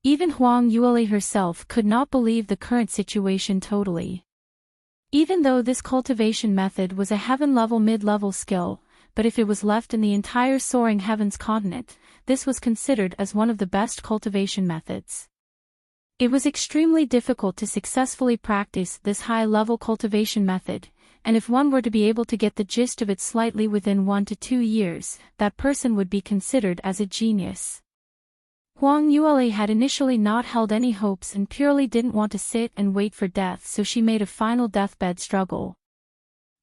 Even Huang Yueli herself could not believe the current situation totally. Even though this cultivation method was a heaven-level mid-level skill, but if it was left in the entire Soaring Heavens continent, this was considered as one of the best cultivation methods. It was extremely difficult to successfully practice this high-level cultivation method, and if one were to be able to get the gist of it slightly within 1 to 2 years, that person would be considered as a genius. Huang Yueli had initially not held any hopes and purely didn't want to sit and wait for death, so she made a final deathbed struggle.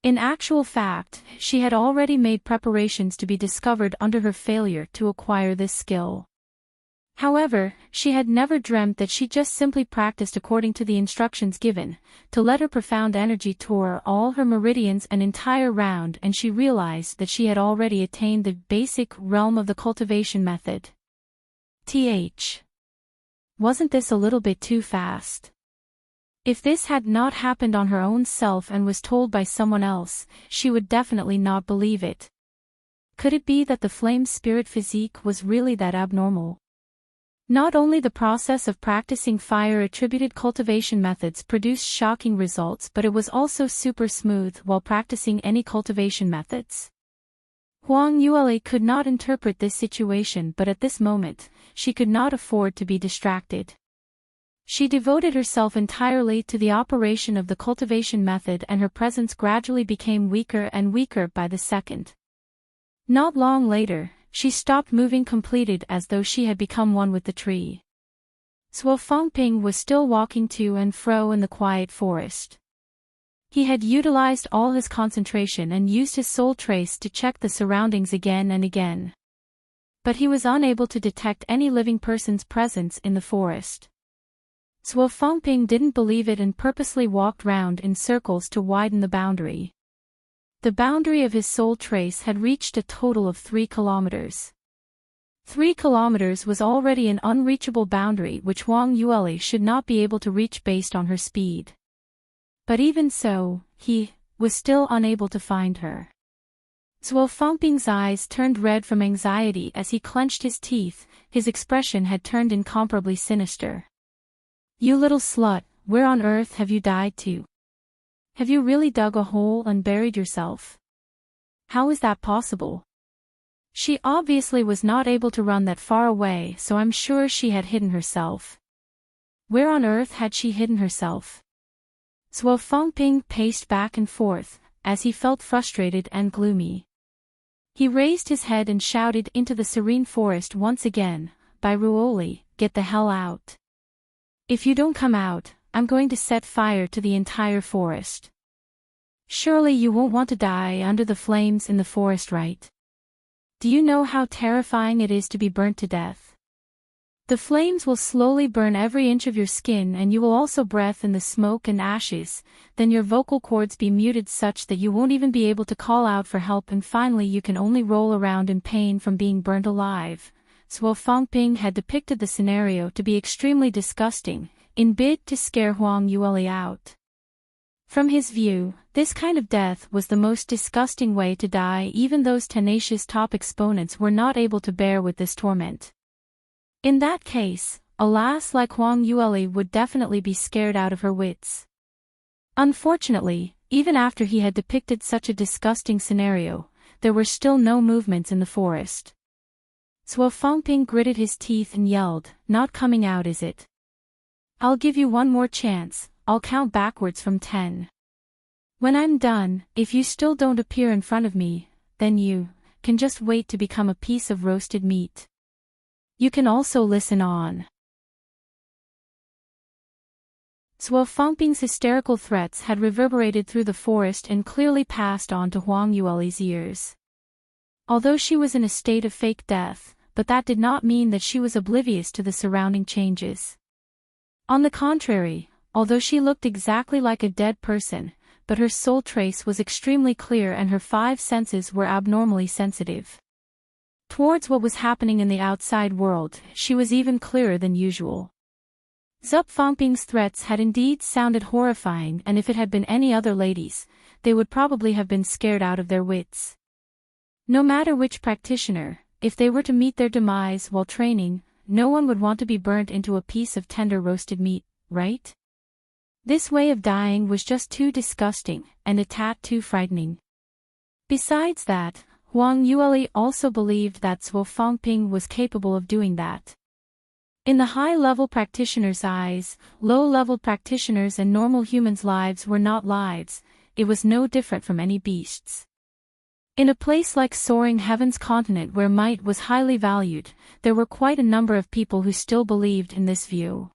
In actual fact, she had already made preparations to be discovered under her failure to acquire this skill. However, she had never dreamt that she just simply practiced according to the instructions given, to let her profound energy tour all her meridians an entire round, and she realized that she had already attained the basic realm of the cultivation method. Wasn't this a little bit too fast? If this had not happened on her own self and was told by someone else, she would definitely not believe it. Could it be that the flame spirit physique was really that abnormal? Not only the process of practicing fire-attributed cultivation methods produced shocking results, but it was also super smooth while practicing any cultivation methods. Huang Yueli could not interpret this situation, but at this moment, she could not afford to be distracted. She devoted herself entirely to the operation of the cultivation method, and her presence gradually became weaker and weaker by the second. Not long later, she stopped moving completed as though she had become one with the tree. Suo Fengping was still walking to and fro in the quiet forest. He had utilized all his concentration and used his soul trace to check the surroundings again and again. But he was unable to detect any living person's presence in the forest. Suo Fengping didn't believe it and purposely walked round in circles to widen the boundary. The boundary of his soul trace had reached a total of 3 kilometers. 3 kilometers was already an unreachable boundary which Huang Yueli should not be able to reach based on her speed. But even so, he was still unable to find her. Suo Fengping's eyes turned red from anxiety as he clenched his teeth. His expression had turned incomparably sinister. "You little slut, where on earth have you died to? Have you really dug a hole and buried yourself? How is that possible? She obviously was not able to run that far away, so I'm sure she had hidden herself. Where on earth had she hidden herself?" Suo Fengping paced back and forth, as he felt frustrated and gloomy. He raised his head and shouted into the serene forest once again, "By Ruoli, get the hell out. If you don't come out, I'm going to set fire to the entire forest. Surely you won't want to die under the flames in the forest, right? Do you know how terrifying it is to be burnt to death? The flames will slowly burn every inch of your skin, and you will also breathe in the smoke and ashes, then your vocal cords be muted such that you won't even be able to call out for help, and finally you can only roll around in pain from being burnt alive." Suo Fengping had depicted the scenario to be extremely disgusting, in bid to scare Huang Yueli out. From his view, this kind of death was the most disgusting way to die. Even those tenacious top exponents were not able to bear with this torment. In that case, a lass like Huang Yueli would definitely be scared out of her wits. Unfortunately, even after he had depicted such a disgusting scenario, there were still no movements in the forest. Suo Fengping gritted his teeth and yelled, "Not coming out, is it? I'll give you one more chance. I'll count backwards from 10. When I'm done, if you still don't appear in front of me, then you can just wait to become a piece of roasted meat. You can also listen on." Suo Fengping's hysterical threats had reverberated through the forest and clearly passed on to Huang Yueli's ears. Although she was in a state of fake death, but that did not mean that she was oblivious to the surrounding changes. On the contrary, although she looked exactly like a dead person, but her soul trace was extremely clear and her 5 senses were abnormally sensitive. Towards what was happening in the outside world, she was even clearer than usual. Suo Fengping's threats had indeed sounded horrifying, and if it had been any other ladies, they would probably have been scared out of their wits. No matter which practitioner, if they were to meet their demise while training, no one would want to be burnt into a piece of tender roasted meat, right? This way of dying was just too disgusting, and a tad too frightening. Besides that, Huang Yueli also believed that Zhuo Fangping was capable of doing that. In the high-level practitioner's eyes, low-level practitioners' and normal humans' lives were not lives, it was no different from any beasts. In a place like Soaring Heaven's continent where might was highly valued, there were quite a number of people who still believed in this view.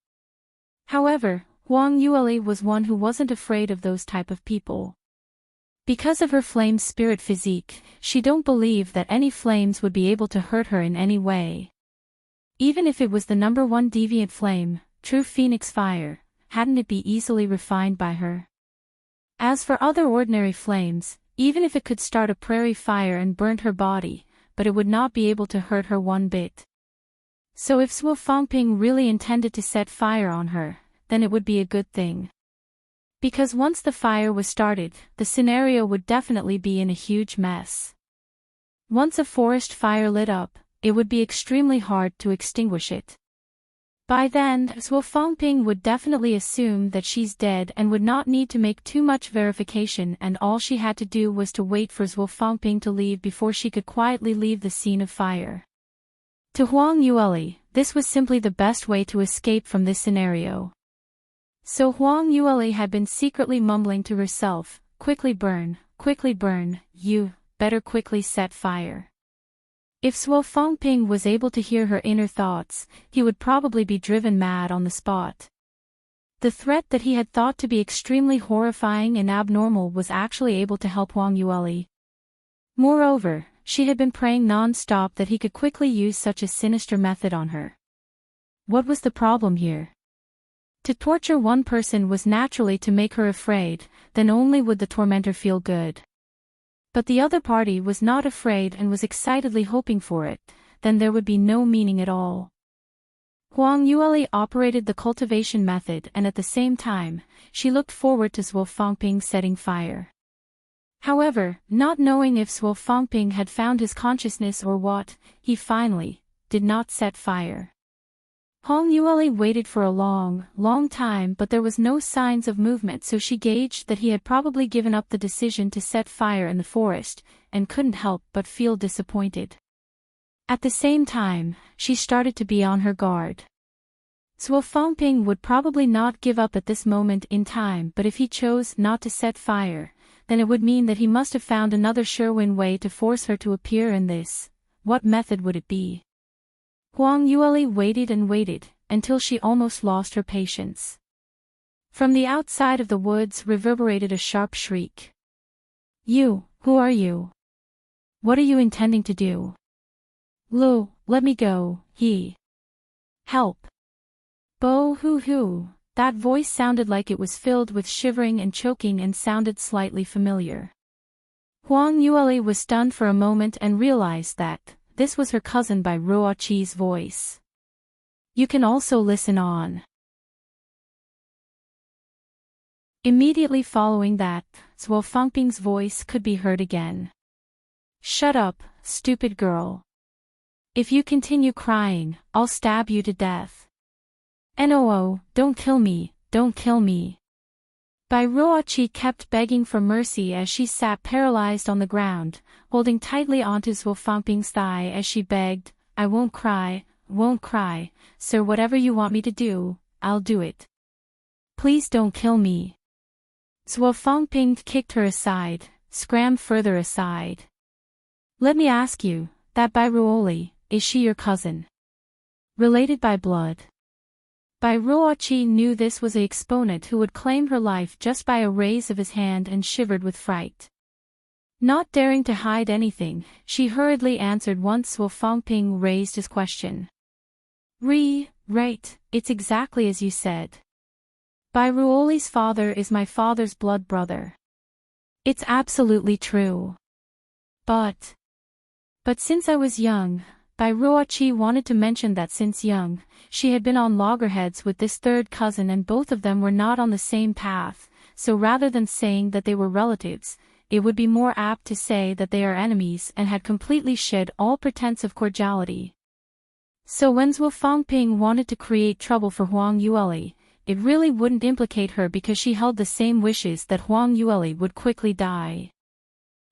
However, Huang Yueli was one who wasn't afraid of those type of people. Because of her flame spirit physique, she don't believe that any flames would be able to hurt her in any way. Even if it was the number one deviant flame, true phoenix fire, hadn't it be easily refined by her? As for other ordinary flames, even if it could start a prairie fire and burnt her body, but it would not be able to hurt her one bit. So if Zhuo Fangping really intended to set fire on her, then it would be a good thing. Because once the fire was started, the scenario would definitely be in a huge mess. Once a forest fire lit up, it would be extremely hard to extinguish it. By then, Zhuo Fangping would definitely assume that she's dead and would not need to make too much verification, and all she had to do was to wait for Zhuo Fangping to leave before she could quietly leave the scene of fire. To Huang Yueli, this was simply the best way to escape from this scenario. So Huang Yueli had been secretly mumbling to herself, quickly burn, you, better quickly set fire. If Zhuo Fangping was able to hear her inner thoughts, he would probably be driven mad on the spot. The threat that he had thought to be extremely horrifying and abnormal was actually able to help Huang Yueli. Moreover, she had been praying non-stop that he could quickly use such a sinister method on her. What was the problem here? To torture one person was naturally to make her afraid, then only would the tormentor feel good. But the other party was not afraid and was excitedly hoping for it, then there would be no meaning at all. Huang Yueli operated the cultivation method, and at the same time, she looked forward to Zhuo Fangping setting fire. However, not knowing if Zhuo Fangping had found his consciousness or what, he finally did not set fire. Huang Yueli waited for a long time, but there was no signs of movement, so she gauged that he had probably given up the decision to set fire in the forest, and couldn't help but feel disappointed. At the same time, she started to be on her guard. Zhuo Fangping would probably not give up at this moment in time, but if he chose not to set fire, then it would mean that he must have found another sure-win way to force her to appear in this. What method would it be? Huang Yueli waited and waited, until she almost lost her patience. From the outside of the woods reverberated a sharp shriek. "You, who are you? What are you intending to do? Lu, let me go, he. Help. Bo hoo hoo." That voice sounded like it was filled with shivering and choking and sounded slightly familiar. Huang Yueli was stunned for a moment and realized that this was her cousin by Ruoqi's voice. You can also listen on. Immediately following that, Zhuo Fangping's voice could be heard again. "Shut up, stupid girl. If you continue crying, I'll stab you to death. No, don't kill me, don't kill me." Bai Ruoqi kept begging for mercy as she sat paralyzed on the ground, holding tightly onto Zhuo Fangping's thigh as she begged, "I won't cry, sir, whatever you want me to do, I'll do it. Please don't kill me." Zhuo Fangping kicked her aside, scrammed further aside. "Let me ask you, that Bai Ruoli, is she your cousin? Related by blood?" Bai Ruoqi knew this was an exponent who would claim her life just by a raise of his hand and shivered with fright. Not daring to hide anything, she hurriedly answered once Zhuo Fangping raised his question. Right, it's exactly as you said. Bai Ruoli's father is my father's blood brother. It's absolutely true. But since I was young, Bai Ruoqi wanted to mention that since young, she had been on loggerheads with this third cousin and both of them were not on the same path, so rather than saying that they were relatives, it would be more apt to say that they are enemies and had completely shed all pretense of cordiality. So when Zhuo Fangping wanted to create trouble for Huang Yueli, it really wouldn't implicate her because she held the same wishes that Huang Yueli would quickly die.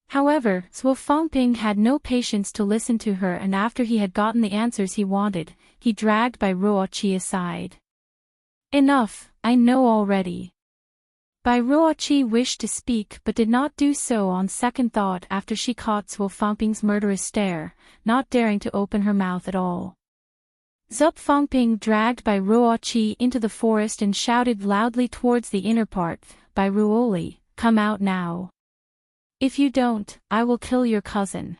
However, Zhuo Fangping had no patience to listen to her, and after he had gotten the answers he wanted, he dragged Bai Ruoqi aside. Enough, I know already. Bai Ruoqi wished to speak but did not do so on second thought after she caught Zhuo Fangping's murderous stare, not daring to open her mouth at all. Zhuo Fangping dragged Bai Ruoqi into the forest and shouted loudly towards the inner part, Bai Ruoli, come out now. If you don't, I will kill your cousin.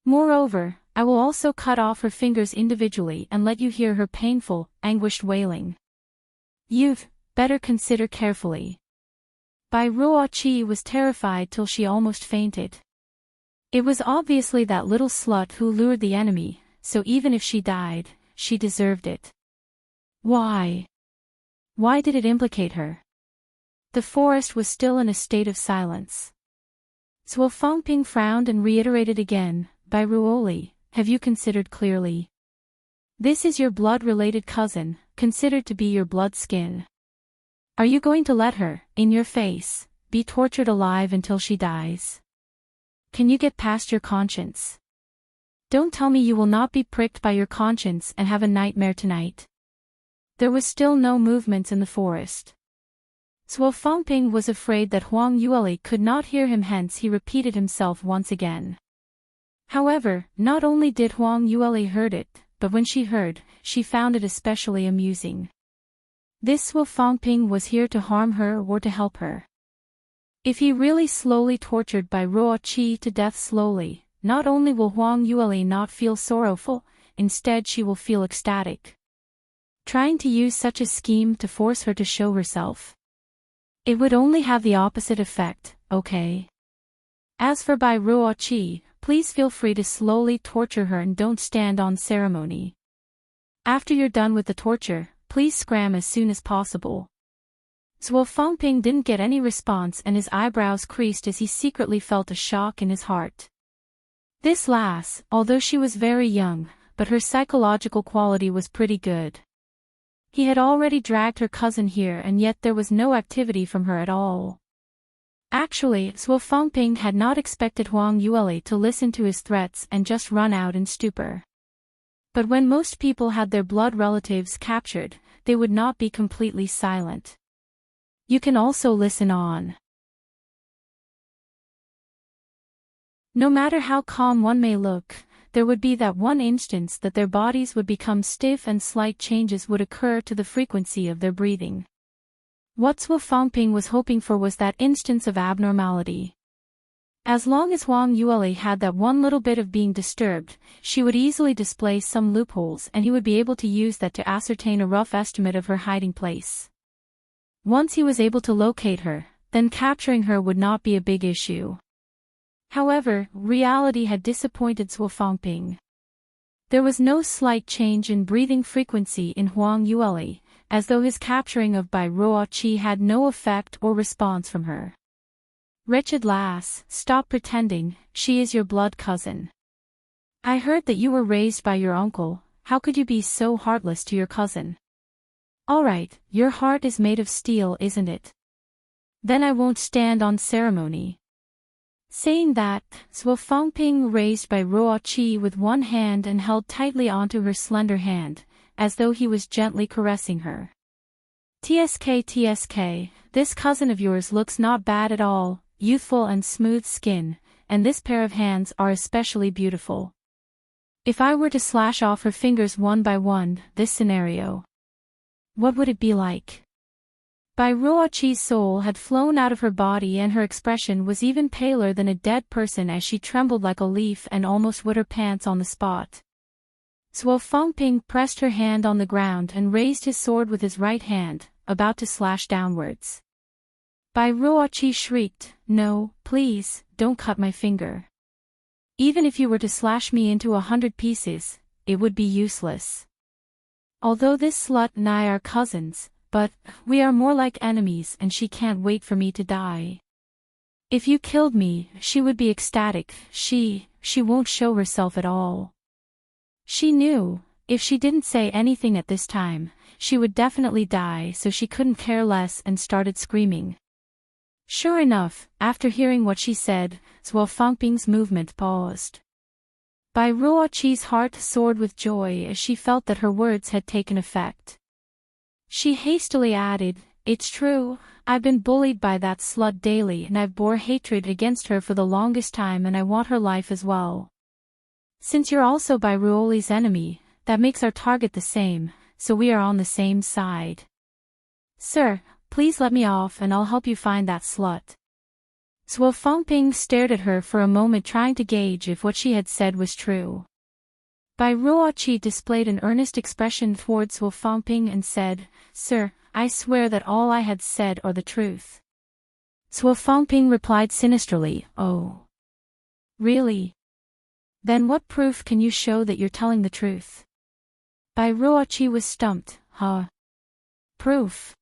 Moreover, I will also cut off her fingers individually and let you hear her painful, anguished wailing. You've better consider carefully. Bai Ruoqi was terrified till she almost fainted. It was obviously that little slut who lured the enemy, so even if she died, she deserved it. Why? Why did it implicate her? The forest was still in a state of silence. Zhuo Fangping frowned and reiterated again, Bai Ruoli, have you considered clearly? This is your blood-related cousin, considered to be your blood skin. Are you going to let her, in your face, be tortured alive until she dies? Can you get past your conscience? Don't tell me you will not be pricked by your conscience and have a nightmare tonight. There was still no movements in the forest. Zhuo Fangping was afraid that Huang Yueli could not hear him, hence he repeated himself once again. However, not only did Huang Yueli heard it, but when she heard, she found it especially amusing. This Zhuo Fangping was here to harm her or to help her. If he really slowly tortured Bai Ruoqi to death slowly, not only will Huang Yueli not feel sorrowful, instead she will feel ecstatic. Trying to use such a scheme to force her to show herself. It would only have the opposite effect, okay? As for Bai Ruoqi, please feel free to slowly torture her and don't stand on ceremony. After you're done with the torture, please scram as soon as possible. Zhuo Fangping didn't get any response and his eyebrows creased as he secretly felt a shock in his heart. This lass, although she was very young, but her psychological quality was pretty good. He had already dragged her cousin here and yet there was no activity from her at all. Actually, Zhuo Fangping had not expected Huang Yueli to listen to his threats and just run out in stupor. But when most people had their blood relatives captured, they would not be completely silent. You can also listen on. No matter how calm one may look, there would be that one instance that their bodies would become stiff and slight changes would occur to the frequency of their breathing. What Zhuo Fangping was hoping for was that instance of abnormality. As long as Huang Yueli had that one little bit of being disturbed, she would easily display some loopholes and he would be able to use that to ascertain a rough estimate of her hiding place. Once he was able to locate her, then capturing her would not be a big issue. However, reality had disappointed Zhuo Fangping. There was no slight change in breathing frequency in Huang Yueli, as though his capturing of Bai Ruoqi had no effect or response from her. Wretched lass, stop pretending, she is your blood cousin. I heard that you were raised by your uncle, how could you be so heartless to your cousin? Alright, your heart is made of steel, isn't it? Then I won't stand on ceremony. Saying that, Zhuo Fangping raised Bai Ruoqi with one hand and held tightly onto her slender hand, as though he was gently caressing her. TSK, this cousin of yours looks not bad at all, youthful and smooth skin, and this pair of hands are especially beautiful. If I were to slash off her fingers one by one, this scenario, what would it be like? Bai Ruoqi's soul had flown out of her body and her expression was even paler than a dead person as she trembled like a leaf and almost wet her pants on the spot. Zhuo Fangping pressed her hand on the ground and raised his sword with his right hand, about to slash downwards. Bai Ruoqi shrieked, "No, please, don't cut my finger. Even if you were to slash me into 100 pieces, it would be useless. Although this slut and I are cousins, but we are more like enemies and she can't wait for me to die. If you killed me, she would be ecstatic, she won't show herself at all." She knew, If she didn't say anything at this time, she would definitely die, so she couldn't care less and started screaming. Sure enough, after hearing what she said, Zhuofangbing's movement paused. Bai Ruoqi's heart soared with joy as she felt that her words had taken effect. She hastily added, "It's true, I've been bullied by that slut daily and I've bore hatred against her for the longest time and I want her life as well. Since you're also Bai Ruoli's enemy, that makes our target the same, so we are on the same side. Sir, please let me off and I'll help you find that slut." Zhuofangbing stared at her for a moment, trying to gauge if what she had said was true. Bai Ruoqi displayed an earnest expression towards Zhuofangbing and said, "Sir, I swear that all I had said are the truth." Zhuofangbing replied sinisterly, "Oh. Really? Then what proof can you show that you're telling the truth?" Bai Ruoqi was stumped. "Huh? Proof?"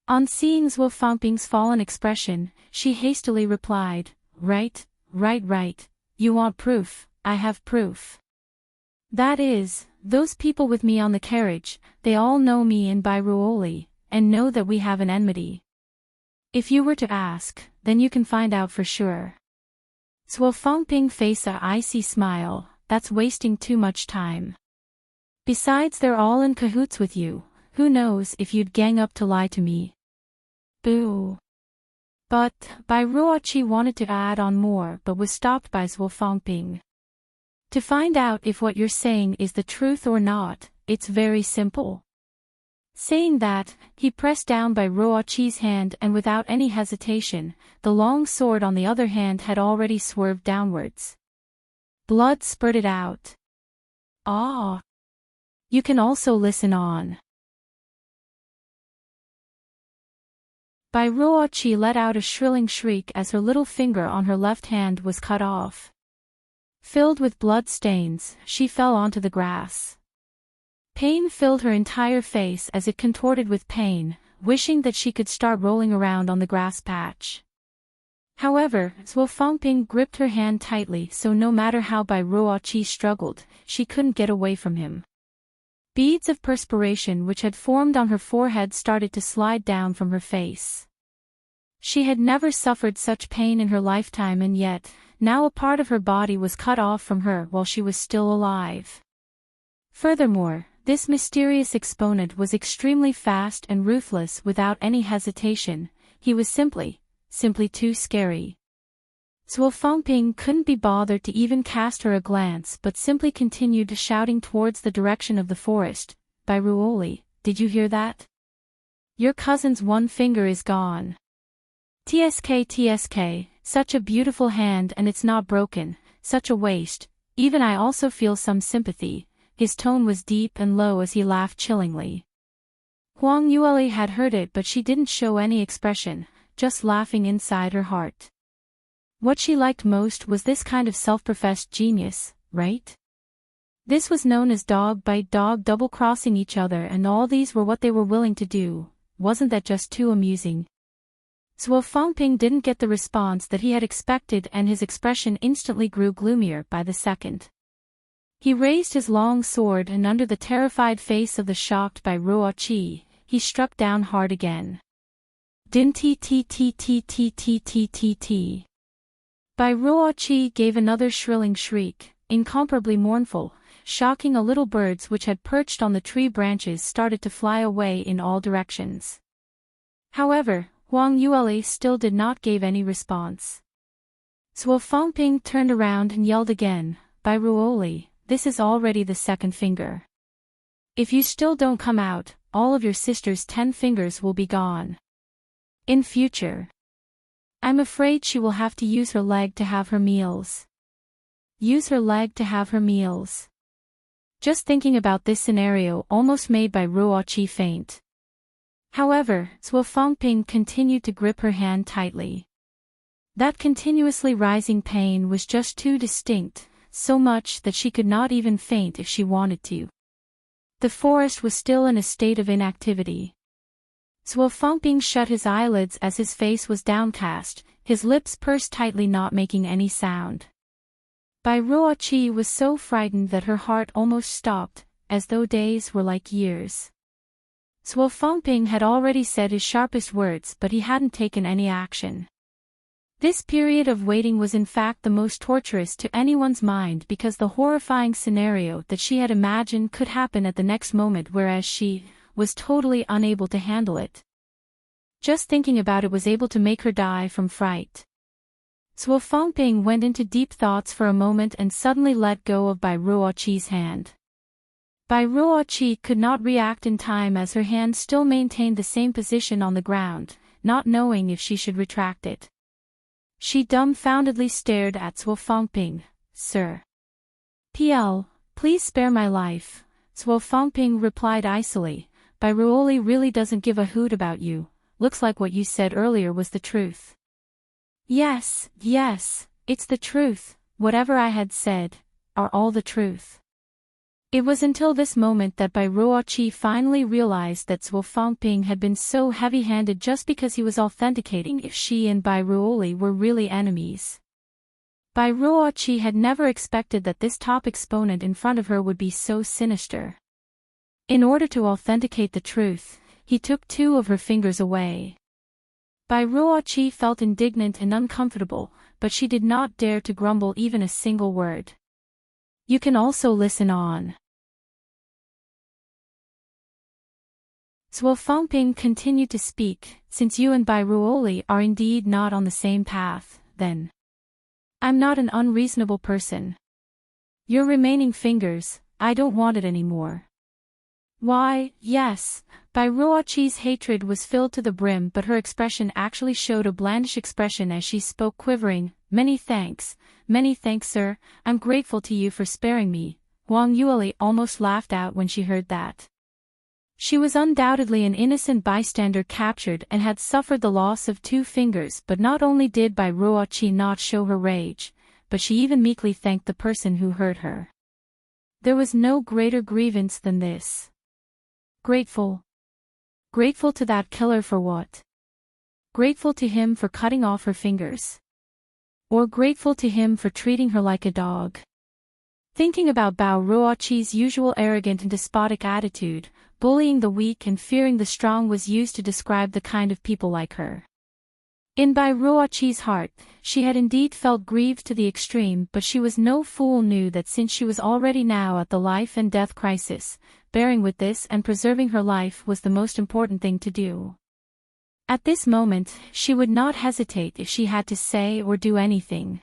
On seeing Zhuofangbing's fallen expression, she hastily replied, Right. You want proof, I have proof. That is, those people with me on the carriage, they all know me and Bai Ruoli, and know that we have an enmity. If you were to ask, then you can find out for sure." Zhuofangbing faced a icy smile. "That's wasting too much time. Besides, they're all in cahoots with you. Who knows if you'd gang up to lie to me." Boo. But Bai Ruoqi wanted to add on more but was stopped by Zhuofangbing. "To find out if what you're saying is the truth or not, it's very simple." Saying that, he pressed down Bai Ruoqi's hand and without any hesitation, the long sword on the other hand had already swerved downwards. Blood spurted out. "Ah! You can also listen on." Bai Ruoqi let out a shrilling shriek as her little finger on her left hand was cut off. Filled with blood stains, she fell onto the grass. Pain filled her entire face as it contorted with pain, wishing that she could start rolling around on the grass patch. However, Zhuofangbing gripped her hand tightly, so no matter how Bai Ruoqi struggled, she couldn't get away from him. Beads of perspiration which had formed on her forehead started to slide down from her face. She had never suffered such pain in her lifetime, and yet, now a part of her body was cut off from her while she was still alive. Furthermore, this mysterious exponent was extremely fast and ruthless without any hesitation. He was simply too scary. Zhuofangbing couldn't be bothered to even cast her a glance but simply continued shouting towards the direction of the forest. "Bai Ruoli, did you hear that? Your cousin's one finger is gone. TSK, such a beautiful hand and it's not broken, such a waste, even I also feel some sympathy." His tone was deep and low as he laughed chillingly. Huang Yueli had heard it but she didn't show any expression, just laughing inside her heart. What she liked most was this kind of self-professed genius, right? This was known as dog bite dog double-crossing each other, and all these were what they were willing to do. Wasn't that just too amusing? Zhuofangbing didn't get the response that he had expected and his expression instantly grew gloomier by the second. He raised his long sword and under the terrified face of the shocked Bai Ruoqi, he struck down hard again. Din t. Bai Ruoqi gave another shrilling shriek, incomparably mournful, shocking a little birds which had perched on the tree branches started to fly away in all directions. However, Huang Yueli still did not give any response. Zhuofangbing turned around and yelled again, "Bai Ruoli, this is already the second finger. If you still don't come out, all of your sister's 10 fingers will be gone. In future. I'm afraid she will have to use her leg to have her meals." Use her leg to have her meals. Just thinking about this scenario almost made Bai Ruoqi faint. However, Zhuofangbing continued to grip her hand tightly. That continuously rising pain was just too distinct, so much that she could not even faint if she wanted to. The forest was still in a state of inactivity. Zhuofangbing shut his eyelids as his face was downcast, his lips pursed tightly, not making any sound. Bai Ruoqi was so frightened that her heart almost stopped, as though days were like years. Suo Fangping had already said his sharpest words, but he hadn't taken any action. This period of waiting was in fact the most torturous to anyone's mind because the horrifying scenario that she had imagined could happen at the next moment, whereas she was totally unable to handle it. Just thinking about it was able to make her die from fright. Suo Fangping went into deep thoughts for a moment and suddenly let go of Bai Ruoqi's hand. Bai Ruoqi could not react in time as her hand still maintained the same position on the ground, not knowing if she should retract it. She dumbfoundedly stared at Suo Fangping. Sir. PL, please spare my life, Suo Fangping replied icily. Bai Ruoli really doesn't give a hoot about you. Looks like what you said earlier was the truth. Yes, it's the truth. Whatever I had said, are all the truth. It was until this moment that Bai Ruoqi finally realized that Suo Fangping had been so heavy-handed just because he was authenticating if she and Bai Ruoli were really enemies. Bai Ruoqi had never expected that this top exponent in front of her would be so sinister. In order to authenticate the truth, he took 2 of her fingers away. Bai Ruoqi felt indignant and uncomfortable, but she did not dare to grumble even a single word. You can also listen on. Suo Fangping continued to speak. Since you and Bai Ruoli are indeed not on the same path, then I'm not an unreasonable person. Your remaining fingers, I don't want it anymore. Why, yes, Bai Ruoqi's hatred was filled to the brim, but her expression actually showed a blandish expression as she spoke, quivering. Many thanks, sir, I'm grateful to you for sparing me. Huang Yueli almost laughed out when she heard that. She was undoubtedly an innocent bystander captured and had suffered the loss of 2 fingers, but not only did Bai Ruoqi not show her rage, but she even meekly thanked the person who hurt her. There was no greater grievance than this. Grateful. Grateful to that killer for what? Grateful to him for cutting off her fingers? Or grateful to him for treating her like a dog? Thinking about Bai Ruoqi's usual arrogant and despotic attitude, bullying the weak and fearing the strong was used to describe the kind of people like her. In Bai Ruoqi's heart, she had indeed felt grieved to the extreme, but she was no fool, knew that since she was already now at the life and death crisis, bearing with this and preserving her life was the most important thing to do. At this moment, she would not hesitate if she had to say or do anything.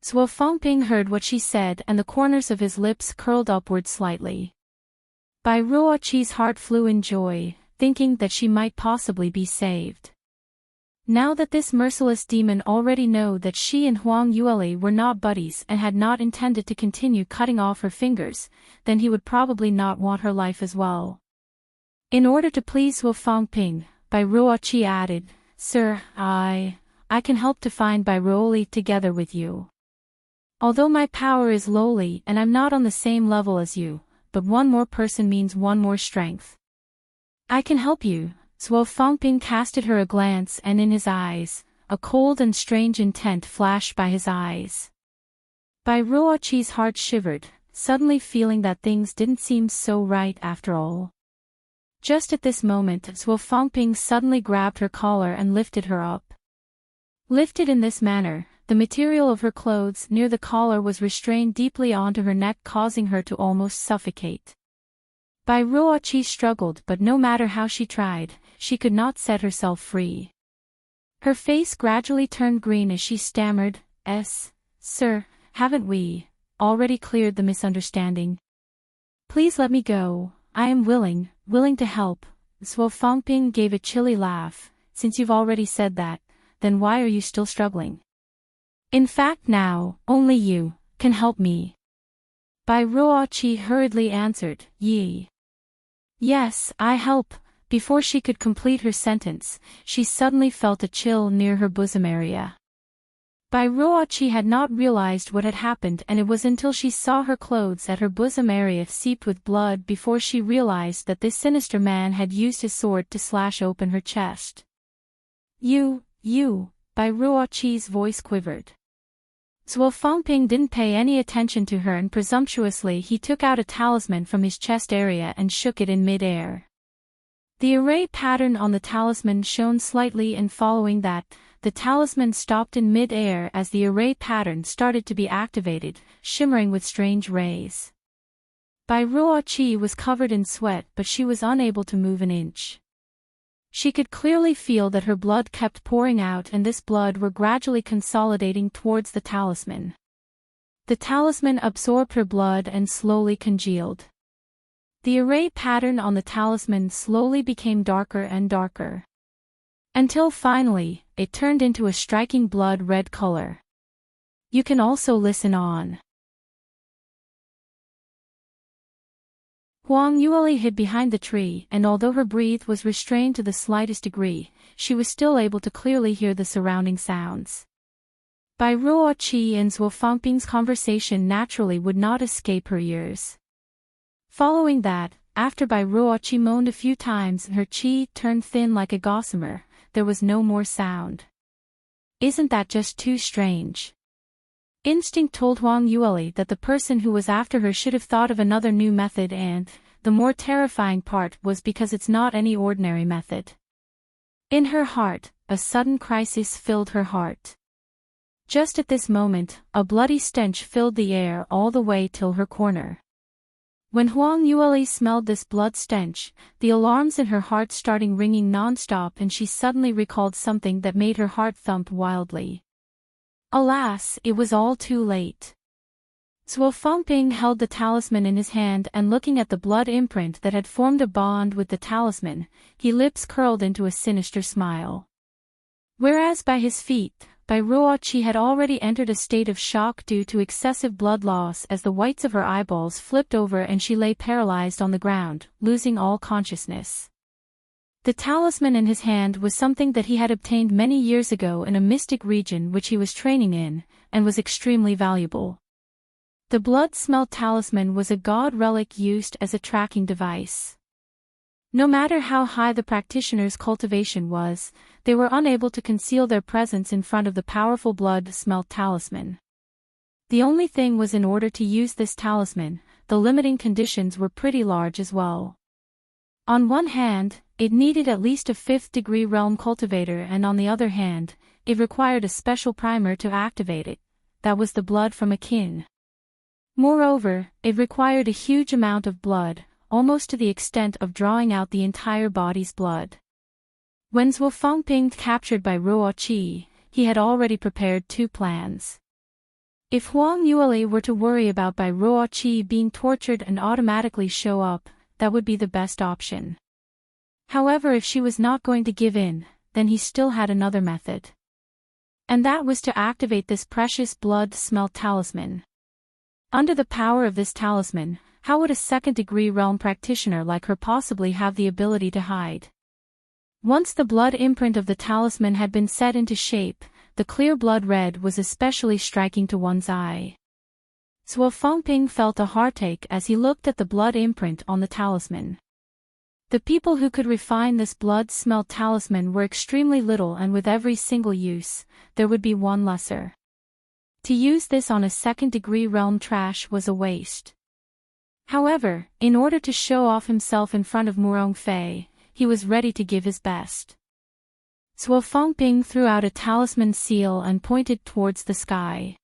Suo Fangping heard what she said and the corners of his lips curled upward slightly. Bai Ruoqi's heart flew in joy, thinking that she might possibly be saved. Now that this merciless demon already knew that she and Huang Yueli were not buddies and had not intended to continue cutting off her fingers, then he would probably not want her life as well. In order to please Suo Fangping, Bai Ruoqi added, Sir, I can help to find Bai Ruoli together with you. Although my power is lowly and I'm not on the same level as you, but one more person means one more strength. I can help you. Suo Fangping casted her a glance, and in his eyes, a cold and strange intent flashed by his eyes. Bai Ruoqi's heart shivered, suddenly feeling that things didn't seem so right after all. Just at this moment, Suo Fangping suddenly grabbed her collar and lifted her up. Lifted in this manner, the material of her clothes near the collar was restrained deeply onto her neck, causing her to almost suffocate. Bai Ruoqi struggled, but no matter how she tried, she could not set herself free. Her face gradually turned green as she stammered, Sir, haven't we already cleared the misunderstanding? Please let me go, I am willing to help. Suo Fangping gave a chilly laugh. Since you've already said that, then why are you still struggling? In fact now, only you can help me. Bai Ruoqi hurriedly answered, Ye. Yes, I help. Before she could complete her sentence, she suddenly felt a chill near her bosom area. Bai Ruoqi had not realized what had happened, and it was until she saw her clothes at her bosom area seeped with blood before she realized that this sinister man had used his sword to slash open her chest. You, Bai Ruoqi's voice quivered. Zuo Fangping didn't pay any attention to her and presumptuously he took out a talisman from his chest area and shook it in mid-air. The array pattern on the talisman shone slightly and following that, the talisman stopped in mid-air as the array pattern started to be activated, shimmering with strange rays. Bai Ruoqi was covered in sweat but she was unable to move an inch. She could clearly feel that her blood kept pouring out and this blood were gradually consolidating towards the talisman. The talisman absorbed her blood and slowly congealed. The array pattern on the talisman slowly became darker and darker. Until finally, it turned into a striking blood red color. You can also listen on. Huang Yueli hid behind the tree and although her breath was restrained to the slightest degree, she was still able to clearly hear the surrounding sounds. Bai Ruoqi and Zuo Fangping's conversation naturally would not escape her ears. Following that, after Bai Ruoqi moaned a few times and her qi turned thin like a gossamer, there was no more sound. Isn't that just too strange? Instinct told Huang Yueli that the person who was after her should have thought of another new method and, the more terrifying part was because it's not any ordinary method. In her heart, a sudden crisis filled her heart. Just at this moment, a bloody stench filled the air all the way till her corner. When Huang Yueli smelled this blood stench, the alarms in her heart started ringing non-stop and she suddenly recalled something that made her heart thump wildly. Alas, it was all too late. Zuo Fangping held the talisman in his hand and looking at the blood imprint that had formed a bond with the talisman, his lips curled into a sinister smile. Whereas by his feet, Bai Ruoqi had already entered a state of shock due to excessive blood loss as the whites of her eyeballs flipped over and she lay paralyzed on the ground, losing all consciousness. The talisman in his hand was something that he had obtained many years ago in a mystic region which he was training in, and was extremely valuable. The blood-smell talisman was a god relic used as a tracking device. No matter how high the practitioner's cultivation was, they were unable to conceal their presence in front of the powerful blood-smell talisman. The only thing was in order to use this talisman, the limiting conditions were pretty large as well. On one hand, it needed at least a 5th-degree realm cultivator and on the other hand, it required a special primer to activate it, that was the blood from a kin. Moreover, it required a huge amount of blood, almost to the extent of drawing out the entire body's blood. When Zuo Fangping captured Bai Ruoqi, he had already prepared 2 plans. If Huang Yueli were to worry about Bai Ruoqi being tortured and automatically show up, that would be the best option. However, if she was not going to give in, then he still had another method. And that was to activate this precious blood-smell talisman. Under the power of this talisman, how would a 2nd-degree realm practitioner like her possibly have the ability to hide? Once the blood imprint of the talisman had been set into shape, the clear blood red was especially striking to one's eye. Zuo Fangping felt a heartache as he looked at the blood imprint on the talisman. The people who could refine this blood-smell talisman were extremely little and with every single use, there would be one lesser. To use this on a 2nd-degree realm trash was a waste. However, in order to show off himself in front of Murong Fei, he was ready to give his best. Zuo Fangping threw out a talisman seal and pointed towards the sky.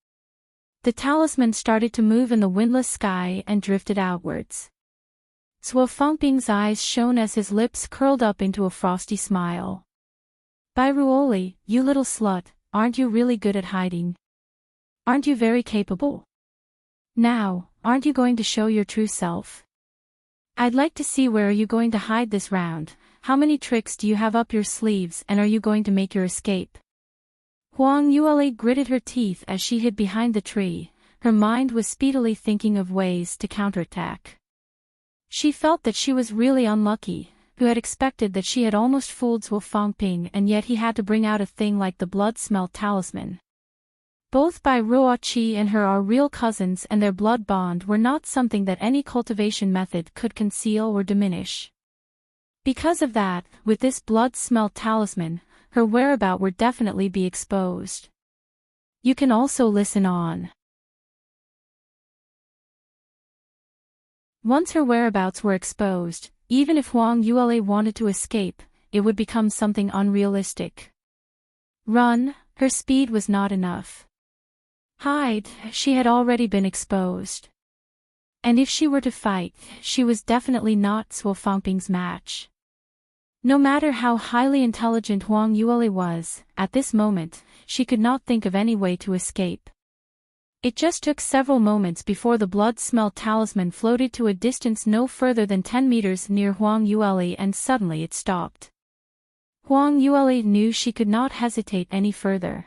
The talisman started to move in the windless sky and drifted outwards. Zuo Fangping's eyes shone as his lips curled up into a frosty smile. Bai Ruoli, you little slut, aren't you really good at hiding? Aren't you very capable? Now, aren't you going to show your true self? I'd like to see where are you going to hide this round, how many tricks do you have up your sleeves and are you going to make your escape? Huang Yueli gritted her teeth as she hid behind the tree, her mind was speedily thinking of ways to counterattack. She felt that she was really unlucky, who had expected that she had almost fooled Zuo Fangping and yet he had to bring out a thing like the blood-smell talisman. Both Bai Ruoqi and her are real cousins and their blood bond were not something that any cultivation method could conceal or diminish. Because of that, with this blood-smell talisman, her whereabouts would definitely be exposed. You can also listen on. Once her whereabouts were exposed, even if Huang Yule wanted to escape, it would become something unrealistic. Run, her speed was not enough. Hide, she had already been exposed. And if she were to fight, she was definitely not Suo Fangping's match. No matter how highly intelligent Huang Yule was, at this moment, she could not think of any way to escape. It just took several moments before the blood-smelled talisman floated to a distance no further than 10 meters near Huang Yule and suddenly it stopped. Huang Yule knew she could not hesitate any further.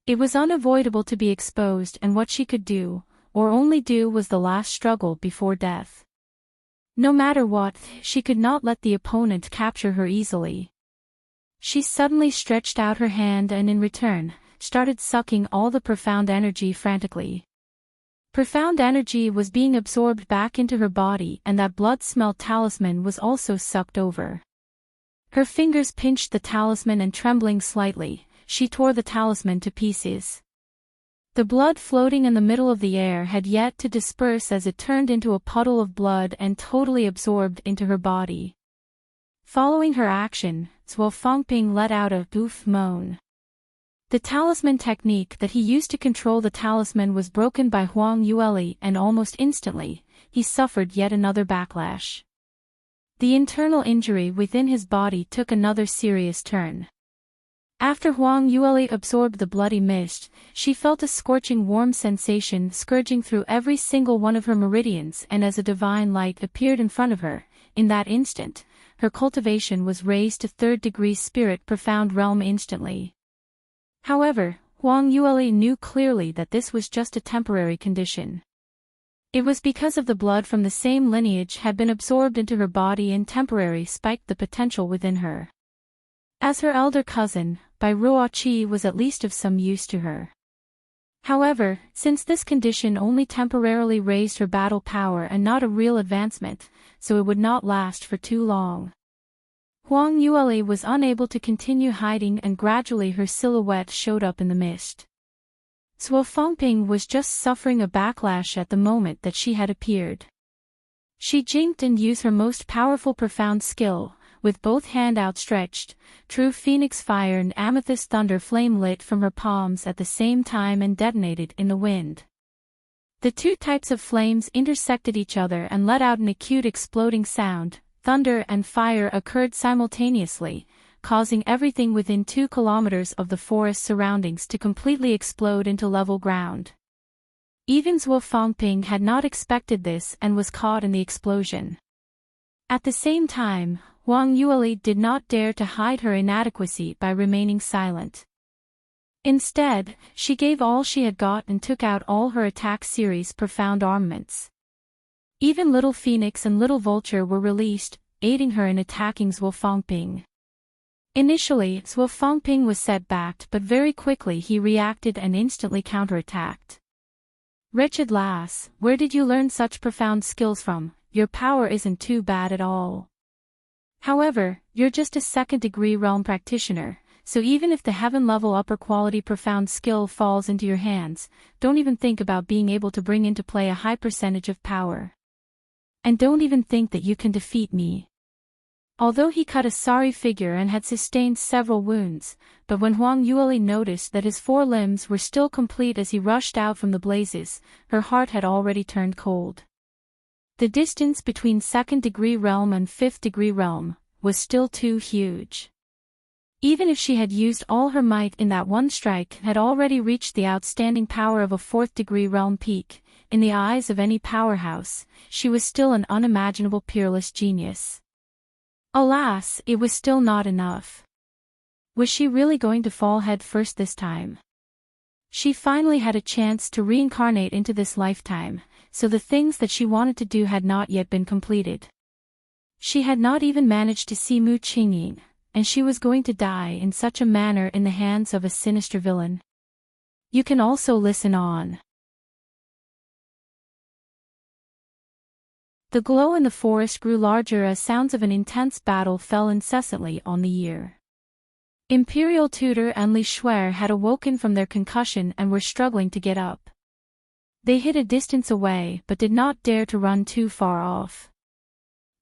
It was unavoidable to be exposed and what she could do, or only do, was the last struggle before death. No matter what, she could not let the opponent capture her easily. She suddenly stretched out her hand and in return, started sucking all the profound energy frantically. Profound energy was being absorbed back into her body and that blood-smelled talisman was also sucked over. Her fingers pinched the talisman and trembling slightly, she tore the talisman to pieces. The blood floating in the middle of the air had yet to disperse as it turned into a puddle of blood and totally absorbed into her body. Following her action, Suo Fangping let out a "oof" moan. The talisman technique that he used to control the talisman was broken by Huang Yule and almost instantly, he suffered yet another backlash. The internal injury within his body took another serious turn. After Huang Yule absorbed the bloody mist, she felt a scorching warm sensation scourging through every single one of her meridians and as a divine light appeared in front of her, in that instant, her cultivation was raised to 3rd degree spirit profound realm instantly. However, Huang Yule knew clearly that this was just a temporary condition. It was because of the blood from the same lineage had been absorbed into her body and temporarily spiked the potential within her. As her elder cousin, Bai Ruoqi was at least of some use to her. However, since this condition only temporarily raised her battle power and not a real advancement, so it would not last for too long. Huang Yule was unable to continue hiding and gradually her silhouette showed up in the mist. Suo Fangping was just suffering a backlash at the moment that she had appeared. She jinked and used her most powerful profound skill, with both hands outstretched, true phoenix fire and amethyst thunder flame lit from her palms at the same time and detonated in the wind. The two types of flames intersected each other and let out an acute exploding sound. Thunder and fire occurred simultaneously, causing everything within 2 kilometers of the forest surroundings to completely explode into level ground. Even Suo Fangping had not expected this and was caught in the explosion. At the same time, Huang Yule did not dare to hide her inadequacy by remaining silent. Instead, she gave all she had got and took out all her attack series profound armaments. Even Little Phoenix and Little Vulture were released, aiding her in attacking Suo Fangping. Initially, Suo Fangping was set back but very quickly he reacted and instantly counterattacked. "Wretched lass, where did you learn such profound skills from? Your power isn't too bad at all. However, you're just a 2nd degree realm practitioner, so even if the heaven level upper quality profound skill falls into your hands, don't even think about being able to bring into play a high percentage of power. And don't even think that you can defeat me." Although he cut a sorry figure and had sustained several wounds, but when Huang Yule noticed that his 4 limbs were still complete as he rushed out from the blazes, her heart had already turned cold. The distance between 2nd degree realm and 5th degree realm was still too huge. Even if she had used all her might in that one strike and had already reached the outstanding power of a 4th degree realm peak, in the eyes of any powerhouse, she was still an unimaginable peerless genius. Alas, it was still not enough. Was she really going to fall head first this time? She finally had a chance to reincarnate into this lifetime, so the things that she wanted to do had not yet been completed. She had not even managed to see Mu Qingying, and she was going to die in such a manner in the hands of a sinister villain. You can also listen on. The glow in the forest grew larger as sounds of an intense battle fell incessantly on the ear. Imperial Tutor and Li Shuer had awoken from their concussion and were struggling to get up. They hid a distance away but did not dare to run too far off.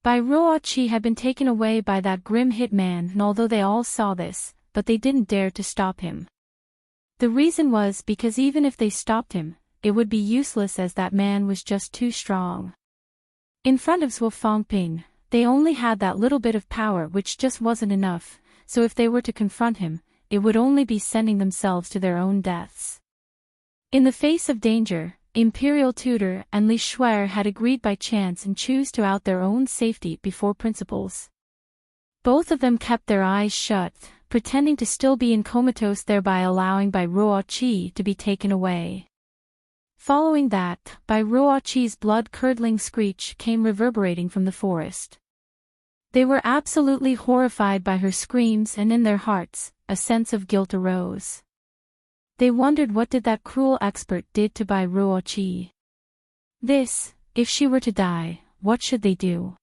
Bai Ruoqi had been taken away by that grim hitman, and although they all saw this, but they didn't dare to stop him. The reason was because even if they stopped him, it would be useless as that man was just too strong. In front of Zhuo Fangping, they only had that little bit of power which just wasn't enough, so if they were to confront him, it would only be sending themselves to their own deaths. In the face of danger, Imperial Tutor and Li Shuer had agreed by chance and choose to out their own safety before principles. Both of them kept their eyes shut, pretending to still be in comatose, thereby allowing Bai Ruoqi to be taken away. Following that, Bai Ruoqi's blood-curdling screech came reverberating from the forest. They were absolutely horrified by her screams, and in their hearts, a sense of guilt arose. They wondered what did that cruel expert did to Bai Ruoqi. This, if she were to die, what should they do?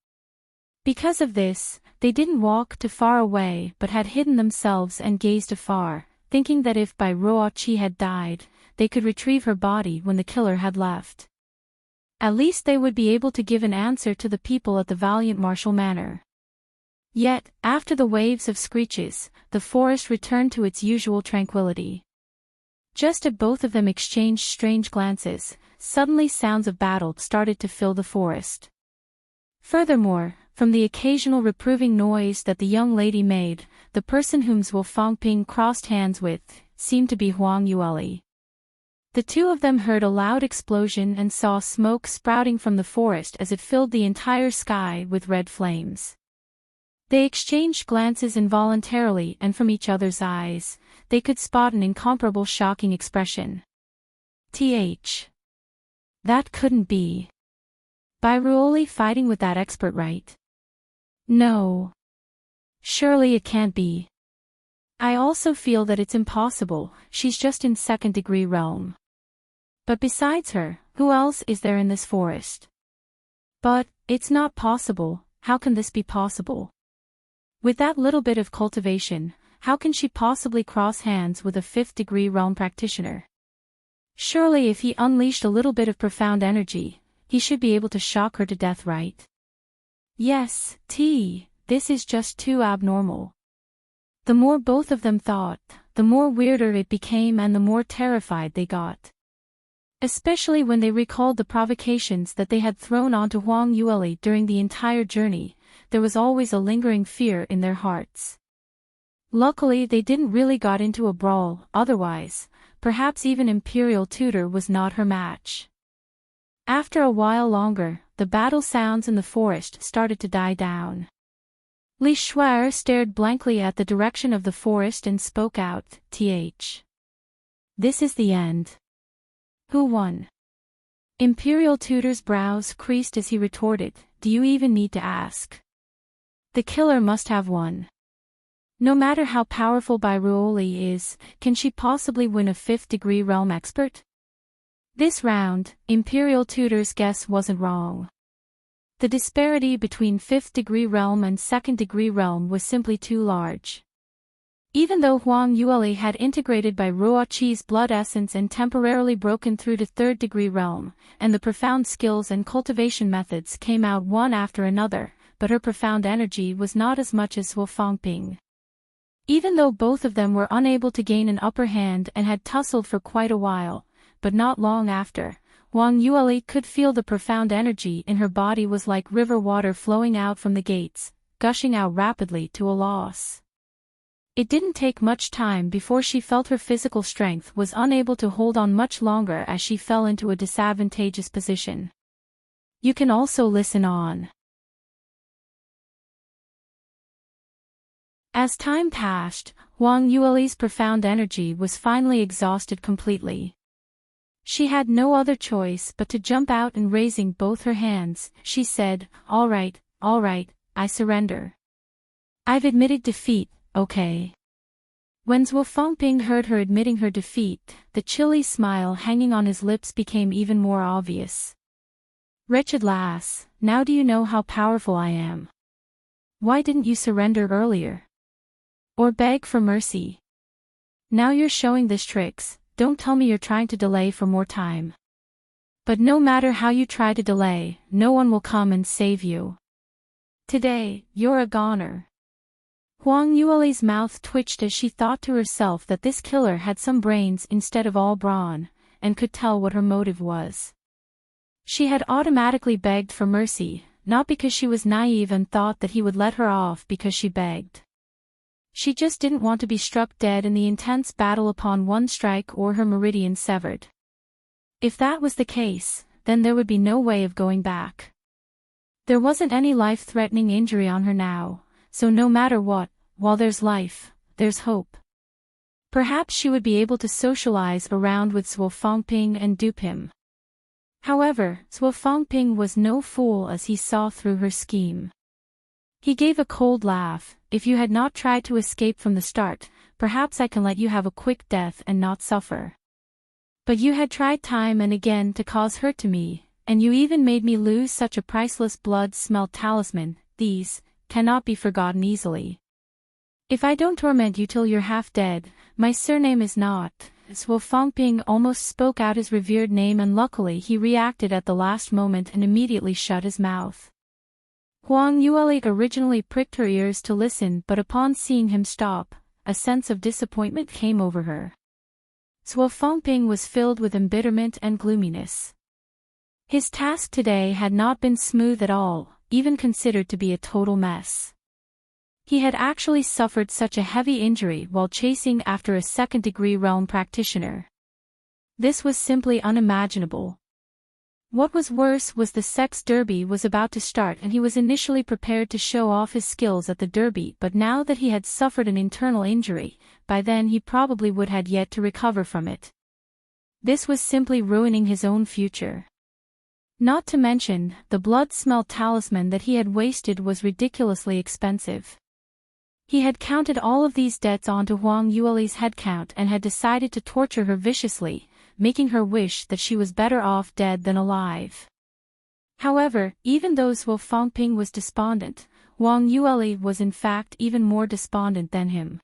Because of this, they didn't walk too far away but had hidden themselves and gazed afar, thinking that if Bai Ruoqi had died, they could retrieve her body when the killer had left. At least they would be able to give an answer to the people at the Valiant Martial Manor. Yet, after the waves of screeches, the forest returned to its usual tranquility. Just as both of them exchanged strange glances, suddenly sounds of battle started to fill the forest. Furthermore, from the occasional reproving noise that the young lady made, the person whom Zhuo Fangping crossed hands with seemed to be Huang Yueli. The two of them heard a loud explosion and saw smoke sprouting from the forest as it filled the entire sky with red flames. They exchanged glances involuntarily, and from each other's eyes, they could spot an incomparable shocking expression. That couldn't be. Bai Ruoli fighting with that expert, right? No. Surely it can't be. I also feel that it's impossible, she's just in second-degree realm. But besides her, who else is there in this forest? But, it's not possible, how can this be possible? With that little bit of cultivation, how can she possibly cross hands with a fifth-degree realm practitioner? Surely if he unleashed a little bit of profound energy, he should be able to shock her to death, right? Yes, this is just too abnormal. The more both of them thought, the more weirder it became and the more terrified they got. Especially when they recalled the provocations that they had thrown onto Huang Yueli during the entire journey, there was always a lingering fear in their hearts. Luckily they didn't really got into a brawl, otherwise, perhaps even Imperial Tutor was not her match. After a while longer, the battle sounds in the forest started to die down. Li Shuer stared blankly at the direction of the forest and spoke out, This is the end. Who won? Imperial Tutor's brows creased as he retorted, do you even need to ask? The killer must have won. No matter how powerful Bai Ruoli is, can she possibly win a fifth-degree realm expert? This round, Imperial Tutor's guess wasn't wrong. The disparity between fifth-degree realm and second-degree realm was simply too large. Even though Huang Yueli had integrated Bai Ruoqi's blood essence and temporarily broken through to third-degree realm, and the profound skills and cultivation methods came out one after another, but her profound energy was not as much as Zhuo Fangping. Even though both of them were unable to gain an upper hand and had tussled for quite a while, but not long after, Huang Yueli could feel the profound energy in her body was like river water flowing out from the gates, gushing out rapidly to a loss. It didn't take much time before she felt her physical strength was unable to hold on much longer as she fell into a disadvantageous position. You can also listen on. As time passed, Huang Yueli's profound energy was finally exhausted completely. She had no other choice but to jump out, and raising both her hands, she said, all right, I surrender. I've admitted defeat, okay. When Zhuo Fangping heard her admitting her defeat, the chilly smile hanging on his lips became even more obvious. Wretched lass, now do you know how powerful I am? Why didn't you surrender earlier? Or beg for mercy. Now you're showing this tricks, don't tell me you're trying to delay for more time. But no matter how you try to delay, no one will come and save you. Today, you're a goner. Huang Yueli's mouth twitched as she thought to herself that this killer had some brains instead of all brawn, and could tell what her motive was. She had automatically begged for mercy, not because she was naive and thought that he would let her off because she begged. She just didn't want to be struck dead in the intense battle upon one strike or her meridian severed. If that was the case, then there would be no way of going back. There wasn't any life-threatening injury on her now, so no matter what, while there's life, there's hope. Perhaps she would be able to socialize around with Zhuo Fangping and dupe him. However, Zhuo Fangping was no fool as he saw through her scheme. He gave a cold laugh. If you had not tried to escape from the start, perhaps I can let you have a quick death and not suffer. But you had tried time and again to cause hurt to me, and you even made me lose such a priceless blood-smell talisman. These cannot be forgotten easily. If I don't torment you till you're half dead, my surname is not. Zhuo Fangping almost spoke out his revered name, and luckily he reacted at the last moment and immediately shut his mouth. Huang Yueli originally pricked her ears to listen, but upon seeing him stop, a sense of disappointment came over her. Zhuo Fangping was filled with embitterment and gloominess. His task today had not been smooth at all, even considered to be a total mess. He had actually suffered such a heavy injury while chasing after a second-degree realm practitioner. This was simply unimaginable. What was worse was the sex derby was about to start, and he was initially prepared to show off his skills at the derby, but now that he had suffered an internal injury, by then he probably would have yet to recover from it. This was simply ruining his own future. Not to mention, the blood-smell talisman that he had wasted was ridiculously expensive. He had counted all of these debts onto Huang Yueli's head count and had decided to torture her viciously, making her wish that she was better off dead than alive. However, even though Zhuo Fangping was despondent, Huang Yueli was in fact even more despondent than him.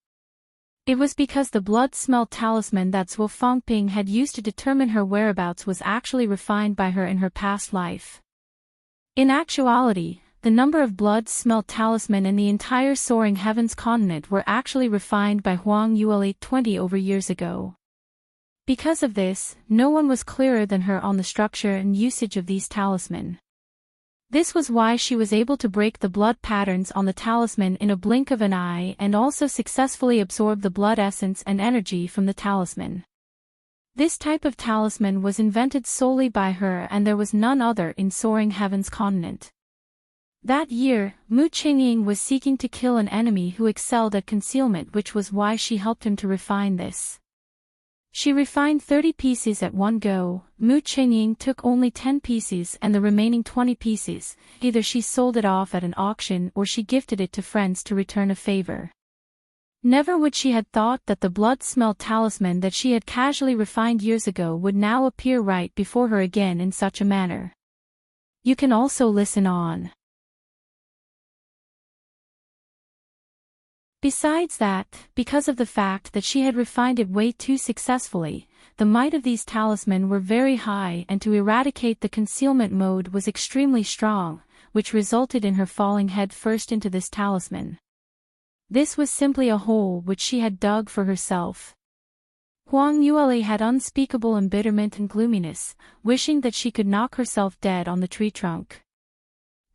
It was because the blood-smell talisman that Zhuo Fangping had used to determine her whereabouts was actually refined by her in her past life. In actuality, the number of blood-smell talisman in the entire Soaring Heavens continent were actually refined by Huang Yueli 20 over years ago. Because of this, no one was clearer than her on the structure and usage of these talisman. This was why she was able to break the blood patterns on the talisman in a blink of an eye and also successfully absorb the blood essence and energy from the talisman. This type of talisman was invented solely by her, and there was none other in Soaring Heavens continent. That year, Mu Qingying was seeking to kill an enemy who excelled at concealment, which was why she helped him to refine this. She refined 30 pieces at one go. Mu Qingying took only 10 pieces and the remaining 20 pieces, either she sold it off at an auction or she gifted it to friends to return a favor. Never would she had thought that the blood-smell talisman that she had casually refined years ago would now appear right before her again in such a manner. You can also listen on. Besides that, because of the fact that she had refined it way too successfully, the might of these talisman were very high, and to eradicate the concealment mode was extremely strong, which resulted in her falling head first into this talisman. This was simply a hole which she had dug for herself. Huang Yueli had unspeakable embitterment and gloominess, wishing that she could knock herself dead on the tree trunk.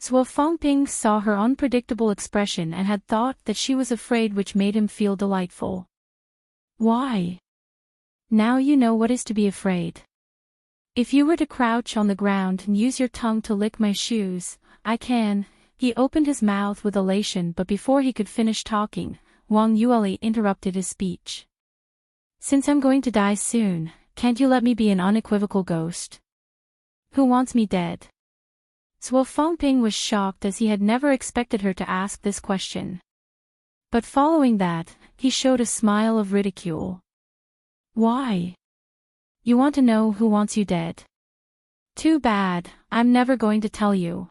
Zhuo Fangping saw her unpredictable expression and had thought that she was afraid, which made him feel delightful. Why? Now you know what is to be afraid. If you were to crouch on the ground and use your tongue to lick my shoes, I can. He opened his mouth with elation, but before he could finish talking, Huang Yueli interrupted his speech. Since I'm going to die soon, can't you let me be an unequivocal ghost? Who wants me dead? Zhuo Fangping was shocked, as he had never expected her to ask this question. But following that, he showed a smile of ridicule. Why? You want to know who wants you dead? Too bad, I'm never going to tell you.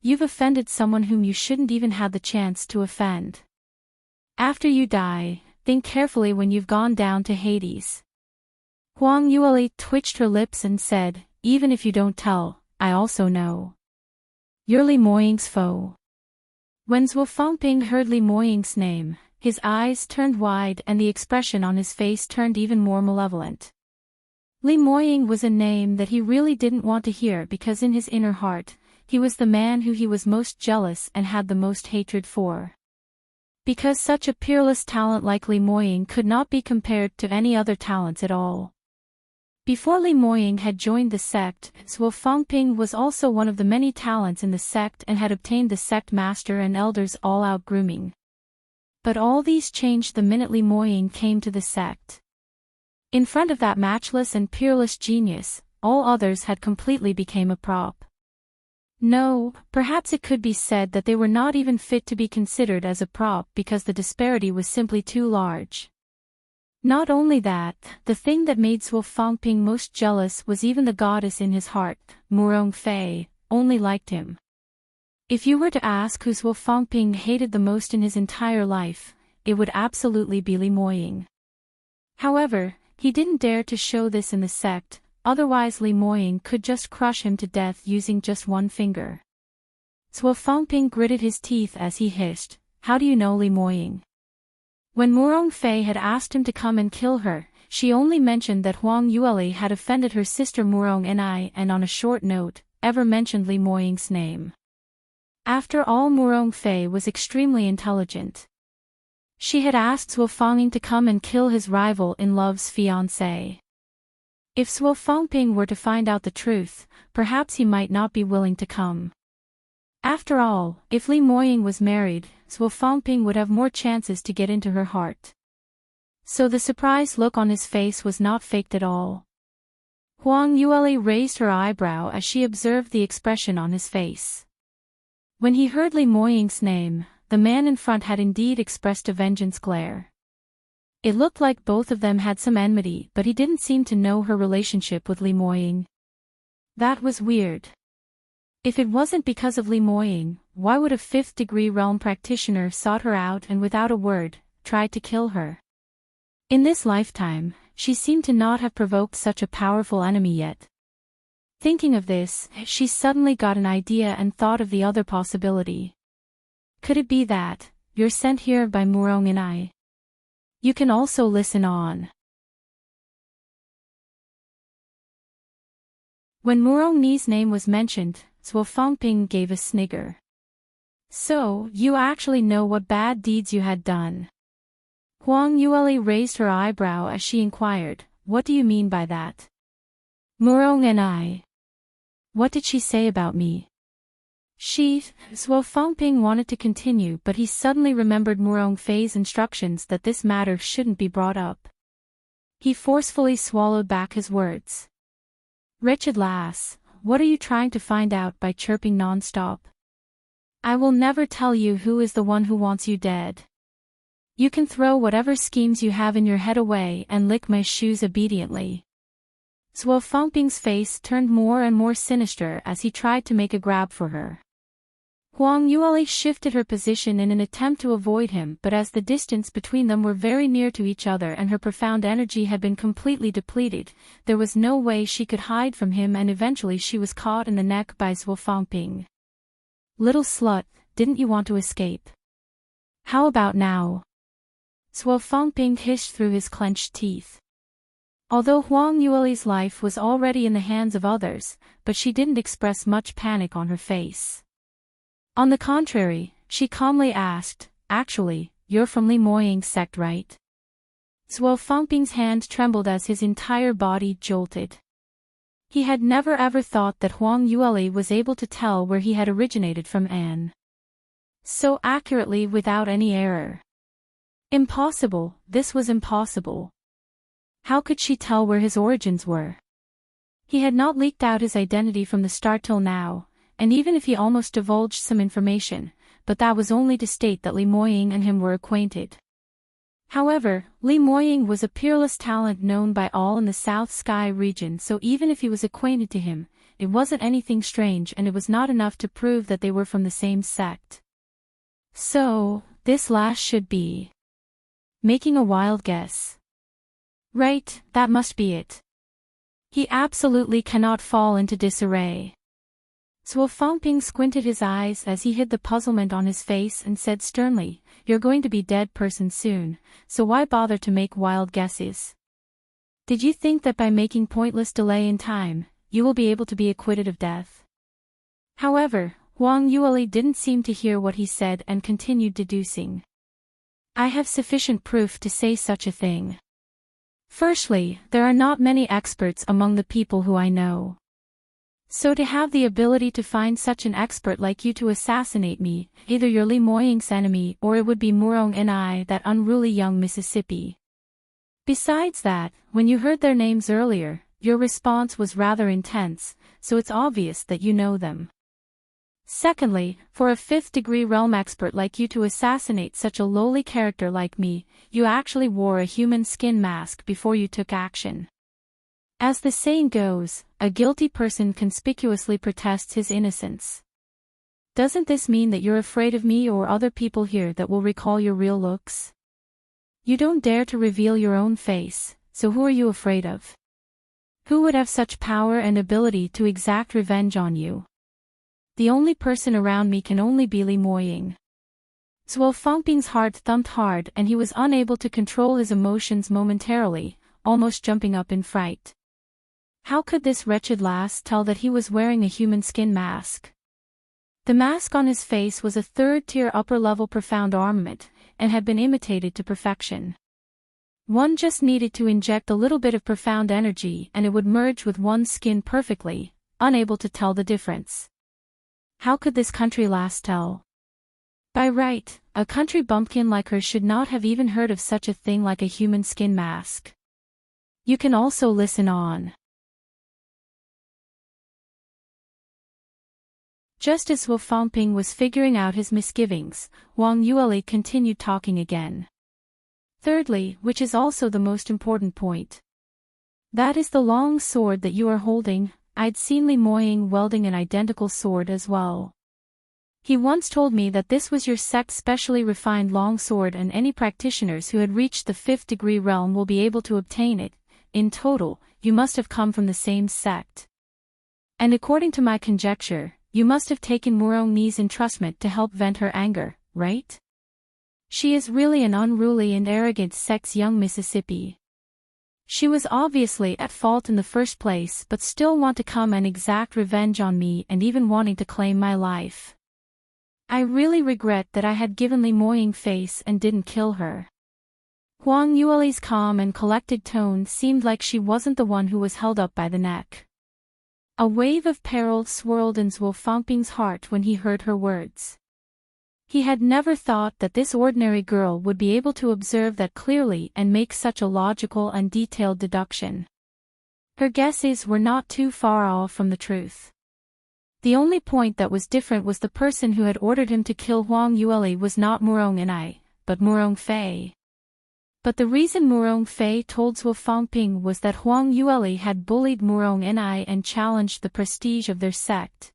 You've offended someone whom you shouldn't even have the chance to offend. After you die, think carefully when you've gone down to Hades. Huang Yueli twitched her lips and said, even if you don't tell, I also know. You're Li Moying's foe. When Zhuo Fangping heard Li Moying's name, his eyes turned wide and the expression on his face turned even more malevolent. Li Moying was a name that he really didn't want to hear because in his inner heart, he was the man who he was most jealous and had the most hatred for. Because such a peerless talent like Li Moying could not be compared to any other talents at all. Before Li Moying had joined the sect, Zhuo Fangping was also one of the many talents in the sect and had obtained the sect master and elders' all-out grooming. But all these changed the minute Li Moying came to the sect. In front of that matchless and peerless genius, all others had completely become a prop. No, perhaps it could be said that they were not even fit to be considered as a prop because the disparity was simply too large. Not only that, the thing that made Zhuo Fangping most jealous was even the goddess in his heart, Murong Fei, only liked him. If you were to ask who Zhuo Fangping hated the most in his entire life, it would absolutely be Li Moying. However, he didn't dare to show this in the sect, otherwise Li Moying could just crush him to death using just one finger. Zhuo Fangping gritted his teeth as he hissed, how do you know Li Moying? When Murong Fei had asked him to come and kill her, she only mentioned that Huang Yueli had offended her sister Murong Ni and on a short note, ever mentioned Li Moying's name. After all, Murong Fei was extremely intelligent. She had asked Zhuo Fangping to come and kill his rival in love's fiancé. If Zhuo Fangping were to find out the truth, perhaps he might not be willing to come. After all, if Li Moying was married, Zhuo Fangping would have more chances to get into her heart. So the surprised look on his face was not faked at all. Huang Yueli raised her eyebrow as she observed the expression on his face. When he heard Li Moying's name, the man in front had indeed expressed a vengeance glare. It looked like both of them had some enmity, but he didn't seem to know her relationship with Li Moying. That was weird. If it wasn't because of Li Moying, why would a fifth-degree realm practitioner sought her out and without a word, tried to kill her? In this lifetime, she seemed to not have provoked such a powerful enemy yet. Thinking of this, she suddenly got an idea and thought of the other possibility. Could it be that, you're sent here by Murong and I? You can also listen on. When Murong Ni's name was mentioned, Zhuo Fangping gave a snigger. So, you actually know what bad deeds you had done. Huang Yueli raised her eyebrow as she inquired, what do you mean by that? Murong and I. What did she say about me? Zhuo Fangping wanted to continue, but he suddenly remembered Murong Fei's instructions that this matter shouldn't be brought up. He forcefully swallowed back his words. Wretched lass, what are you trying to find out by chirping non-stop? I will never tell you who is the one who wants you dead. You can throw whatever schemes you have in your head away and lick my shoes obediently. Zhuo Fangping's face turned more and more sinister as he tried to make a grab for her. Huang Yueli shifted her position in an attempt to avoid him, but as the distance between them were very near to each other and her profound energy had been completely depleted, there was no way she could hide from him, and eventually she was caught in the neck by Zhuo Fangping. Little slut, didn't you want to escape? How about now? Zhuo Fangping hissed through his clenched teeth. Although Huang Yueli's life was already in the hands of others, but she didn't express much panic on her face. On the contrary, she calmly asked, actually, you're from Li Moying's sect, right? Zhuo Fangping's hand trembled as his entire body jolted. He had never ever thought that Huang Yueli was able to tell where he had originated from so accurately without any error. Impossible, this was impossible. How could she tell where his origins were? He had not leaked out his identity from the start till now, and even if he almost divulged some information, but that was only to state that Li Moying and him were acquainted. However, Li Moying was a peerless talent known by all in the South Sky region, so even if he was acquainted to him, it wasn't anything strange, and it was not enough to prove that they were from the same sect. So, this last should be making a wild guess. Right, that must be it. He absolutely cannot fall into disarray. Swafongping squinted his eyes as he hid the puzzlement on his face and said sternly, "You're going to be dead person soon, so why bother to make wild guesses? Did you think that by making pointless delay in time, you will be able to be acquitted of death?" However, Huang Yueli didn't seem to hear what he said and continued deducing. "I have sufficient proof to say such a thing. Firstly, there are not many experts among the people who I know. So to have the ability to find such an expert like you to assassinate me, either you're Li Moying's enemy or it would be Murong and I, that unruly young Mississippi. Besides that, when you heard their names earlier, your response was rather intense, so it's obvious that you know them. Secondly, for a fifth-degree realm expert like you to assassinate such a lowly character like me, you actually wore a human skin mask before you took action. As the saying goes, a guilty person conspicuously protests his innocence. Doesn't this mean that you're afraid of me or other people here that will recall your real looks? You don't dare to reveal your own face, so who are you afraid of? Who would have such power and ability to exact revenge on you? The only person around me can only be Li Moying." Zuo Fangping's heart thumped hard and he was unable to control his emotions momentarily, almost jumping up in fright. How could this wretched lass tell that he was wearing a human skin mask? The mask on his face was a third-tier upper-level profound armament, and had been imitated to perfection. One just needed to inject a little bit of profound energy and it would merge with one's skin perfectly, unable to tell the difference. How could this country lass tell? By right, a country bumpkin like her should not have even heard of such a thing like a human skin mask. You can also listen on. Just as Wu Fangping was figuring out his misgivings, Wang Yueli continued talking again. Thirdly, which is also the most important point. That is the long sword that you are holding. I'd seen Li Moying wielding an identical sword as well. He once told me that this was your sect's specially refined long sword and any practitioners who had reached the 5th degree realm will be able to obtain it. In total, you must have come from the same sect. And according to my conjecture, you must have taken Murong Ni's entrustment to help vent her anger, right? She is really an unruly and arrogant sect's young Mississippi. She was obviously at fault in the first place but still want to come and exact revenge on me and even wanting to claim my life. I really regret that I had given Li Moying face and didn't kill her. Huang Yueli's calm and collected tone seemed like she wasn't the one who was held up by the neck. A wave of peril swirled in Zuo Fangping's heart when he heard her words. He had never thought that this ordinary girl would be able to observe that clearly and make such a logical and detailed deduction. Her guesses were not too far off from the truth. The only point that was different was the person who had ordered him to kill Huang Yueli was not Murong and I, but Murong Fei. But the reason Murong Fei told Zuo Fangping was that Huang Yueli had bullied Murong and I and challenged the prestige of their sect.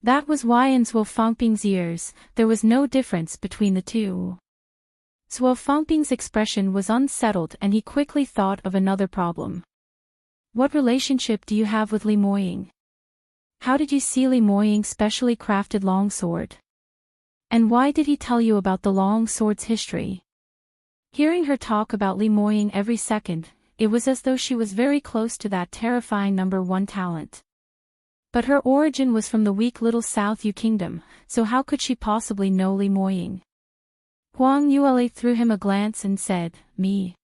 That was why in Zuo Fangping's ears, there was no difference between the two. Zuo Fangping's expression was unsettled and he quickly thought of another problem. What relationship do you have with Li Moying? How did you see Li Moying's specially crafted longsword? And why did he tell you about the longsword's history? Hearing her talk about Li Moying every second, it was as though she was very close to that terrifying #1 talent. But her origin was from the weak little South Yu kingdom, so how could she possibly know Li Moying? Huang Yueli threw him a glance and said, "Me.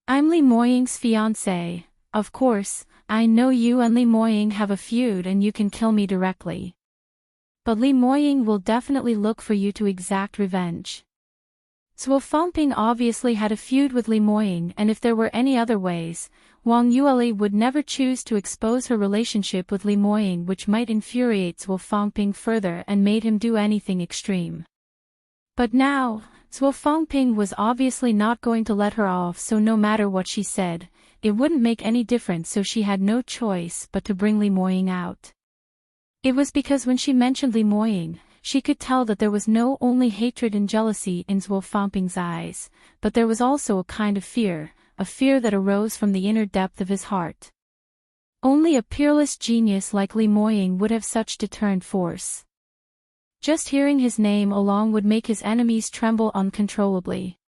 I'm Li Moying's fiancé. Of course, I know you and Li Moying have a feud and you can kill me directly. But Li Moying will definitely look for you to exact revenge." Zuo Fangping obviously had a feud with Li Moying and if there were any other ways, Wang Yueli would never choose to expose her relationship with Li Moying which might infuriate Zuo Fangping further and made him do anything extreme. But now, Zuo Fangping was obviously not going to let her off so no matter what she said, it wouldn't make any difference so she had no choice but to bring Li Moying out. It was because when she mentioned Li Moying, she could tell that there was no only hatred and jealousy in Zhuofangbing's eyes, but there was also a kind of fear, a fear that arose from the inner depth of his heart. Only a peerless genius like Li Moying would have such deterrent force. Just hearing his name alone would make his enemies tremble uncontrollably.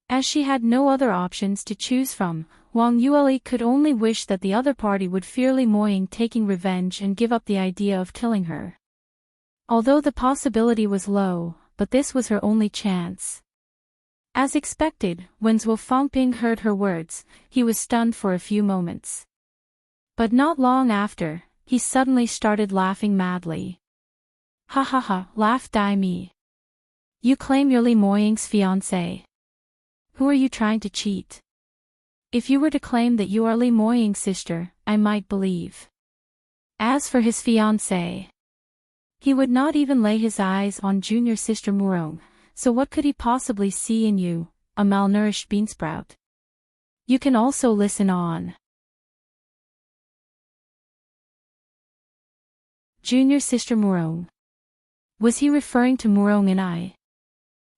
As she had no other options to choose from, Wang Yueli could only wish that the other party would fear Li Moying taking revenge and give up the idea of killing her. Although the possibility was low, but this was her only chance. As expected, when Zhuofangbing heard her words, he was stunned for a few moments. But not long after, he suddenly started laughing madly. "Ha ha ha," laughed Dai Mi. "You claim you're Li Moying's fiancé. Who are you trying to cheat? If you were to claim that you are Li Moying's sister, I might believe. As for his fiancé, he would not even lay his eyes on junior sister Murong, so what could he possibly see in you, a malnourished beansprout? You can also listen on." Junior sister Murong. Was he referring to Murong and I?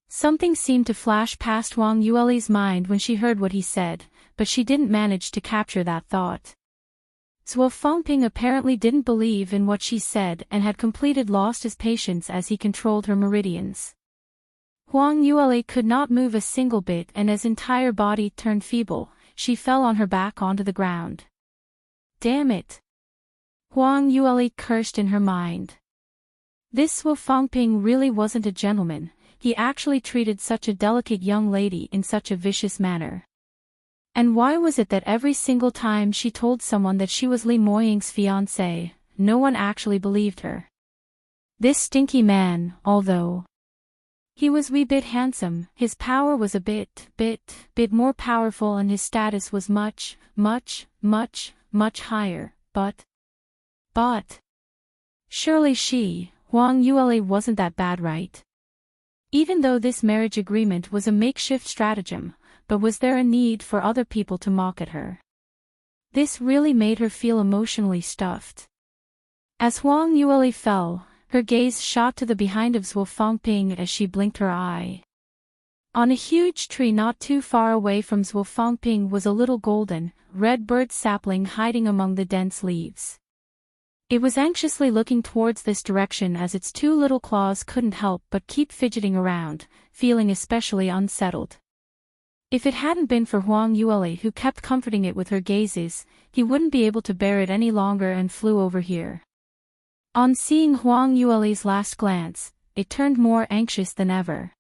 Something seemed to flash past Wang Yueli's mind when she heard what he said, but she didn't manage to capture that thought. Zhuofangbing apparently didn't believe in what she said and had completely lost his patience as he controlled her meridians. Wang Yueli could not move a single bit, and as entire body turned feeble, she fell on her back onto the ground. Damn it! Wang Yueli cursed in her mind. This Zhuofangbing really wasn't a gentleman. He actually treated such a delicate young lady in such a vicious manner. And why was it that every single time she told someone that she was Li Moying's fiancé, no one actually believed her? This stinky man, although he was wee bit handsome, his power was a bit more powerful and his status was much higher, but surely she, Wang Yueli, wasn't that bad, right? Even though this marriage agreement was a makeshift stratagem, but was there a need for other people to mock at her? This really made her feel emotionally stuffed. As Wang Yueli fell, her gaze shot to the behind of Zhuofangbing as she blinked her eye. On a huge tree not too far away from Zhuofangbing was a little golden, red bird sapling hiding among the dense leaves. It was anxiously looking towards this direction as its two little claws couldn't help but keep fidgeting around, feeling especially unsettled. If it hadn't been for Wang Yueli who kept comforting it with her gazes, he wouldn't be able to bear it any longer and flew over here. On seeing Wang Yueli's last glance, it turned more anxious than ever.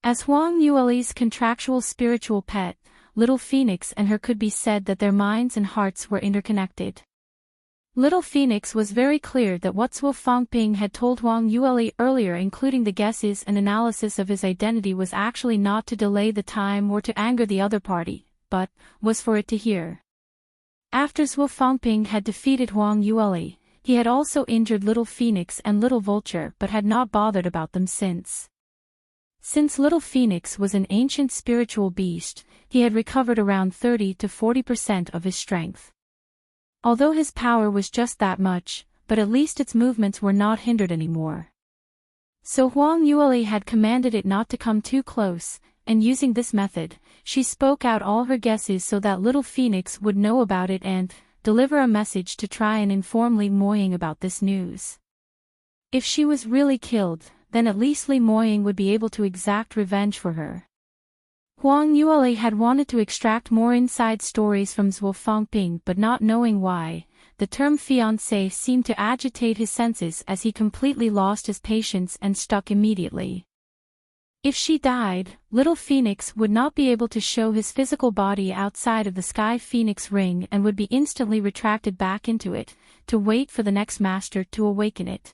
As Wang Yueli's contractual spiritual pet, Little Phoenix and her could be said that their minds and hearts were interconnected. Little Phoenix was very clear that what Zhuofangbing had told Wang Yueli earlier, including the guesses and analysis of his identity, was actually not to delay the time or to anger the other party, but was for it to hear. After Zhuofangbing had defeated Wang Yueli, he had also injured Little Phoenix and Little Vulture but had not bothered about them since. Since Little Phoenix was an ancient spiritual beast, he had recovered around 30 to 40% of his strength. Although his power was just that much, but at least its movements were not hindered anymore. So Wang Yueli had commanded it not to come too close, and using this method, she spoke out all her guesses so that Little Phoenix would know about it and deliver a message to try and inform Li Moying about this news. If she was really killed, then at least Li Moying would be able to exact revenge for her. Wang Yueli had wanted to extract more inside stories from Zhuofangbing, but not knowing why, the term fiancé seemed to agitate his senses as he completely lost his patience and stuck immediately. If she died, Little Phoenix would not be able to show his physical body outside of the Sky Phoenix ring and would be instantly retracted back into it, to wait for the next master to awaken it.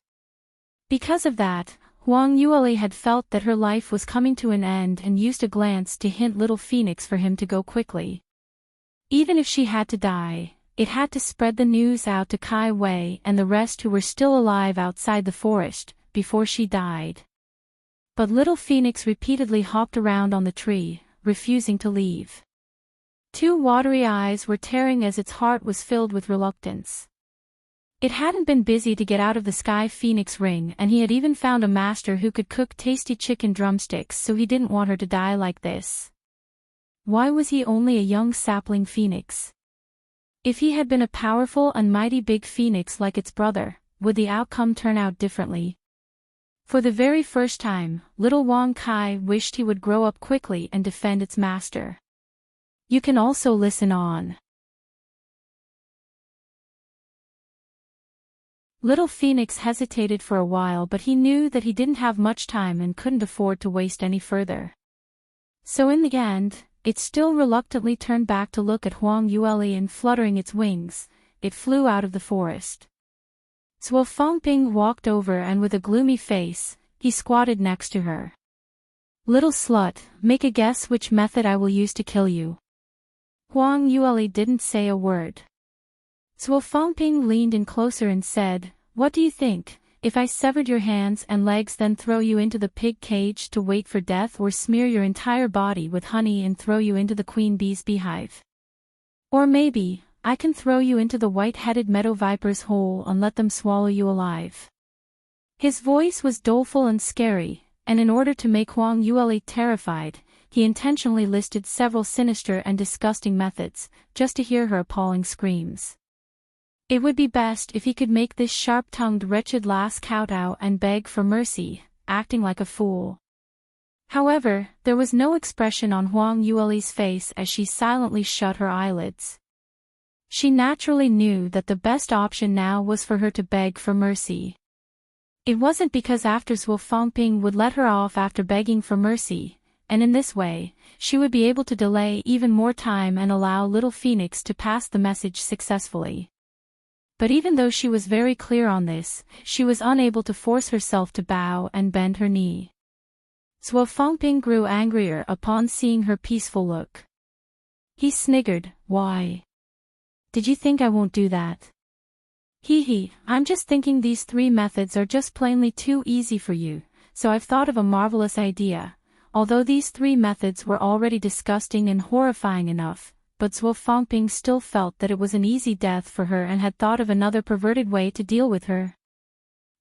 Because of that, Wang Yueli had felt that her life was coming to an end and used a glance to hint Little Phoenix for him to go quickly. Even if she had to die, it had to spread the news out to Kai Wei and the rest who were still alive outside the forest, before she died. But Little Phoenix repeatedly hopped around on the tree, refusing to leave. Two watery eyes were tearing as its heart was filled with reluctance. It hadn't been busy to get out of the Sky Phoenix ring, and he had even found a master who could cook tasty chicken drumsticks, so he didn't want her to die like this. Why was he only a young sapling phoenix? If he had been a powerful and mighty big phoenix like its brother, would the outcome turn out differently? For the very first time, little Wang Kai wished he would grow up quickly and defend its master. You can also listen on. Little Phoenix hesitated for a while, but he knew that he didn't have much time and couldn't afford to waste any further. So in the end, it still reluctantly turned back to look at Huang Yule, and fluttering its wings, it flew out of the forest. Zhuo Fangping walked over, and with a gloomy face, he squatted next to her. Little slut, make a guess which method I will use to kill you. Huang Yule didn't say a word. Zhuo Fangping leaned in closer and said, "What do you think, if I severed your hands and legs, then throw you into the pig cage to wait for death, or smear your entire body with honey and throw you into the queen bee's beehive? Or maybe, I can throw you into the white-headed meadow viper's hole and let them swallow you alive." His voice was doleful and scary, and in order to make Huang Yule terrified, he intentionally listed several sinister and disgusting methods, just to hear her appalling screams. It would be best if he could make this sharp-tongued wretched lass kowtow and beg for mercy, acting like a fool. However, there was no expression on Huang Yule's face as she silently shut her eyelids. She naturally knew that the best option now was for her to beg for mercy. It wasn't because after Zhuo Fangping would let her off after begging for mercy, and in this way, she would be able to delay even more time and allow Little Phoenix to pass the message successfully. But even though she was very clear on this, she was unable to force herself to bow and bend her knee. Zhuo Fangping grew angrier upon seeing her peaceful look. He sniggered, "Why? Did you think I won't do that? Hee, I'm just thinking these 3 methods are just plainly too easy for you, so I've thought of a marvelous idea." Although these 3 methods were already disgusting and horrifying enough, but Zhuo Fangping still felt that it was an easy death for her and had thought of another perverted way to deal with her.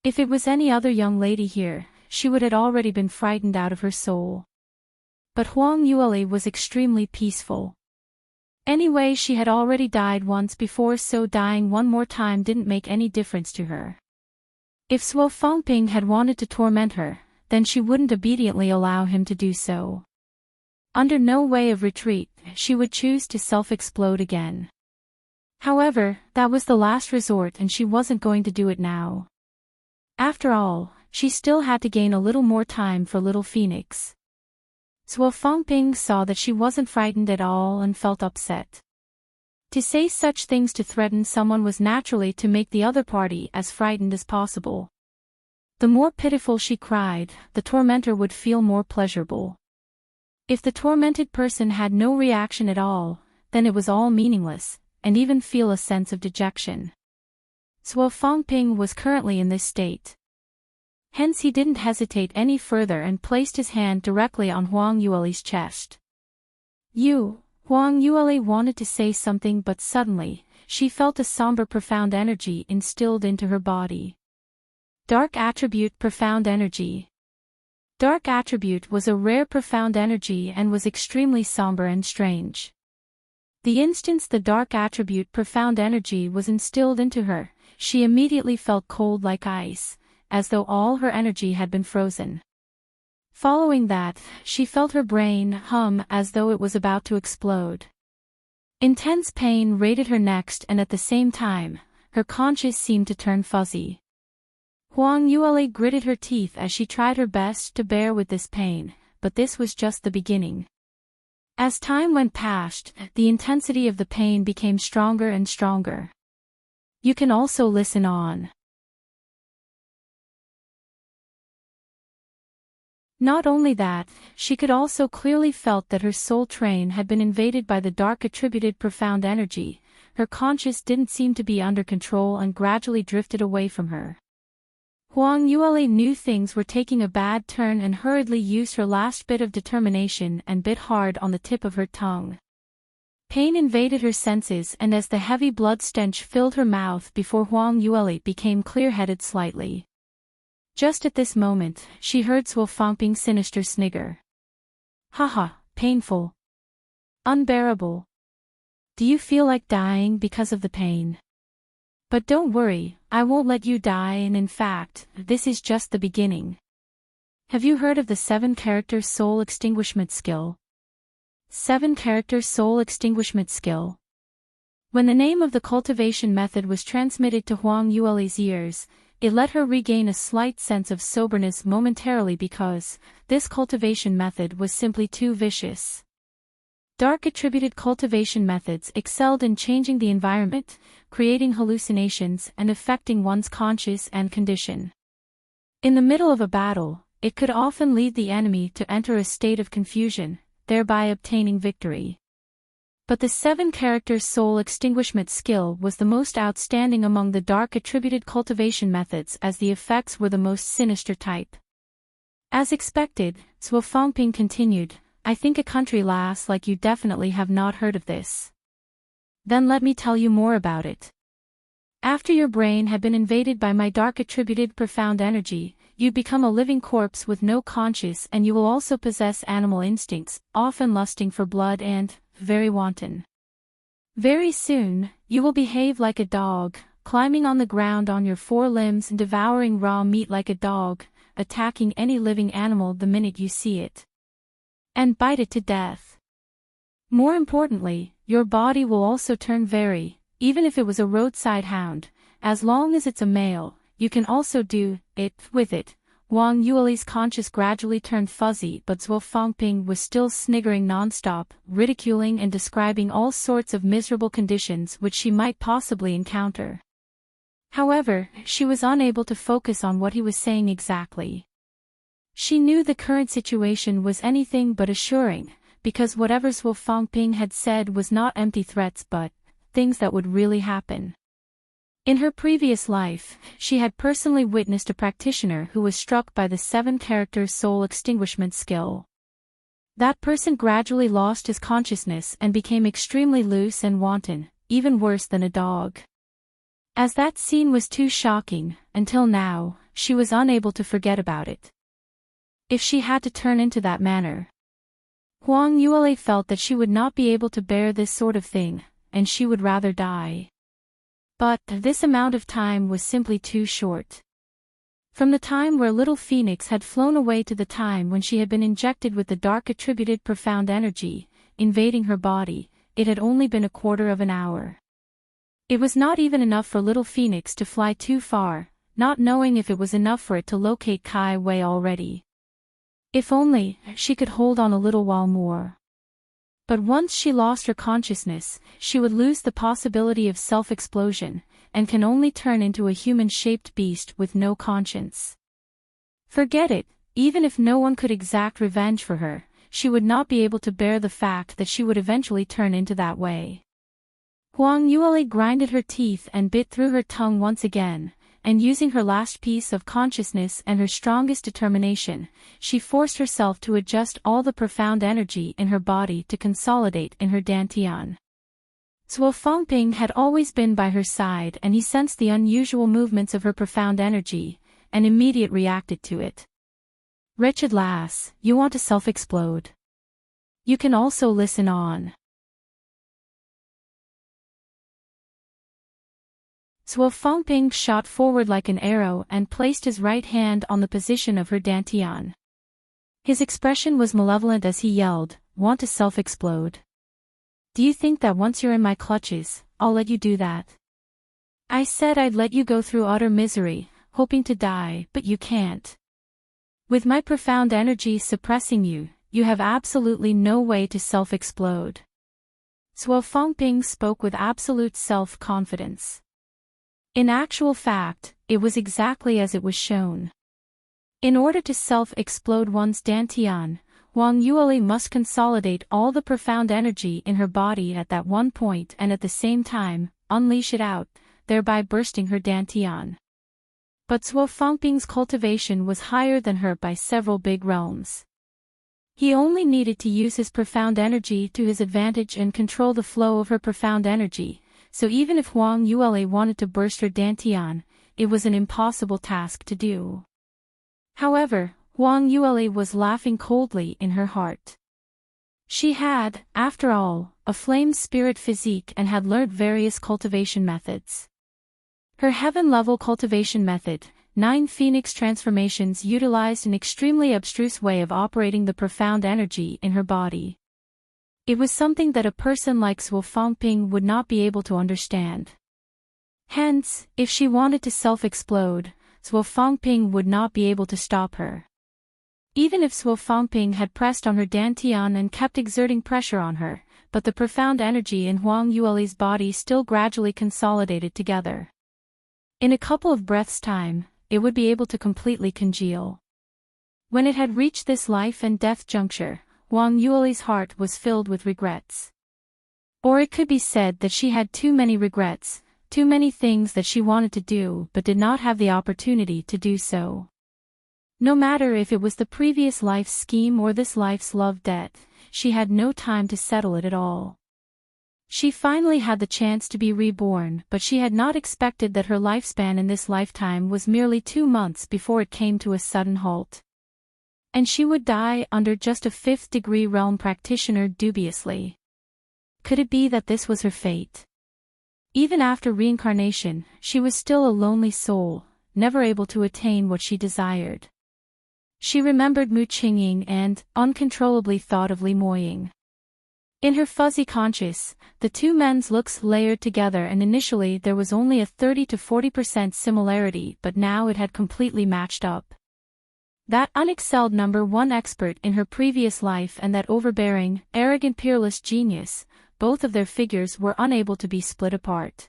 If it was any other young lady here, she would have already been frightened out of her soul. But Huang Yule was extremely peaceful. Anyway, she had already died once before, so dying one more time didn't make any difference to her. If Zhuo Fangping had wanted to torment her, then she wouldn't obediently allow him to do so. Under no way of retreat, she would choose to self-explode again. However, that was the last resort, and she wasn't going to do it now. After all, she still had to gain a little more time for Little Phoenix. Zhuo Fangping saw that she wasn't frightened at all and felt upset. To say such things to threaten someone was naturally to make the other party as frightened as possible. The more pitiful she cried, the tormentor would feel more pleasurable. If the tormented person had no reaction at all, then it was all meaningless, and even feel a sense of dejection. Zhuo Fangping was currently in this state. Hence he didn't hesitate any further and placed his hand directly on Huang Yule's chest. Huang Yule wanted to say something, but suddenly, she felt a somber profound energy instilled into her body. Dark attribute profound energy. Dark attribute was a rare profound energy and was extremely somber and strange. The instant the dark attribute profound energy was instilled into her, she immediately felt cold like ice, as though all her energy had been frozen. Following that, she felt her brain hum as though it was about to explode. Intense pain raided her next, and at the same time, her conscience seemed to turn fuzzy. Huang Yule gritted her teeth as she tried her best to bear with this pain, but this was just the beginning. As time went past, the intensity of the pain became stronger and stronger. You can also listen on. Not only that, she could also clearly felt that her soul train had been invaded by the dark attributed profound energy. Her conscience didn't seem to be under control and gradually drifted away from her. Huang Yule knew things were taking a bad turn and hurriedly used her last bit of determination and bit hard on the tip of her tongue. Pain invaded her senses, and as the heavy blood stench filled her mouth before Huang Yueli became clear-headed slightly. Just at this moment, she heard Suo Fangping's sinister snigger. Haha, painful. Unbearable. Do you feel like dying because of the pain? But don't worry, I won't let you die, and in fact, this is just the beginning. Have you heard of the 7-character soul extinguishment skill? 7-character soul extinguishment skill. When the name of the cultivation method was transmitted to Huang Yueli's ears, it let her regain a slight sense of soberness momentarily because this cultivation method was simply too vicious. Dark attributed cultivation methods excelled in changing the environment, creating hallucinations and affecting one's conscience and condition. In the middle of a battle, it could often lead the enemy to enter a state of confusion, thereby obtaining victory. But the 7-character soul extinguishment skill was the most outstanding among the dark attributed cultivation methods, as the effects were the most sinister type. As expected, Suo Fangping continued, I think a country lass like you definitely have not heard of this. Then let me tell you more about it. After your brain had been invaded by my dark attributed profound energy, you become a living corpse with no conscience, and you will also possess animal instincts, often lusting for blood and very wanton. Very soon, you will behave like a dog, climbing on the ground on your 4 limbs and devouring raw meat like a dog, attacking any living animal the minute you see it. And bite it to death. More importantly, your body will also turn very, even if it was a roadside hound, as long as it's a male, you can also do it with it. Huang Yueli's conscience gradually turned fuzzy, but Suo Fangping was still sniggering non-stop, ridiculing and describing all sorts of miserable conditions which she might possibly encounter. However, she was unable to focus on what he was saying exactly. She knew the current situation was anything but assuring, because whatever Suo Fangping had said was not empty threats but things that would really happen. In her previous life, she had personally witnessed a practitioner who was struck by the 7-character soul extinguishment skill. That person gradually lost his consciousness and became extremely loose and wanton, even worse than a dog. As that scene was too shocking, until now, she was unable to forget about it. If she had to turn into that manner, Huang Yueli felt that she would not be able to bear this sort of thing, and she would rather die. But this amount of time was simply too short. From the time where little Phoenix had flown away to the time when she had been injected with the dark attributed profound energy, invading her body, it had only been a quarter of an hour. It was not even enough for little Phoenix to fly too far, not knowing if it was enough for it to locate Kai Wei already. If only she could hold on a little while more. But once she lost her consciousness, she would lose the possibility of self-explosion, and can only turn into a human-shaped beast with no conscience. Forget it, even if no one could exact revenge for her, she would not be able to bear the fact that she would eventually turn into that way. Huang Yueli grinded her teeth and bit through her tongue once again, and using her last piece of consciousness and her strongest determination, she forced herself to adjust all the profound energy in her body to consolidate in her dantian. Suo Fangping had always been by her side, and he sensed the unusual movements of her profound energy, and immediately reacted to it. Wretched lass, you want to self-explode. You can also listen on. Suo Fangping shot forward like an arrow and placed his right hand on the position of her dantian. His expression was malevolent as he yelled, "Want to self-explode? Do you think that once you're in my clutches, I'll let you do that? I said I'd let you go through utter misery, hoping to die, but you can't. With my profound energy suppressing you, you have absolutely no way to self-explode." Suo Fangping spoke with absolute self-confidence. In actual fact, it was exactly as it was shown. In order to self-explode one's dantian, Huang Yueli must consolidate all the profound energy in her body at that one point and at the same time, unleash it out, thereby bursting her dantian. But Suo Fangping's cultivation was higher than her by several big realms. He only needed to use his profound energy to his advantage and control the flow of her profound energy, so even if Huang Yule wanted to burst her dantian, it was an impossible task to do. However, Huang Yule was laughing coldly in her heart. She had, after all, a flame spirit physique and had learnt various cultivation methods. Her heaven-level cultivation method, 9 Phoenix transformations, utilized an extremely abstruse way of operating the profound energy in her body. It was something that a person like Zhuo Fangping would not be able to understand. Hence, if she wanted to self-explode, Zhuo Fangping would not be able to stop her. Even if Zhuo Fangping had pressed on her dantian and kept exerting pressure on her, but the profound energy in Huang Yule's body still gradually consolidated together. In a couple of breaths' time, it would be able to completely congeal. When it had reached this life and death juncture, Huang Yule's heart was filled with regrets. Or it could be said that she had too many regrets, too many things that she wanted to do but did not have the opportunity to do so. No matter if it was the previous life's scheme or this life's love debt, she had no time to settle it at all. She finally had the chance to be reborn, but she had not expected that her lifespan in this lifetime was merely 2 months before it came to a sudden halt. And she would die under just a 5th-degree realm practitioner dubiously. Could it be that this was her fate? Even after reincarnation, she was still a lonely soul, never able to attain what she desired. She remembered Mu Qingying and, uncontrollably thought of Li Moying. In her fuzzy conscious, the two men's looks layered together, and initially there was only a 30 to 40% similarity, but now it had completely matched up. That unexcelled #1 expert in her previous life and that overbearing, arrogant peerless genius, both of their figures were unable to be split apart.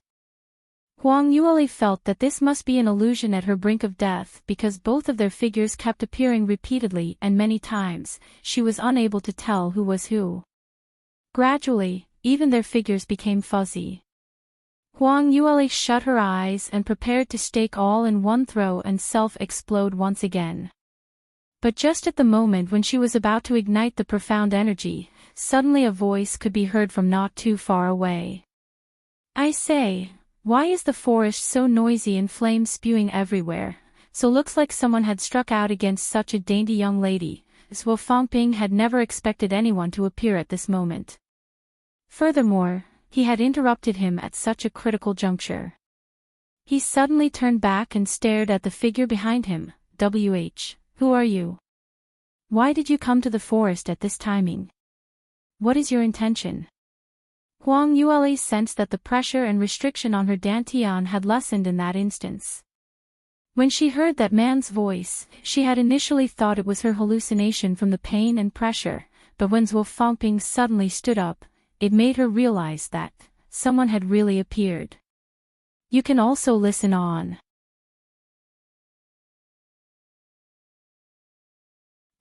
Huang Yule felt that this must be an illusion at her brink of death because both of their figures kept appearing repeatedly and many times. She was unable to tell who was who. Gradually, even their figures became fuzzy. Huang Yule shut her eyes and prepared to stake all in one throw and self-explode once again. But just at the moment when she was about to ignite the profound energy, suddenly a voice could be heard from not too far away. "I say, why is the forest so noisy and flames spewing everywhere? So looks like someone had struck out against such a dainty young lady." Zhuo Fangping had never expected anyone to appear at this moment. Furthermore, he had interrupted him at such a critical juncture. He suddenly turned back and stared at the figure behind him. Who are you? Why did you come to the forest at this timing? What is your intention?" Huang Yule sensed that the pressure and restriction on her dantian had lessened in that instance. When she heard that man's voice, she had initially thought it was her hallucination from the pain and pressure, but when Zhuo Fangping suddenly stood up, it made her realize that someone had really appeared. You can also listen on.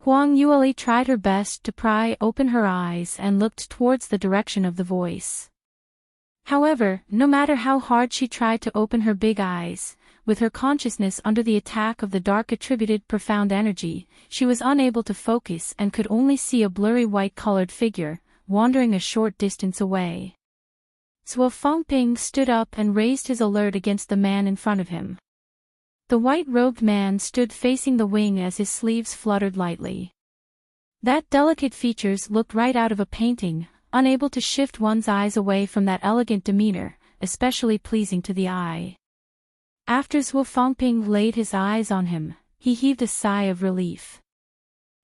Huang Yule tried her best to pry open her eyes and looked towards the direction of the voice. However, no matter how hard she tried to open her big eyes, with her consciousness under the attack of the dark attributed profound energy, she was unable to focus and could only see a blurry white-colored figure, wandering a short distance away. Zhuo Fangping stood up and raised his alert against the man in front of him. The white-robed man stood facing the wing as his sleeves fluttered lightly. That delicate features looked right out of a painting, unable to shift one's eyes away from that elegant demeanor, especially pleasing to the eye. After Zhuo Fangping laid his eyes on him, he heaved a sigh of relief.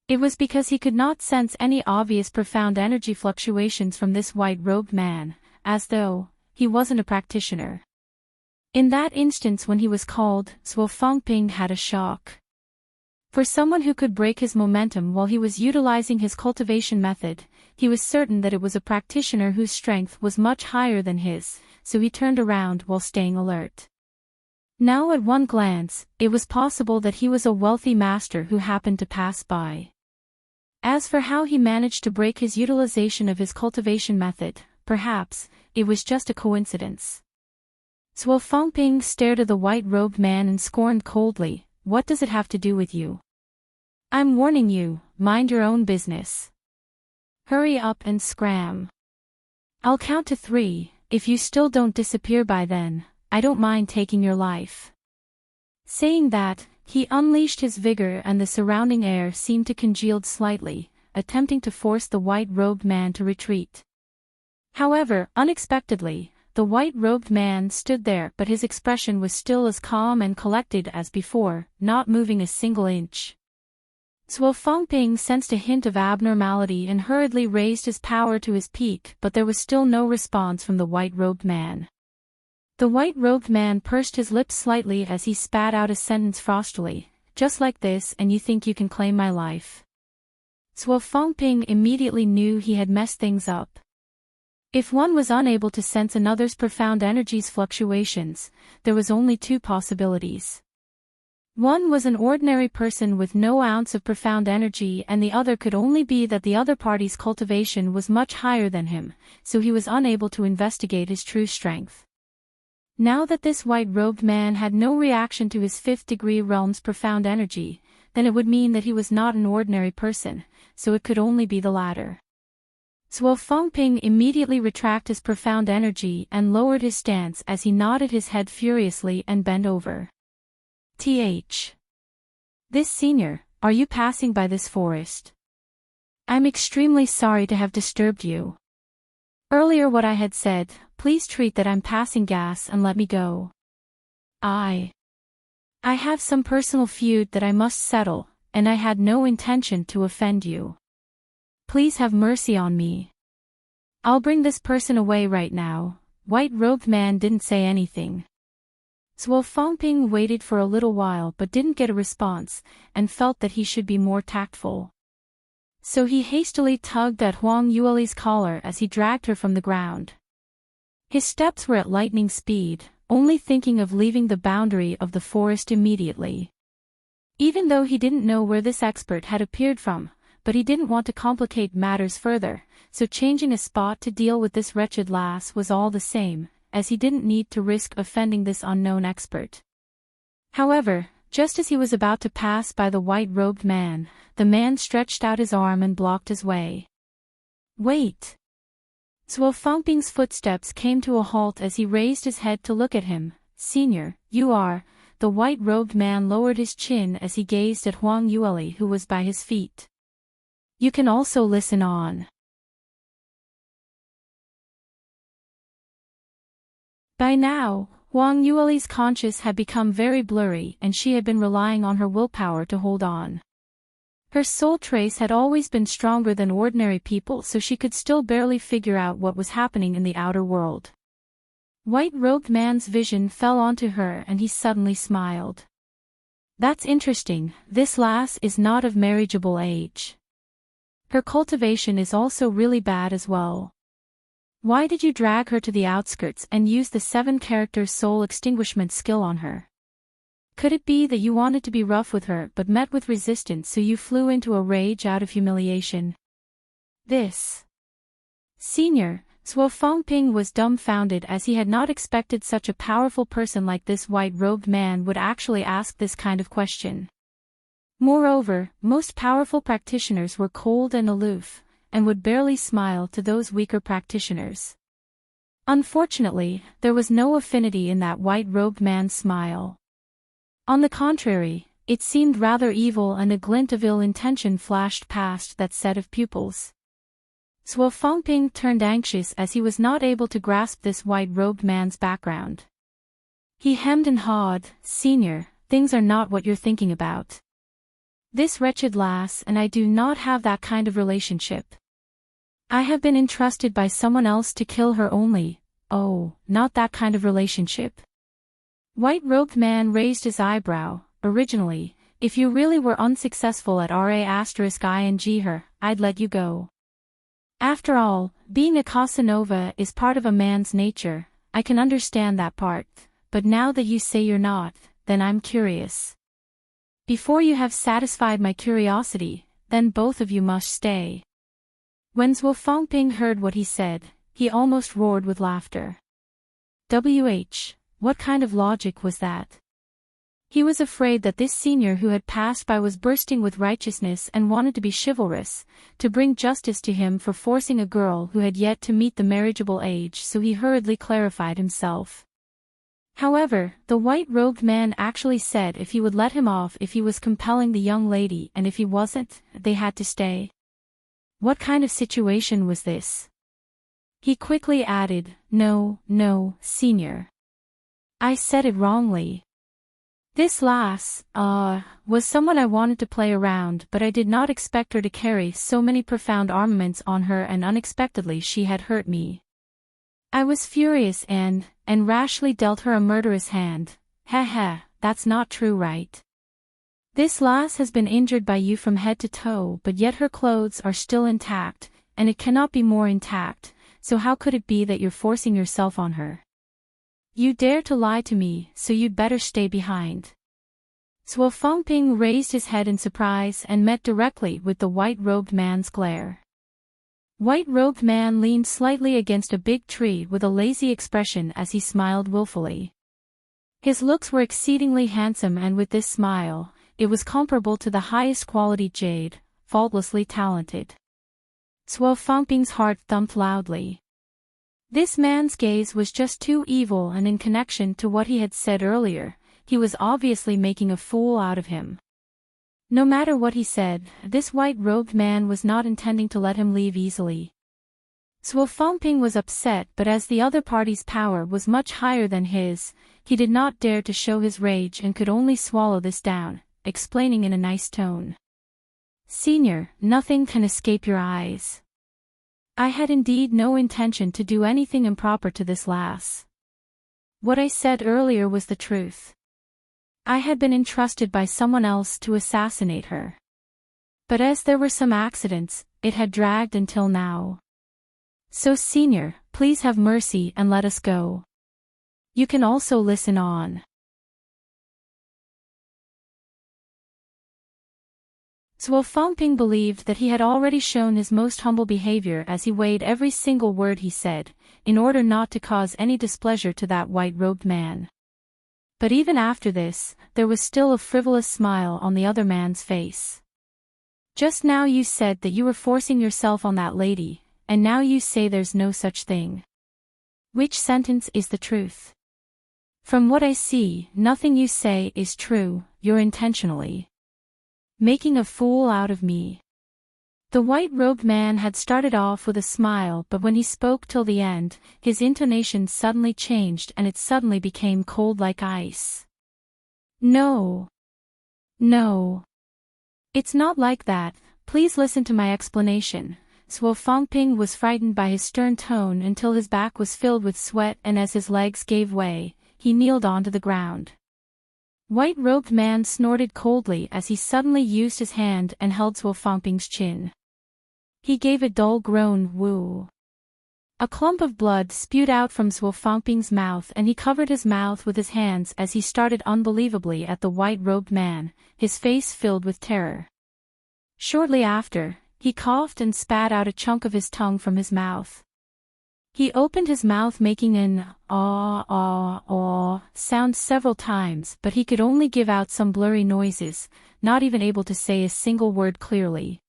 It was because he could not sense any obvious profound energy fluctuations from this white-robed man, as though he wasn't a practitioner. In that instance when he was called, Zhuo Fangping had a shock. For someone who could break his momentum while he was utilizing his cultivation method, he was certain that it was a practitioner whose strength was much higher than his, so he turned around while staying alert. Now at one glance, it was possible that he was a wealthy master who happened to pass by. As for how he managed to break his utilization of his cultivation method, perhaps it was just a coincidence. Zhuo Fangping stared at the white-robed man and scorned coldly, "What does it have to do with you? I'm warning you, mind your own business. Hurry up and scram. I'll count to 3, if you still don't disappear by then, I don't mind taking your life. Saying that, he unleashed his vigor and the surrounding air seemed to congeal slightly, attempting to force the white-robed man to retreat. However, unexpectedly, the white-robed man stood there but his expression was still as calm and collected as before, not moving a single inch. Zhuo Fengping sensed a hint of abnormality and hurriedly raised his power to his peak, but there was still no response from the white-robed man. The white-robed man pursed his lips slightly as he spat out a sentence frostily, "Just like this and you think you can claim my life?" Zhuo Fengping immediately knew he had messed things up. If one was unable to sense another's profound energy's fluctuations, there was only 2 possibilities. One was an ordinary person with no ounce of profound energy and the other could only be that the other party's cultivation was much higher than him, so he was unable to investigate his true strength. Now that this white-robed man had no reaction to his 5th-degree realm's profound energy, then it would mean that he was not an ordinary person, so it could only be the latter. Zhuo Fengping immediately retracted his profound energy and lowered his stance as he nodded his head furiously and bent over. This senior, are you passing by this forest? I'm extremely sorry to have disturbed you. Earlier what I had said, please treat that I'm passing gas and let me go. I have some personal feud that I must settle, and I had no intention to offend you. Please have mercy on me. I'll bring this person away right now. White-robed man didn't say anything. Zhuo Fengping waited for a little while but didn't get a response, and felt that he should be more tactful. So he hastily tugged at Huang Yueli's collar as he dragged her from the ground. His steps were at lightning speed, only thinking of leaving the boundary of the forest immediately. Even though he didn't know where this expert had appeared from, but he didn't want to complicate matters further, so changing a spot to deal with this wretched lass was all the same, as he didn't need to risk offending this unknown expert. However, just as he was about to pass by the white-robed man, the man stretched out his arm and blocked his way. Wait! Zhuo Fengping's footsteps came to a halt as he raised his head to look at him. Senior, you are... The white-robed man lowered his chin as he gazed at Huang Yueli who was by his feet. You can also listen on. By now, Huang Yueli's conscience had become very blurry and she had been relying on her willpower to hold on. Her soul trace had always been stronger than ordinary people so she could still barely figure out what was happening in the outer world. White-robed man's vision fell onto her and he suddenly smiled. That's interesting, this lass is not of marriageable age. Her cultivation is also really bad as well. Why did you drag her to the outskirts and use the 7-character soul extinguishment skill on her? Could it be that you wanted to be rough with her but met with resistance so you flew into a rage out of humiliation? This. Senior, Zhuo Fengping was dumbfounded as he had not expected such a powerful person like this white-robed man would actually ask this kind of question. Moreover, most powerful practitioners were cold and aloof, and would barely smile to those weaker practitioners. Unfortunately, there was no affinity in that white-robed man's smile. On the contrary, it seemed rather evil and a glint of ill intention flashed past that set of pupils. Zhuo Fengping turned anxious as he was not able to grasp this white-robed man's background. He hemmed and hawed, Senior, things are not what you're thinking about. This wretched lass and I do not have that kind of relationship. I have been entrusted by someone else to kill her only. Oh, not that kind of relationship. White-robed man raised his eyebrow. Originally, if you really were unsuccessful at **ing her, I'd let you go. After all, being a Casanova is part of a man's nature, I can understand that part, but now that you say you're not, then I'm curious. Before you have satisfied my curiosity, then both of you must stay. When Zhuo Fengping heard what he said, he almost roared with laughter. What kind of logic was that? He was afraid that this senior who had passed by was bursting with righteousness and wanted to be chivalrous, to bring justice to him for forcing a girl who had yet to meet the marriageable age, so he hurriedly clarified himself. However, the white-robed man actually said if he would let him off if he was compelling the young lady, and if he wasn't, they had to stay. What kind of situation was this? He quickly added, No, senior. I said it wrongly. This lass, was someone I wanted to play around, but I did not expect her to carry so many profound armaments on her, and unexpectedly she had hurt me. I was furious and rashly dealt her a murderous hand. That's not true, right? This lass has been injured by you from head to toe, but yet her clothes are still intact, and it cannot be more intact, so how could it be that you're forcing yourself on her? You dare to lie to me, so you'd better stay behind. Suo Fangping raised his head in surprise and met directly with the white-robed man's glare. White-robed man leaned slightly against a big tree with a lazy expression as he smiled willfully. His looks were exceedingly handsome, and with this smile, it was comparable to the highest quality jade, faultlessly talented. Suo Fangping's heart thumped loudly. This man's gaze was just too evil, and in connection to what he had said earlier, he was obviously making a fool out of him. No matter what he said, this white-robed man was not intending to let him leave easily. Suo Fangping was upset, but as the other party's power was much higher than his, he did not dare to show his rage and could only swallow this down, explaining in a nice tone. Senior, nothing can escape your eyes. I had indeed no intention to do anything improper to this lass. What I said earlier was the truth. I had been entrusted by someone else to assassinate her. But as there were some accidents, it had dragged until now. So senior, please have mercy and let us go. You can also listen on. Suo Fangping believed that he had already shown his most humble behavior as he weighed every single word he said, in order not to cause any displeasure to that white-robed man. But even after this, there was still a frivolous smile on the other man's face. Just now you said that you were forcing yourself on that lady, and now you say there's no such thing. Which sentence is the truth? From what I see, nothing you say is true. You're intentionally making a fool out of me. The white-robed man had started off with a smile, but when he spoke till the end, his intonation suddenly changed and it suddenly became cold like ice. No. It's not like that, please listen to my explanation. Suo Fangping was frightened by his stern tone until his back was filled with sweat, and as his legs gave way, he kneeled onto the ground. White-robed man snorted coldly as he suddenly used his hand and held Suo Fangping's chin. He gave a dull groan, woo. A clump of blood spewed out from Suo Fangping's mouth, and he covered his mouth with his hands as he started unbelievably at the white-robed man, his face filled with terror. Shortly after, he coughed and spat out a chunk of his tongue from his mouth. He opened his mouth making an sound several times, but he could only give out some blurry noises, not even able to say a single word clearly.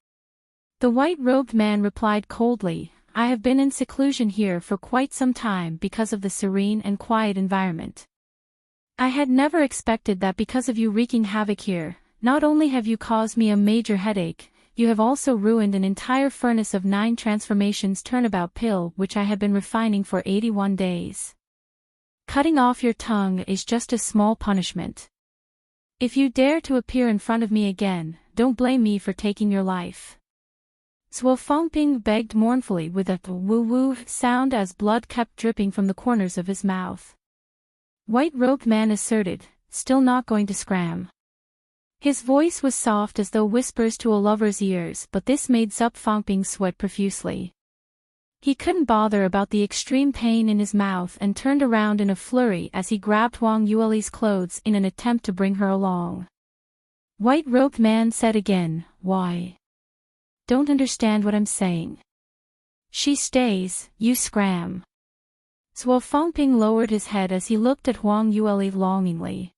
The white-robed man replied coldly, I have been in seclusion here for quite some time because of the serene and quiet environment. I had never expected that because of you wreaking havoc here, not only have you caused me a major headache, you have also ruined an entire furnace of 9 transformations turnabout pill which I have been refining for 81 days. Cutting off your tongue is just a small punishment. If you dare to appear in front of me again, don't blame me for taking your life. Suo Fangping begged mournfully with a woo-woo sound as blood kept dripping from the corners of his mouth. White-robed man asserted, still not going to scram. His voice was soft as though whispers to a lover's ears, but this made Suo Fangping sweat profusely. He couldn't bother about the extreme pain in his mouth and turned around in a flurry as he grabbed Huang Yueli's clothes in an attempt to bring her along. White-robed man said again, why? Don't understand what I'm saying. She stays, you scram. Suo Fangping lowered his head as he looked at Huang Yueli longingly.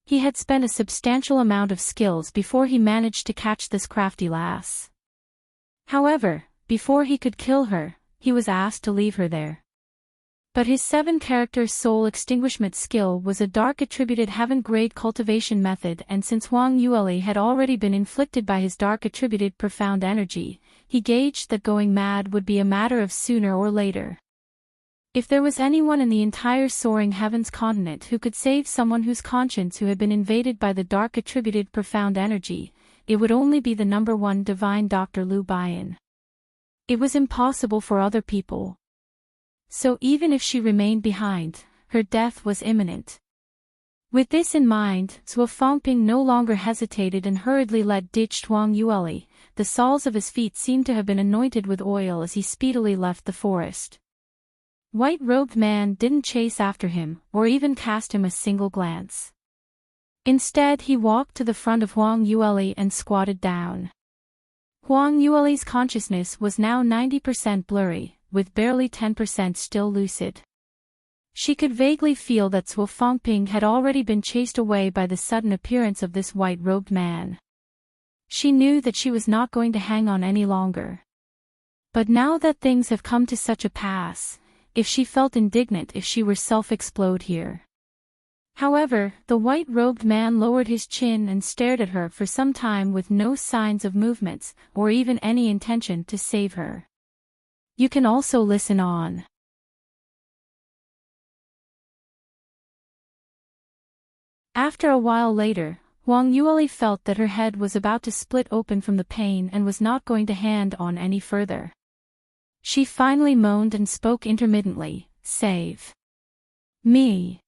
He had spent a substantial amount of skills before he managed to catch this crafty lass. However, before he could kill her, he was asked to leave her there. But his 7-character soul extinguishment skill was a dark attributed heaven-grade cultivation method, and since Huang Yueli had already been inflicted by his dark attributed profound energy, he gauged that going mad would be a matter of sooner or later. If there was anyone in the entire soaring heavens continent who could save someone whose conscience who had been invaded by the dark attributed profound energy, it would only be the number 1 divine Dr. Liu Bian. It was impossible for other people. So even if she remained behind, her death was imminent. With this in mind, Zhuo Fangping no longer hesitated and hurriedly ditched Huang Yueli. The soles of his feet seemed to have been anointed with oil as he speedily left the forest. White-robed man didn't chase after him, or even cast him a single glance. Instead he walked to the front of Huang Yueli and squatted down. Huang Yueli's consciousness was now 90% blurry, with barely 10% still lucid. She could vaguely feel that Zhuo Fangping had already been chased away by the sudden appearance of this white-robed man. She knew that she was not going to hang on any longer. But now that things have come to such a pass, if she felt indignant if she were self-explode here. However, the white-robed man lowered his chin and stared at her for some time with no signs of movements, or even any intention to save her. You can also listen on. After a while later, Huang Yueli felt that her head was about to split open from the pain and was not going to hand on any further. She finally moaned and spoke intermittently, "Save me.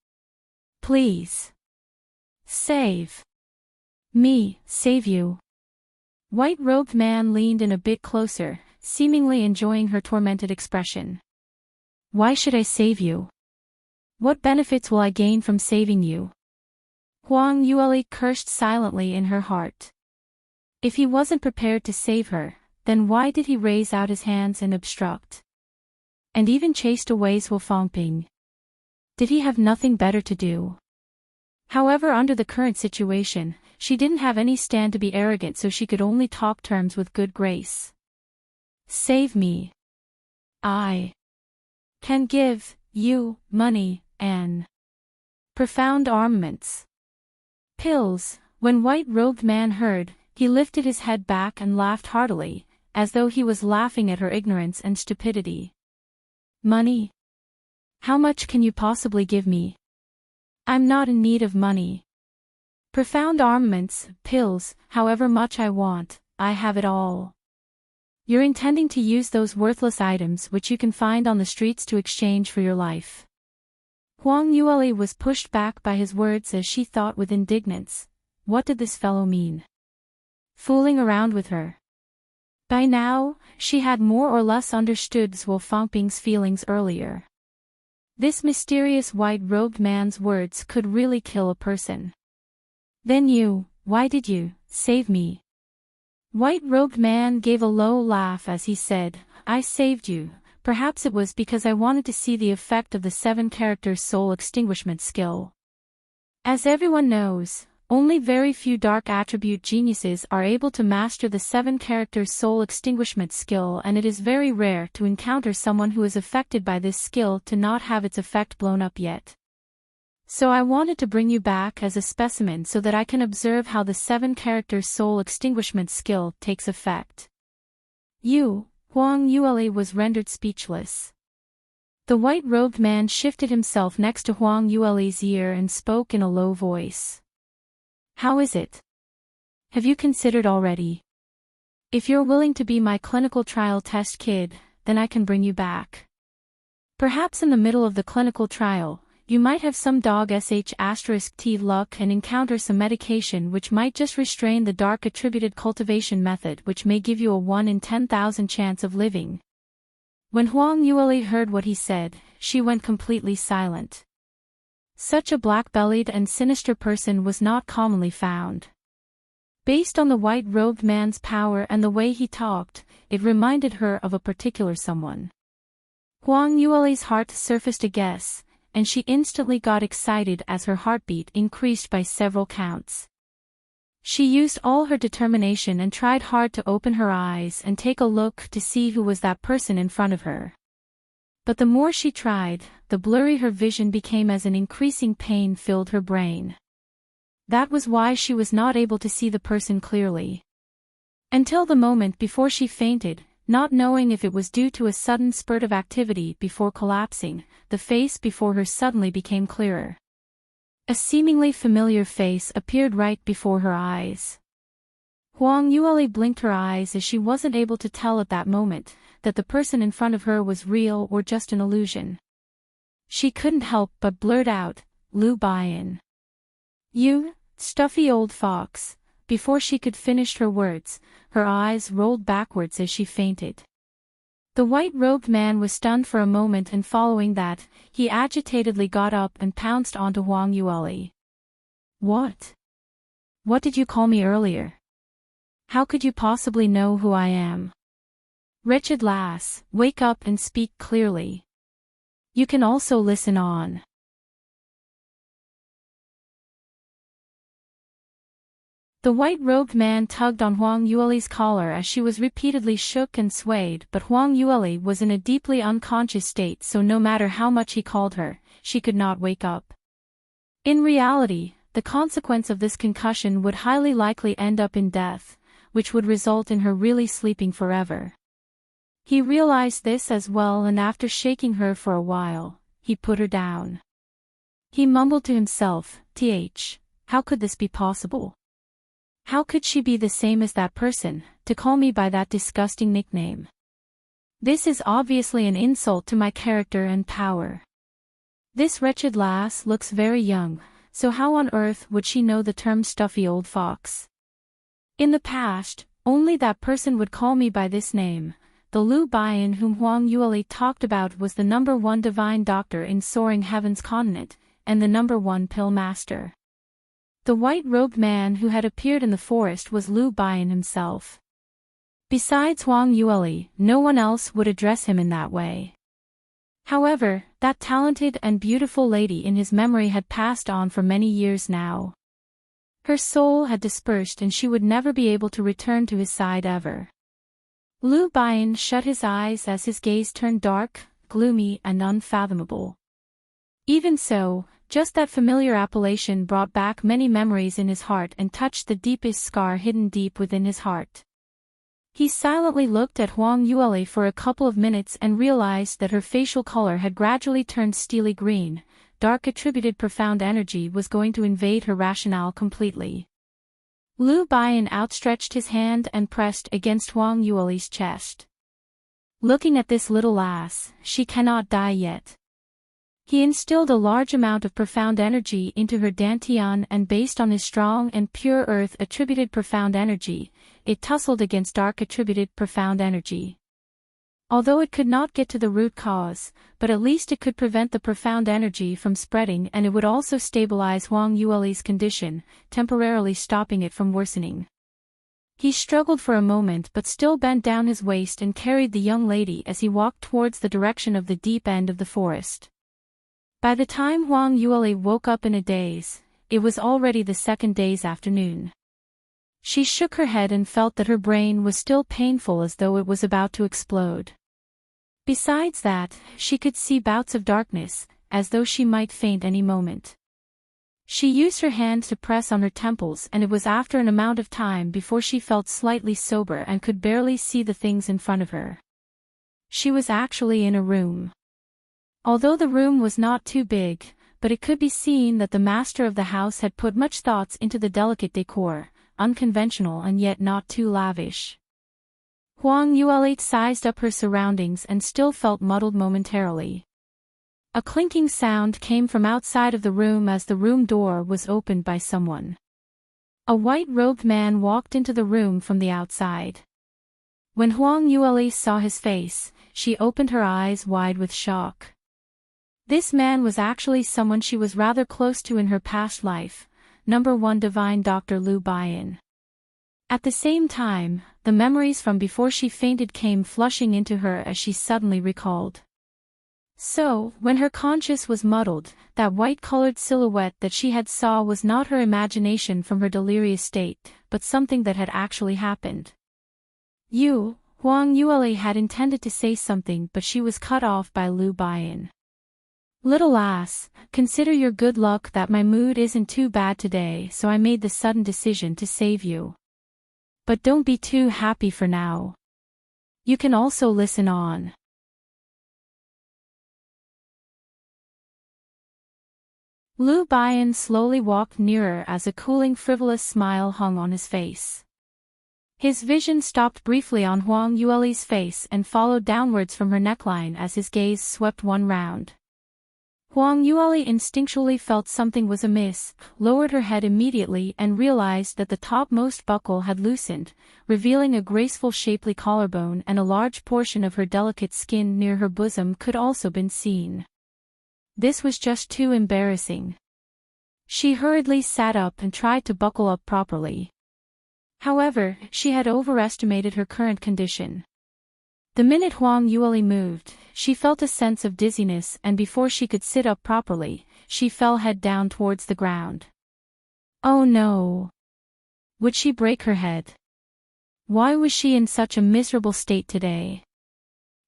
Please. Save me, save you." White-robed man leaned in a bit closer, seemingly enjoying her tormented expression. "Why should I save you? What benefits will I gain from saving you?" Huang Yueli cursed silently in her heart. If he wasn't prepared to save her, then why did he raise out his hands and obstruct? And even chased away Zhuo Fangping. Did he have nothing better to do? However, under the current situation, she didn't have any stand to be arrogant, so she could only talk terms with good grace. "Save me. I can give you money and profound armaments. Pills." When white-robed man heard, he lifted his head back and laughed heartily, as though he was laughing at her ignorance and stupidity. "Money? How much can you possibly give me? I'm not in need of money. Profound armaments, pills, however much I want, I have it all. You're intending to use those worthless items which you can find on the streets to exchange for your life." Huang Yueli was pushed back by his words as she thought with indignance, what did this fellow mean? Fooling around with her. By now, she had more or less understood Zhuo Fangping's feelings earlier. This mysterious white-robed man's words could really kill a person. "Then why did you save me?" White-robed man gave a low laugh as he said, "I saved you. Perhaps it was because I wanted to see the effect of the 7-character soul extinguishment skill. As everyone knows, only very few dark attribute geniuses are able to master the 7-character soul extinguishment skill, and it is very rare to encounter someone who is affected by this skill to not have its effect blown up yet. So I wanted to bring you back as a specimen so that I can observe how the 7-character soul extinguishment skill takes effect." Huang Yueli was rendered speechless. The white-robed man shifted himself next to Huang Yueli's ear and spoke in a low voice. "How is it? Have you considered already? If you're willing to be my clinical trial test kid, then I can bring you back. Perhaps in the middle of the clinical trial, you might have some dog*T luck and encounter some medication which might just restrain the dark attributed cultivation method, which may give you a 1 in 10,000 chance of living." When Huang Yueli heard what he said, she went completely silent. Such a black-bellied and sinister person was not commonly found. Based on the white-robed man's power and the way he talked, it reminded her of a particular someone. Huang Yueli's heart surfaced a guess, and she instantly got excited as her heartbeat increased by several counts. She used all her determination and tried hard to open her eyes and take a look to see who was that person in front of her. But the more she tried, the blurry her vision became as an increasing pain filled her brain. That was why she was not able to see the person clearly. Until the moment before she fainted, not knowing if it was due to a sudden spurt of activity before collapsing, the face before her suddenly became clearer. A seemingly familiar face appeared right before her eyes. Huang Yueli blinked her eyes as she wasn't able to tell at that moment that the person in front of her was real or just an illusion. She couldn't help but blurt out, "Lu Baiyan. You, stuffy old fox." Before she could finish her words, her eyes rolled backwards as she fainted. The white-robed man was stunned for a moment, and following that, he agitatedly got up and pounced onto Huang Yueli. "What? What did you call me earlier? How could you possibly know who I am? Wretched lass, wake up and speak clearly. You can also listen on." The white-robed man tugged on Huang Yueli's collar as she was repeatedly shook and swayed, but Huang Yueli was in a deeply unconscious state, so no matter how much he called her, she could not wake up. In reality, the consequence of this concussion would highly likely end up in death, which would result in her really sleeping forever. He realized this as well, and after shaking her for a while, he put her down. He mumbled to himself, how could this be possible? How could she be the same as that person, to call me by that disgusting nickname? This is obviously an insult to my character and power. This wretched lass looks very young, so how on earth would she know the term stuffy old fox? In the past, only that person would call me by this name. The Lu Baiyan whom Huang Yueli talked about was the #1 divine doctor in Soaring Heaven's continent, and the #1 pill master. The white-robed man who had appeared in the forest was Lu Baiyan himself. Besides Huang Yueli, no one else would address him in that way. However, that talented and beautiful lady in his memory had passed on for many years now. Her soul had dispersed and she would never be able to return to his side ever. Lu Baiyan shut his eyes as his gaze turned dark, gloomy and unfathomable. Even so, just that familiar appellation brought back many memories in his heart and touched the deepest scar hidden deep within his heart. He silently looked at Huang Yueli for a couple of minutes and realized that her facial color had gradually turned steely green. Dark attributed profound energy was going to invade her rationale completely. Lu Baiyan outstretched his hand and pressed against Huang Yueli's chest. "Looking at this little lass, she cannot die yet." He instilled a large amount of profound energy into her dantian, and based on his strong and pure earth attributed profound energy, it tussled against dark attributed profound energy. Although it could not get to the root cause, but at least it could prevent the profound energy from spreading, and it would also stabilize Huang Yueli's condition, temporarily stopping it from worsening. He struggled for a moment but still bent down his waist and carried the young lady as he walked towards the direction of the deep end of the forest. By the time Huang Yueli woke up in a daze, it was already the second day's afternoon. She shook her head and felt that her brain was still painful, as though it was about to explode. Besides that, she could see bouts of darkness, as though she might faint any moment. She used her hand to press on her temples, and it was after an amount of time before she felt slightly sober and could barely see the things in front of her. She was actually in a room. Although the room was not too big, but it could be seen that the master of the house had put much thoughts into the delicate decor, unconventional and yet not too lavish. Huang Yueli sized up her surroundings and still felt muddled momentarily. A clinking sound came from outside of the room as the room door was opened by someone. A white-robed man walked into the room from the outside. When Huang Yueli saw his face, she opened her eyes wide with shock. This man was actually someone she was rather close to in her past life, #1 divine Dr. Lu Baiyan. At the same time, the memories from before she fainted came flushing into her as she suddenly recalled. So, when her conscience was muddled, that white-colored silhouette that she had saw was not her imagination from her delirious state, but something that had actually happened. Huang Yueli had intended to say something, but she was cut off by Lu Baiyan. Little ass, consider your good luck that my mood isn't too bad today, so I made the sudden decision to save you. But don't be too happy for now. You can also listen on. Lu Baiyan slowly walked nearer as a cooling frivolous smile hung on his face. His vision stopped briefly on Huang Yueli's face and followed downwards from her neckline as his gaze swept one round. Huang Yueli instinctually felt something was amiss, lowered her head immediately and realized that the topmost buckle had loosened, revealing a graceful shapely collarbone, and a large portion of her delicate skin near her bosom could also been seen. This was just too embarrassing. She hurriedly sat up and tried to buckle up properly. However, she had overestimated her current condition. The minute Huang Yueli moved, she felt a sense of dizziness, and before she could sit up properly, she fell head down towards the ground. Oh no! Would she break her head? Why was she in such a miserable state today?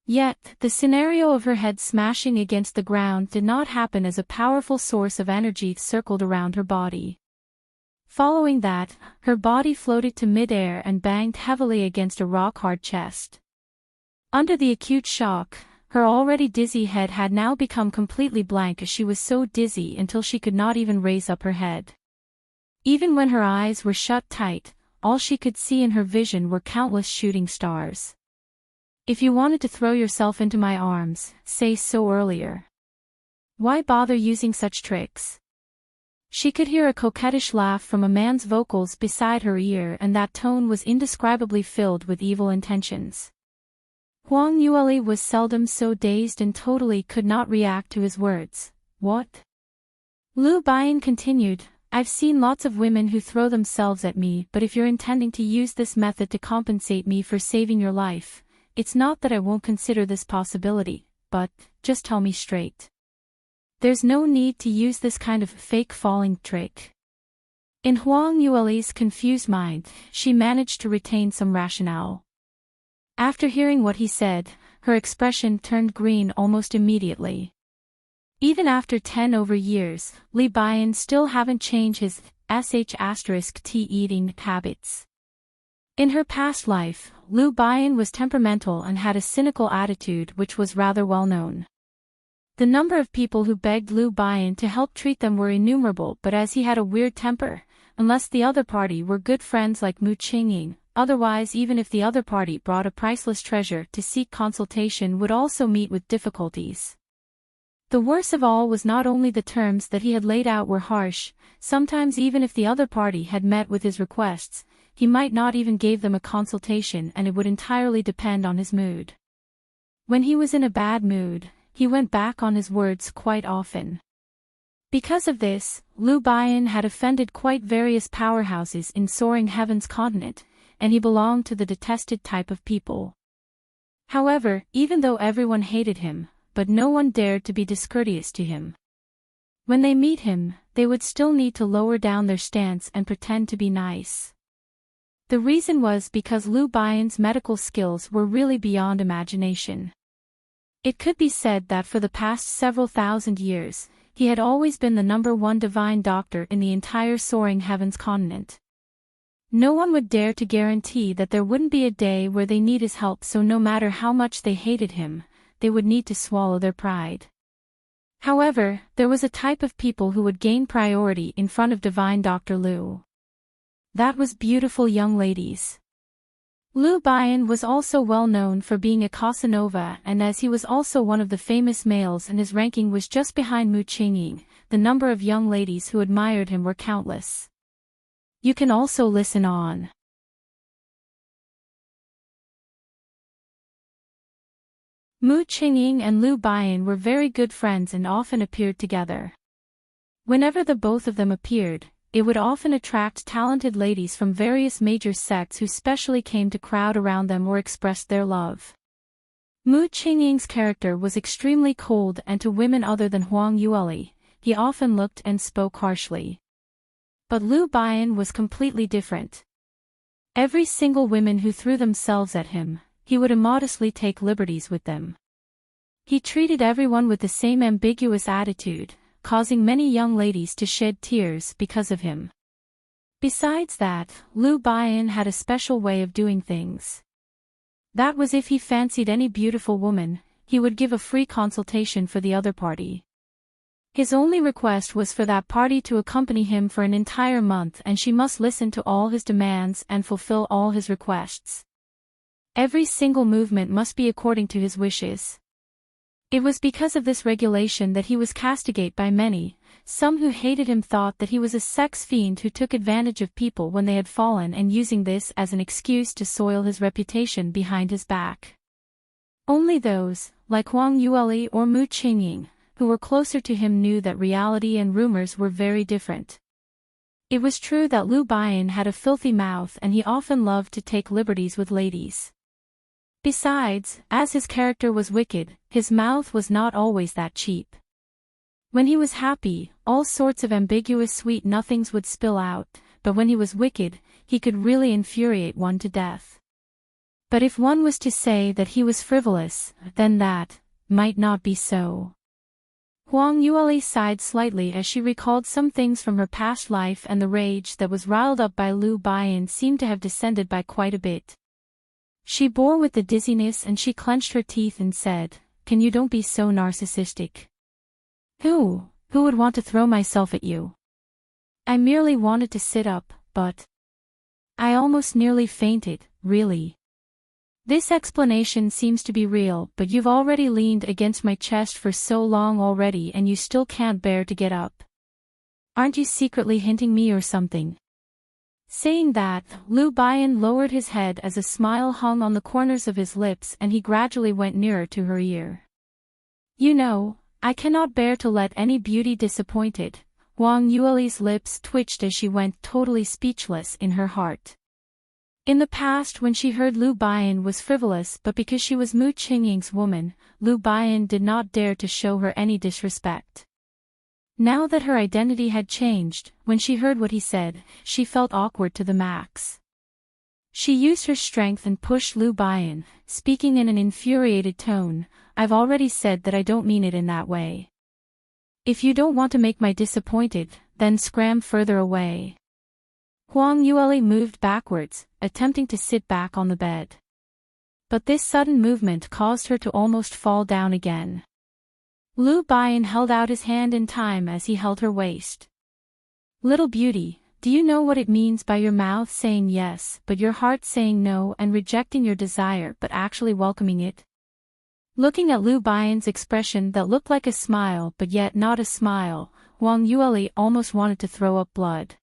Yet, the scenario of her head smashing against the ground did not happen as a powerful source of energy circled around her body. Following that, her body floated to mid-air and banged heavily against a rock-hard chest. Under the acute shock, her already dizzy head had now become completely blank as she was so dizzy until she could not even raise up her head. Even when her eyes were shut tight, all she could see in her vision were countless shooting stars. If you wanted to throw yourself into my arms, say so earlier. Why bother using such tricks? She could hear a coquettish laugh from a man's vocals beside her ear, and that tone was indescribably filled with evil intentions. Huang Yueli was seldom so dazed and totally could not react to his words. What? Lu Baiyan continued, I've seen lots of women who throw themselves at me, but if you're intending to use this method to compensate me for saving your life, it's not that I won't consider this possibility, but, just tell me straight. There's no need to use this kind of fake falling trick. In Huang Yueli's confused mind, she managed to retain some rationale. After hearing what he said, her expression turned green almost immediately. Even after 10 over years, Lu Baiyan still haven't changed his *tea eating habits. In her past life, Lu Baiyan was temperamental and had a cynical attitude which was rather well known. The number of people who begged Lu Baiyan to help treat them were innumerable, but as he had a weird temper, unless the other party were good friends like Mu Qingying, otherwise even if the other party brought a priceless treasure to seek consultation would also meet with difficulties. The worst of all was not only the terms that he had laid out were harsh, sometimes even if the other party had met with his requests, he might not even give them a consultation, and it would entirely depend on his mood. When he was in a bad mood, he went back on his words quite often. Because of this, Lu Baiyan had offended quite various powerhouses in Soaring Heaven's continent, and he belonged to the detested type of people. However, even though everyone hated him, but no one dared to be discourteous to him. When they meet him, they would still need to lower down their stance and pretend to be nice. The reason was because Lu Baiyan's medical skills were really beyond imagination. It could be said that for the past several thousand years, he had always been the #1 divine doctor in the entire Soaring Heavens continent. No one would dare to guarantee that there wouldn't be a day where they need his help, so no matter how much they hated him, they would need to swallow their pride. However, there was a type of people who would gain priority in front of divine Dr. Lu. That was beautiful young ladies. Lu Baiyan was also well known for being a Casanova, and as he was also one of the famous males and his ranking was just behind Mu Qingying, the number of young ladies who admired him were countless. You can also listen on. Mu Qingying and Lu Baiyan were very good friends and often appeared together. Whenever the both of them appeared, it would often attract talented ladies from various major sects who specially came to crowd around them or expressed their love. Mu Qingying's character was extremely cold, and to women other than Huang Yueli, he often looked and spoke harshly. But Lu Baiyan was completely different. Every single woman who threw themselves at him, he would immodestly take liberties with them. He treated everyone with the same ambiguous attitude, causing many young ladies to shed tears because of him. Besides that, Lu Baiyan had a special way of doing things. That was if he fancied any beautiful woman, he would give a free consultation for the other party. His only request was for that party to accompany him for an entire month, and she must listen to all his demands and fulfill all his requests. Every single movement must be according to his wishes. It was because of this regulation that he was castigated by many. Some who hated him thought that he was a sex fiend who took advantage of people when they had fallen, and using this as an excuse to soil his reputation behind his back. Only those, like Huang Yueli or Mu Qingying, who were closer to him knew that reality and rumors were very different. It was true that Lu Baiyan had a filthy mouth, and he often loved to take liberties with ladies. Besides, as his character was wicked, his mouth was not always that cheap. When he was happy, all sorts of ambiguous sweet nothings would spill out, but when he was wicked, he could really infuriate one to death. But if one was to say that he was frivolous, then that might not be so. Huang Yueli sighed slightly as she recalled some things from her past life, and the rage that was riled up by Lu Baiyan seemed to have descended by quite a bit. She bore with the dizziness, and she clenched her teeth and said, "Can you don't be so narcissistic? Who would want to throw myself at you? I merely wanted to sit up, but I almost nearly fainted, really. This explanation seems to be real, but you've already leaned against my chest for so long already, and you still can't bear to get up. Aren't you secretly hinting me or something?" Saying that, Lu Baiyan lowered his head as a smile hung on the corners of his lips, and he gradually went nearer to her ear. "You know, I cannot bear to let any beauty disappointed." Huang Yueli's lips twitched as she went totally speechless in her heart. In the past, when she heard Lu Baiyan was frivolous, but because she was Mu Qingying's woman, Lu Baiyan did not dare to show her any disrespect. Now that her identity had changed, when she heard what he said, she felt awkward to the max. She used her strength and pushed Lu Baiyan, speaking in an infuriated tone, "I've already said that I don't mean it in that way. If you don't want to make me disappointed, then scram further away." Huang Yueli moved backwards, attempting to sit back on the bed. But this sudden movement caused her to almost fall down again. Lu Baiyan held out his hand in time as he held her waist. "Little beauty, do you know what it means by your mouth saying yes, but your heart saying no, and rejecting your desire but actually welcoming it?" Looking at Lu Baiyan's expression that looked like a smile but yet not a smile, Huang Yueli almost wanted to throw up blood.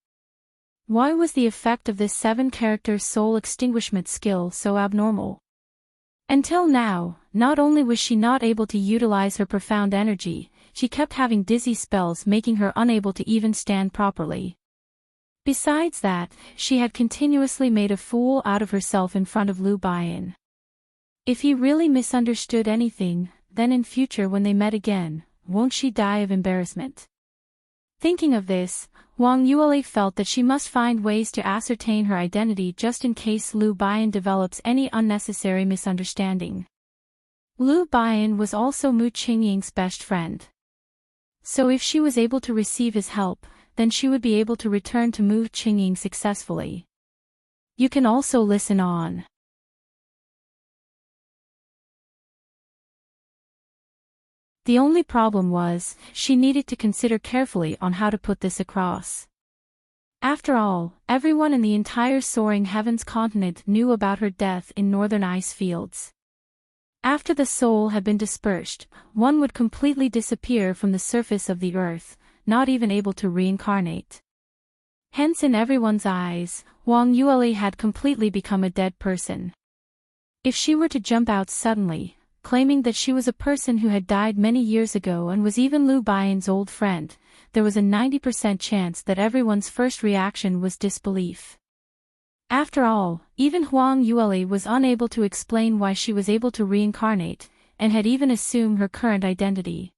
Why was the effect of this 7-character soul extinguishment skill so abnormal? Until now, not only was she not able to utilize her profound energy, she kept having dizzy spells making her unable to even stand properly. Besides that, she had continuously made a fool out of herself in front of Lu Baiyan. If he really misunderstood anything, then in future when they met again, won't she die of embarrassment? Thinking of this, Huang Yueli felt that she must find ways to ascertain her identity just in case Lu Baiyan develops any unnecessary misunderstanding. Lu Baiyan was also Mu Qingying's best friend. So if she was able to receive his help, then she would be able to return to Mu Qingying successfully. You can also listen on. The only problem was, she needed to consider carefully on how to put this across. After all, everyone in the entire soaring heavens continent knew about her death in northern ice fields. After the soul had been dispersed, one would completely disappear from the surface of the earth, not even able to reincarnate. Hence in everyone's eyes, Huang Yueli had completely become a dead person. If she were to jump out suddenly, claiming that she was a person who had died many years ago and was even Lu Baiyan's old friend, there was a 90% chance that everyone's first reaction was disbelief. After all, even Huang Yueli was unable to explain why she was able to reincarnate, and had even assumed her current identity.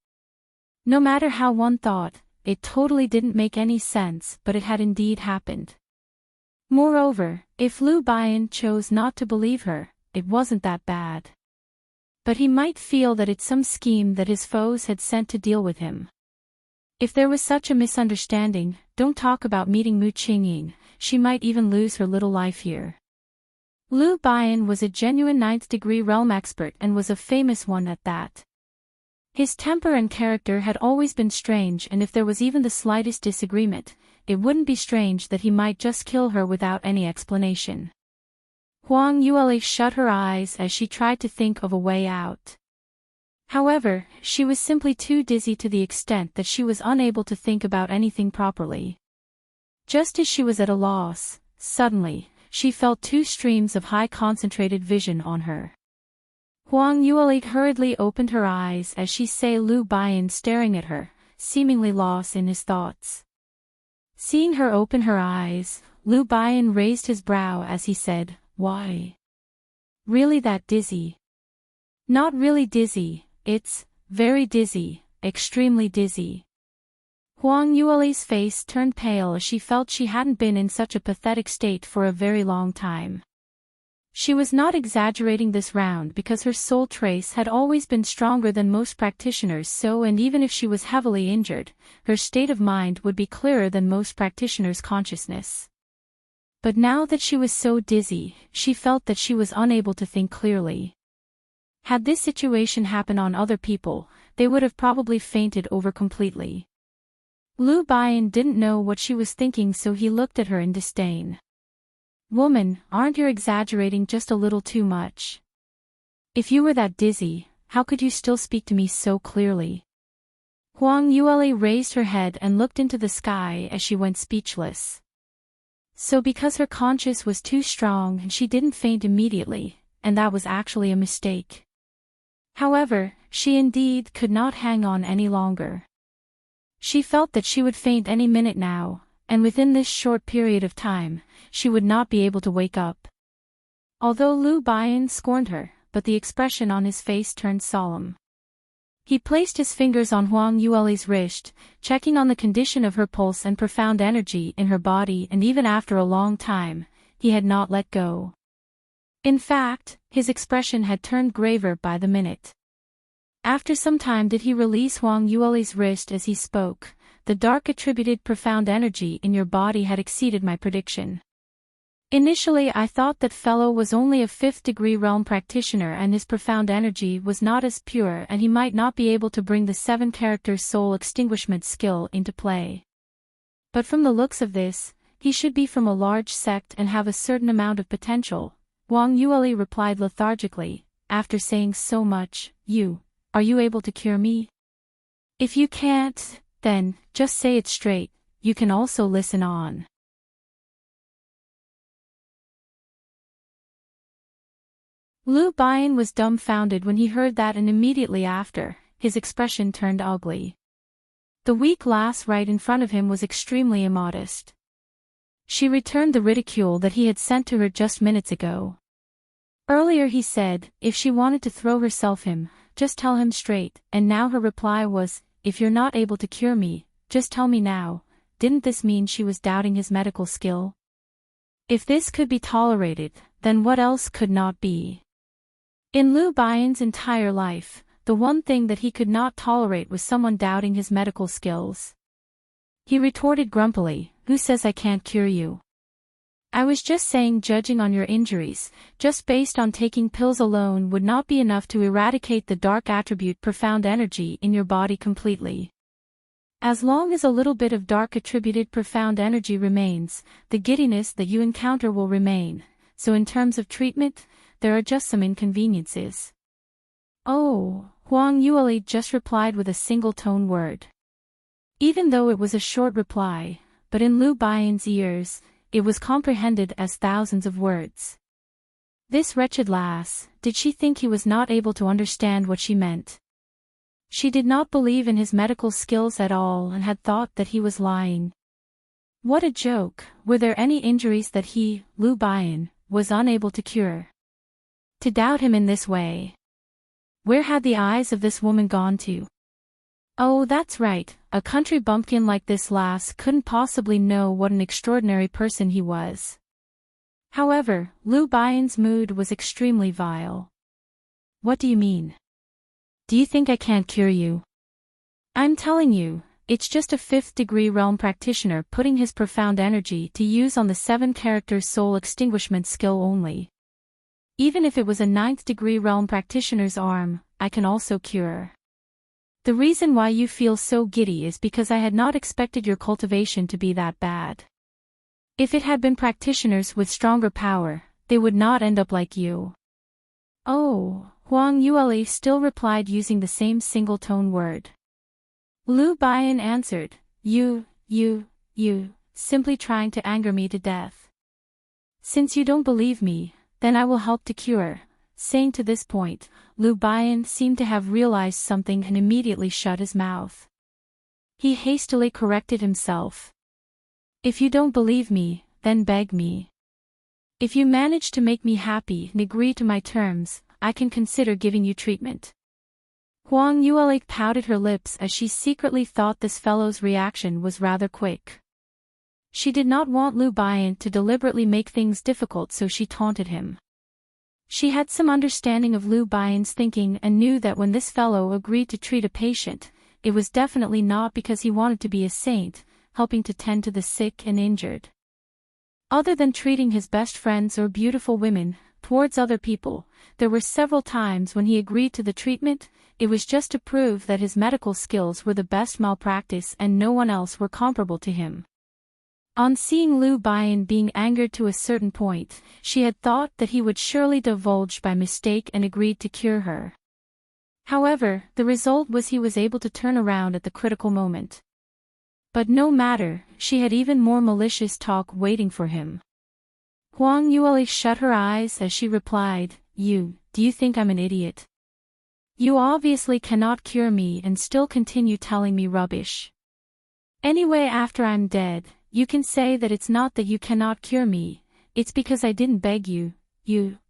No matter how one thought, it totally didn't make any sense, but it had indeed happened. Moreover, if Lu Baiyan chose not to believe her, it wasn't that bad. But he might feel that it's some scheme that his foes had sent to deal with him. If there was such a misunderstanding, don't talk about meeting Mu Qingying, she might even lose her little life here. Lu Baiyan was a genuine 9th-degree realm expert and was a famous one at that. His temper and character had always been strange, and if there was even the slightest disagreement, it wouldn't be strange that he might just kill her without any explanation. Huang Yueli shut her eyes as she tried to think of a way out. However, she was simply too dizzy to the extent that she was unable to think about anything properly. Just as she was at a loss, suddenly, she felt two streams of high-concentrated vision on her. Huang Yueli hurriedly opened her eyes as she saw Lu Baiyan staring at her, seemingly lost in his thoughts. Seeing her open her eyes, Lu Baiyan raised his brow as he said, "Why? Really that dizzy?" "Not really dizzy, it's very dizzy, extremely dizzy." Huang Yueli's face turned pale as she felt she hadn't been in such a pathetic state for a very long time. She was not exaggerating this round because her soul trace had always been stronger than most practitioners, and even if she was heavily injured, her state of mind would be clearer than most practitioners' consciousness. But now that she was so dizzy, she felt that she was unable to think clearly. Had this situation happened on other people, they would have probably fainted over completely. Lu Baiyan didn't know what she was thinking, so he looked at her in disdain. "Woman, aren't you exaggerating just a little too much? If you were that dizzy, how could you still speak to me so clearly?" Huang Yueli raised her head and looked into the sky as she went speechless. So because her conscience was too strong, she didn't faint immediately, and that was actually a mistake. However, she indeed could not hang on any longer. She felt that she would faint any minute now, and within this short period of time, she would not be able to wake up. Although Lu Baiyan scorned her, but the expression on his face turned solemn. He placed his fingers on Huang Yueli's wrist, checking on the condition of her pulse and profound energy in her body, and even after a long time, he had not let go. In fact, his expression had turned graver by the minute. After some time did he release Huang Yueli's wrist as he spoke, "The dark attributed profound energy in your body had exceeded my prediction. Initially I thought that fellow was only a 5th-degree realm practitioner and his profound energy was not as pure and he might not be able to bring the 7-character soul extinguishment skill into play. But from the looks of this, he should be from a large sect and have a certain amount of potential," Huang Yueli replied lethargically, "after saying so much. Are you able to cure me? If you can't, then, just say it straight, you can also listen on." Lu Baiyan was dumbfounded when he heard that, and immediately after, his expression turned ugly. The weak lass right in front of him was extremely immodest. She returned the ridicule that he had sent to her just minutes ago. Earlier he said, if she wanted to throw herself him, just tell him straight, and now her reply was, "If you're not able to cure me, just tell me now." Didn't this mean she was doubting his medical skill? If this could be tolerated, then what else could not be? In Lu Baiyan's entire life, the one thing that he could not tolerate was someone doubting his medical skills. He retorted grumpily, "Who says I can't cure you? I was just saying, judging on your injuries, just based on taking pills alone would not be enough to eradicate the dark attribute profound energy in your body completely. As long as a little bit of dark attributed profound energy remains, the giddiness that you encounter will remain, so in terms of treatment, there are just some inconveniences." "Oh," Huang Yueli just replied with a single-tone word. Even though it was a short reply, but in Lu Baiyan's ears, it was comprehended as thousands of words. This wretched lass, did she think he was not able to understand what she meant? She did not believe in his medical skills at all and had thought that he was lying. What a joke! Were there any injuries that he, Lu Baiyan, was unable to cure? To doubt him in this way. Where had the eyes of this woman gone to? Oh, that's right, a country bumpkin like this lass couldn't possibly know what an extraordinary person he was. However, Lu Baian's mood was extremely vile. What do you mean? Do you think I can't cure you? I'm telling you, it's just a 5th degree realm practitioner putting his profound energy to use on the 7-character soul extinguishment skill only. Even if it was a 9th degree realm practitioner's arm, I can also cure. The reason why you feel so giddy is because I had not expected your cultivation to be that bad. If it had been practitioners with stronger power, they would not end up like you. Oh, Huang Yueli still replied using the same single-tone word. Lu Baiyan answered, You, simply trying to anger me to death. Since you don't believe me, then I will help to cure. Saying to this point, Lu Baiyan seemed to have realized something and immediately shut his mouth. He hastily corrected himself. If you don't believe me, then beg me. If you manage to make me happy and agree to my terms, I can consider giving you treatment. Huang Yueli pouted her lips as she secretly thought this fellow's reaction was rather quick. She did not want Lu Baiyan to deliberately make things difficult, so she taunted him. She had some understanding of Lu Baiyan's thinking and knew that when this fellow agreed to treat a patient, it was definitely not because he wanted to be a saint, helping to tend to the sick and injured. Other than treating his best friends or beautiful women, towards other people, there were several times when he agreed to the treatment. It was just to prove that his medical skills were the best malpractice and no one else were comparable to him. On seeing Lu Baiyan being angered to a certain point, she had thought that he would surely divulge by mistake and agreed to cure her. However, the result was he was able to turn around at the critical moment. But no matter, she had even more malicious talk waiting for him. Huang Yueli shut her eyes as she replied, Do you think I'm an idiot? You obviously cannot cure me and still continue telling me rubbish. Anyway, after I'm dead, you can say that it's not that you cannot cure me, it's because I didn't beg you.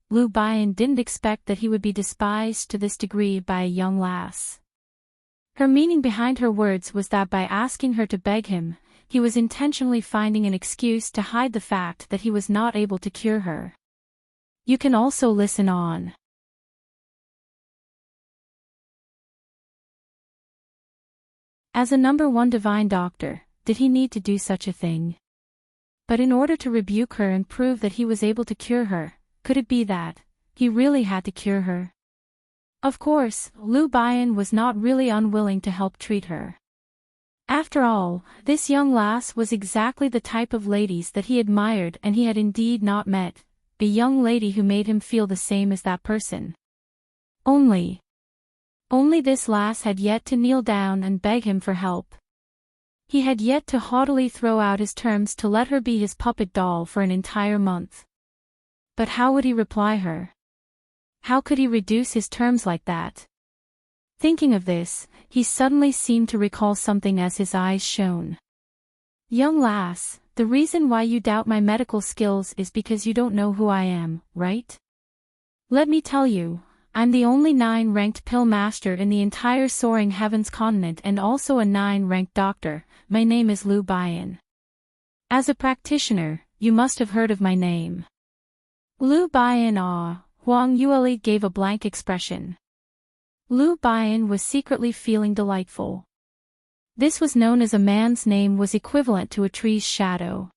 Lu Baiyan didn't expect that he would be despised to this degree by a young lass. Her meaning behind her words was that by asking her to beg him, he was intentionally finding an excuse to hide the fact that he was not able to cure her. You can also listen on. As a number 1 divine doctor, did he need to do such a thing? But in order to rebuke her and prove that he was able to cure her, could it be that he really had to cure her? Of course, Lu Baiyan was not really unwilling to help treat her. After all, this young lass was exactly the type of ladies that he admired, and he had indeed not met a young lady who made him feel the same as that person. Only this lass had yet to kneel down and beg him for help. He had yet to haughtily throw out his terms to let her be his puppet doll for an entire month. But how would he reply her? How could he reduce his terms like that? Thinking of this, he suddenly seemed to recall something as his eyes shone. Young lass, the reason why you doubt my medical skills is because you don't know who I am, right? Let me tell you, I'm the only 9-ranked pill master in the entire Soaring Heavens continent and also a 9-ranked doctor. My name is Lu Baiyan. As a practitioner, you must have heard of my name. Lu Baiyan. Huang Yueli gave a blank expression. Lu Baiyan was secretly feeling delightful. This was known as a man's name was equivalent to a tree's shadow.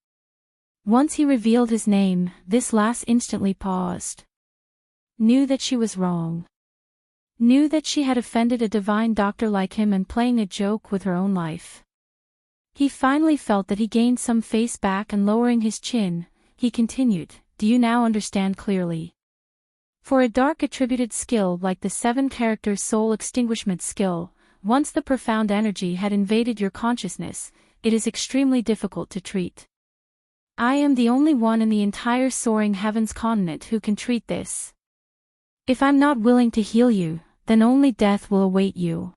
Once he revealed his name, this lass instantly paused. Knew that she was wrong. Knew that she had offended a divine doctor like him and playing a joke with her own life. He finally felt that he gained some face back, and lowering his chin, he continued, Do you now understand clearly? For a dark attributed skill like the 7-character soul extinguishment skill, once the profound energy had invaded your consciousness, it is extremely difficult to treat. I am the only one in the entire Soaring Heavens continent who can treat this. If I'm not willing to heal you, then only death will await you.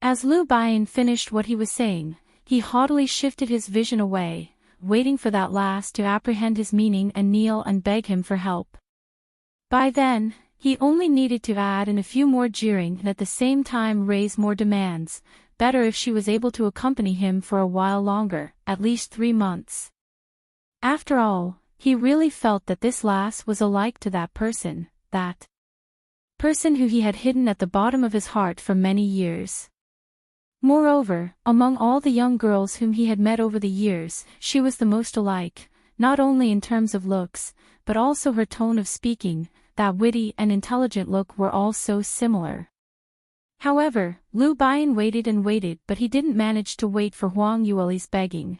As Lu Baiyan finished what he was saying, he haughtily shifted his vision away, waiting for that lass to apprehend his meaning and kneel and beg him for help. By then, He only needed to add in a few more jeering and at the same time raise more demands. Better if she was able to accompany him for a while longer, at least 3 months. After all, he really felt that this lass was alike to that person who he had hidden at the bottom of his heart for many years. Moreover, among all the young girls whom he had met over the years, she was the most alike, not only in terms of looks, but also her tone of speaking, that witty and intelligent look were all so similar. However, Liu Bian waited and waited, but he didn't manage to wait for Huang Yueli's begging.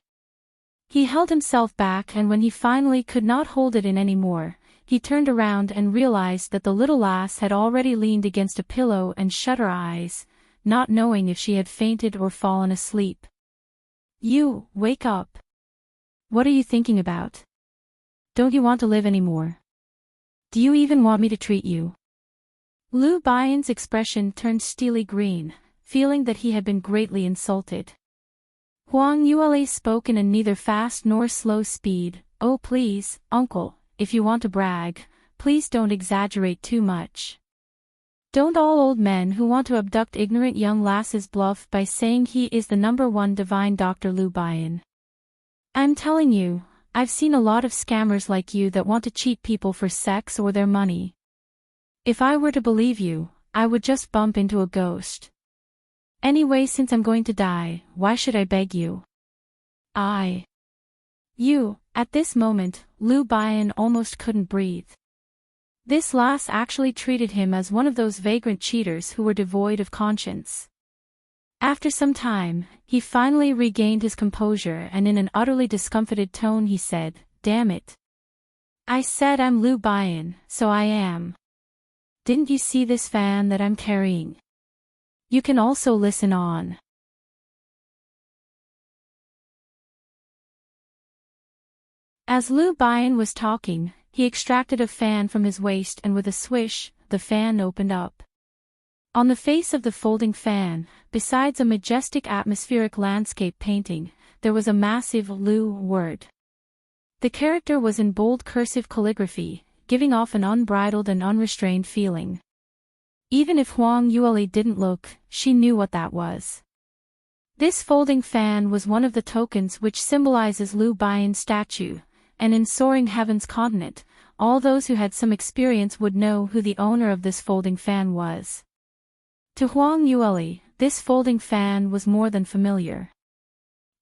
He held himself back, and when he finally could not hold it in any more, he turned around and realized that the little lass had already leaned against a pillow and shut her eyes, not knowing if she had fainted or fallen asleep. "You, wake up. What are you thinking about? Don't you want to live anymore? Do you even want me to treat you?" Liu Bian's expression turned steely green, feeling that he had been greatly insulted. Huang Yueli spoke in a neither fast nor slow speed. "Oh please, uncle, if you want to brag, please don't exaggerate too much. Don't all old men who want to abduct ignorant young lasses bluff by saying he is the #1 divine Dr. Liu Bian. I'm telling you, I've seen a lot of scammers like you that want to cheat people for sex or their money. If I were to believe you, I would just bump into a ghost. Anyway, since I'm going to die, why should I beg you? You." At this moment, Liu Bian almost couldn't breathe. This lass actually treated him as one of those vagrant cheaters who were devoid of conscience. After some time, he finally regained his composure and in an utterly discomfited tone he said, "Damn it. I said I'm Liu Bian, so I am. Didn't you see this fan that I'm carrying? You can also listen on." As Liu Bian was talking, he extracted a fan from his waist and with a swish, the fan opened up. On the face of the folding fan, besides a majestic atmospheric landscape painting, there was a massive Liu word. The character was in bold cursive calligraphy, giving off an unbridled and unrestrained feeling. Even if Huang Yueli didn't look, she knew what that was. This folding fan was one of the tokens which symbolizes Liu Bian's statue, and in Soaring Heaven's continent, all those who had some experience would know who the owner of this folding fan was. To Huang Yueli, this folding fan was more than familiar.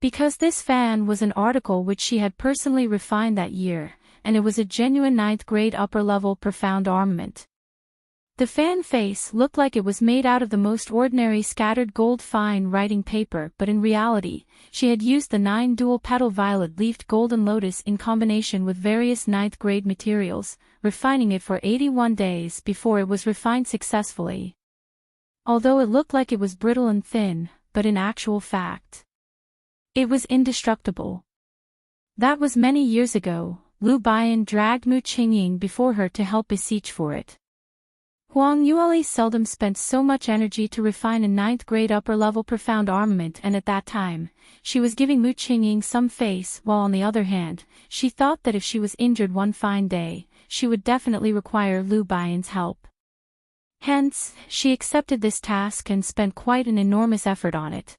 Because this fan was an article which she had personally refined that year, and it was a genuine 9th grade upper-level profound armament. The fan face looked like it was made out of the most ordinary scattered gold fine writing paper, but in reality, she had used the 9 dual-petal violet-leafed golden lotus in combination with various 9th grade materials, refining it for 81 days before it was refined successfully. Although it looked like it was brittle and thin, but in actual fact, it was indestructible. That was many years ago. Liu Bian dragged Mu Qingying before her to help beseech for it. Huang Yueli seldom spent so much energy to refine a 9th grade upper-level profound armament, and at that time, she was giving Mu Qingying some face, while on the other hand, she thought that if she was injured one fine day, she would definitely require Liu Bian's help. Hence, she accepted this task and spent quite an enormous effort on it.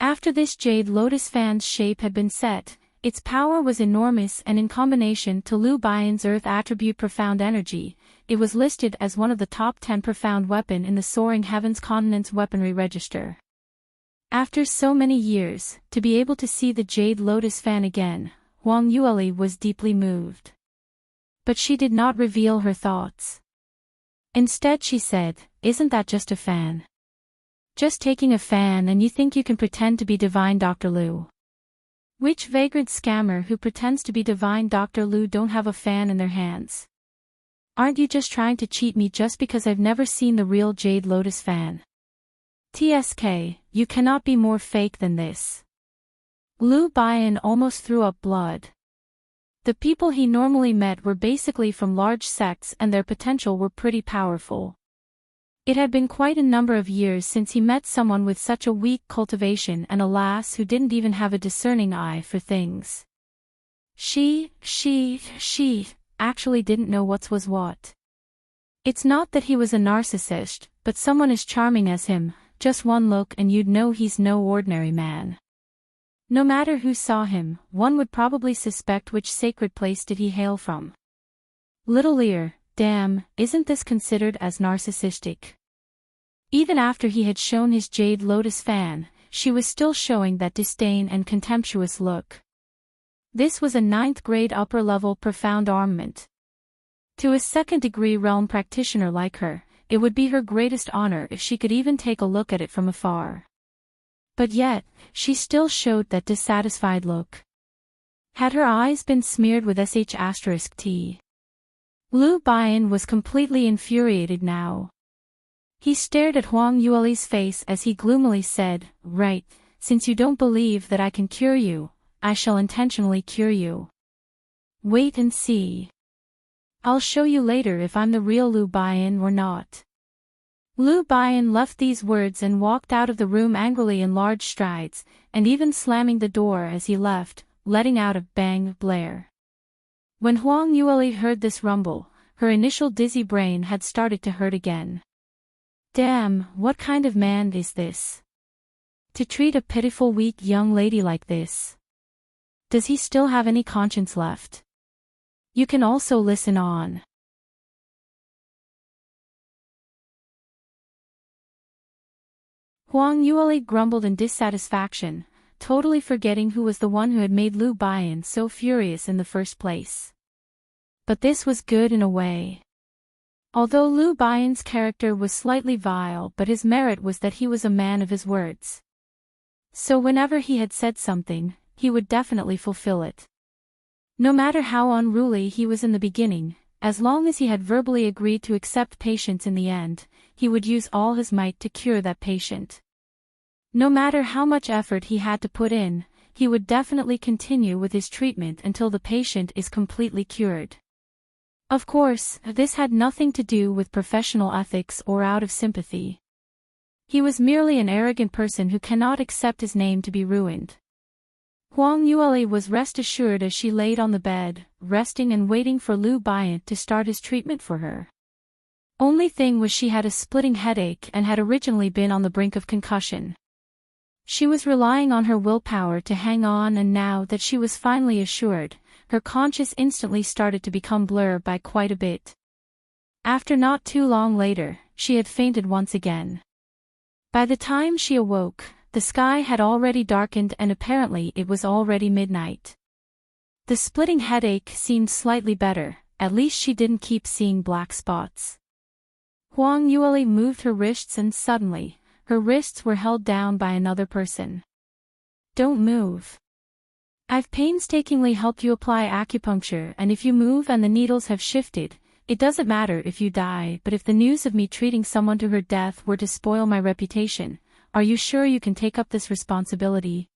After this jade lotus fan's shape had been set, its power was enormous, and in combination to Liu Bian's earth attribute profound energy, it was listed as one of the top 10 profound weapon in the Soaring Heavens continent's weaponry register. After so many years, to be able to see the jade lotus fan again, Huang Yueli was deeply moved. But she did not reveal her thoughts. Instead she said, "Isn't that just a fan? Just taking a fan and you think you can pretend to be divine Dr. Liu? Which vagrant scammer who pretends to be divine Dr. Liu don't have a fan in their hands? Aren't you just trying to cheat me just because I've never seen the real jade lotus fan? TSK, you cannot be more fake than this." Liu Bian almost threw up blood. The people he normally met were basically from large sects and their potential were pretty powerful. It had been quite a number of years since he met someone with such a weak cultivation and a lass who didn't even have a discerning eye for things. She actually didn't know what was what. It's not that he was a narcissist, but someone as charming as him, just one look and you'd know he's no ordinary man. No matter who saw him, one would probably suspect which sacred place did he hail from. Little Lear, damn, isn't this considered as narcissistic? Even after he had shown his jade lotus fan, she was still showing that disdain and contemptuous look. This was a 9th grade upper-level profound armament. To a second-degree realm practitioner like her, it would be her greatest honor if she could even take a look at it from afar. But yet, she still showed that dissatisfied look. Had her eyes been smeared with sh*t? Lu Baiyan was completely infuriated now. He stared at Huang Yueli's face as he gloomily said, "Right, since you don't believe that I can cure you, I shall intentionally cure you. Wait and see. I'll show you later if I'm the real Lu Baiyan or not." Lu Baiyan left these words and walked out of the room angrily in large strides, and even slamming the door as he left, letting out a bang blare. When Huang Yueli heard this rumble, her initial dizzy brain had started to hurt again. Damn, what kind of man is this? To treat a pitiful weak young lady like this. Does he still have any conscience left? You can also listen on. Huang Yueli grumbled in dissatisfaction, totally forgetting who was the one who had made Lu Baiyan so furious in the first place. But this was good in a way. Although Lu Baiyan's character was slightly vile, but his merit was that he was a man of his words. So whenever he had said something, he would definitely fulfill it. No matter how unruly he was in the beginning, as long as he had verbally agreed to accept patients in the end, he would use all his might to cure that patient. No matter how much effort he had to put in, he would definitely continue with his treatment until the patient is completely cured. Of course, this had nothing to do with professional ethics or out of sympathy. He was merely an arrogant person who cannot accept his name to be ruined. Huang Yueli was rest assured as she laid on the bed, resting and waiting for Lu Baiyan to start his treatment for her. Only thing was she had a splitting headache and had originally been on the brink of concussion. She was relying on her willpower to hang on, and now that she was finally assured, her conscience instantly started to become blurred by quite a bit. After not too long later, she had fainted once again. By the time she awoke, the sky had already darkened and apparently it was already midnight. The splitting headache seemed slightly better, at least she didn't keep seeing black spots. Huang Yueli moved her wrists and suddenly, her wrists were held down by another person. "Don't move. I've painstakingly helped you apply acupuncture, and if you move and the needles have shifted, it doesn't matter if you die, but if the news of me treating someone to her death were to spoil my reputation, are you sure you can take up this responsibility?"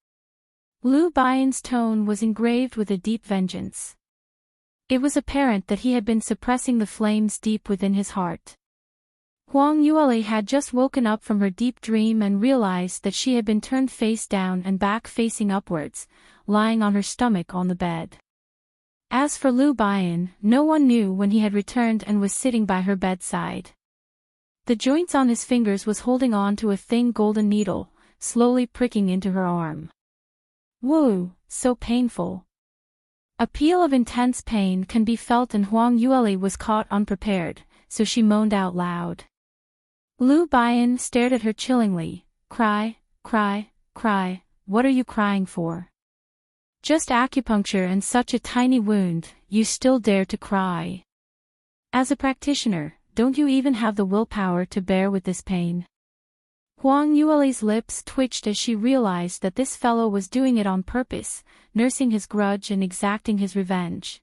Lu Baiyan's tone was engraved with a deep vengeance. It was apparent that he had been suppressing the flames deep within his heart. Huang Yueli had just woken up from her deep dream and realized that she had been turned face down and back facing upwards, lying on her stomach on the bed. As for Lu Baiyan, no one knew when he had returned and was sitting by her bedside. The joints on his fingers was holding on to a thin golden needle, slowly pricking into her arm. Woo, so painful. A peal of intense pain can be felt, and Huang Yueli was caught unprepared, so she moaned out loud. Lu Baiyan stared at her chillingly. Cry, cry, cry, what are you crying for? Just acupuncture and such a tiny wound, you still dare to cry. As a practitioner, don't you even have the willpower to bear with this pain? Huang Yueli's lips twitched as she realized that this fellow was doing it on purpose, nursing his grudge and exacting his revenge.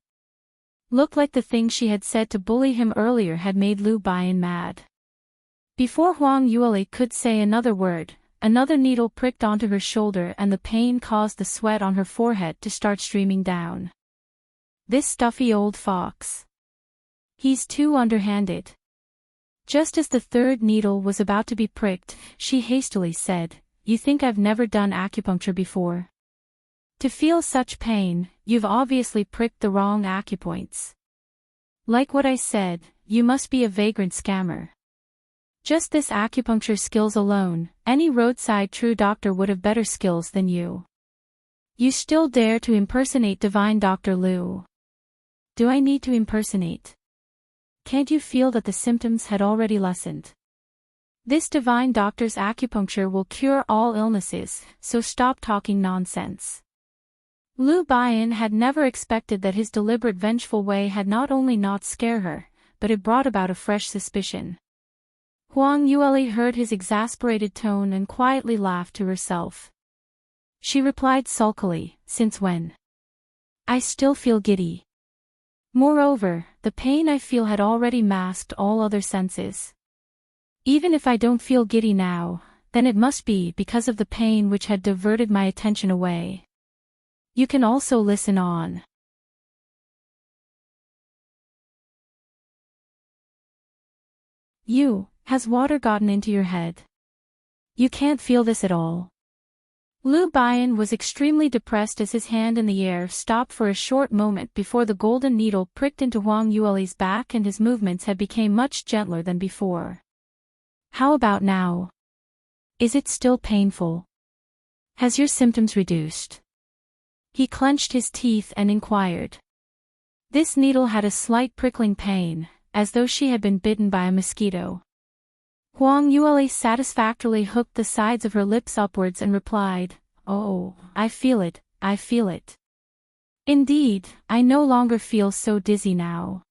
Looked like the thing she had said to bully him earlier had made Lu Baiyan mad. Before Huang Yueli could say another word, another needle pricked onto her shoulder and the pain caused the sweat on her forehead to start streaming down. This stuffy old fox. He's too underhanded. Just as the third needle was about to be pricked, she hastily said, "You think I've never done acupuncture before? To feel such pain, you've obviously pricked the wrong acupoints. Like what I said, you must be a vagrant scammer. Just this acupuncture skills alone, any roadside true doctor would have better skills than you. You still dare to impersonate divine Dr. Lu. Do I need to impersonate? Can't you feel that the symptoms had already lessened? This divine doctor's acupuncture will cure all illnesses, so stop talking nonsense. Lu Baiyan had never expected that his deliberate vengeful way had not only not scared her, but it brought about a fresh suspicion. Huang Yueli heard his exasperated tone and quietly laughed to herself. She replied sulkily, "Since when? I still feel giddy. Moreover, the pain I feel had already masked all other senses. Even if I don't feel giddy now, then it must be because of the pain which had diverted my attention away. You can also listen on." Has water gotten into your head? You can't feel this at all. Lu Baiyan was extremely depressed as his hand in the air stopped for a short moment before the golden needle pricked into Huang Yueli's back and his movements had become much gentler than before. How about now? Is it still painful? Has your symptoms reduced? He clenched his teeth and inquired. This needle had a slight prickling pain, as though she had been bitten by a mosquito. Huang Yueli satisfactorily hooked the sides of her lips upwards and replied, "Oh, I feel it, I feel it. Indeed, I no longer feel so dizzy now.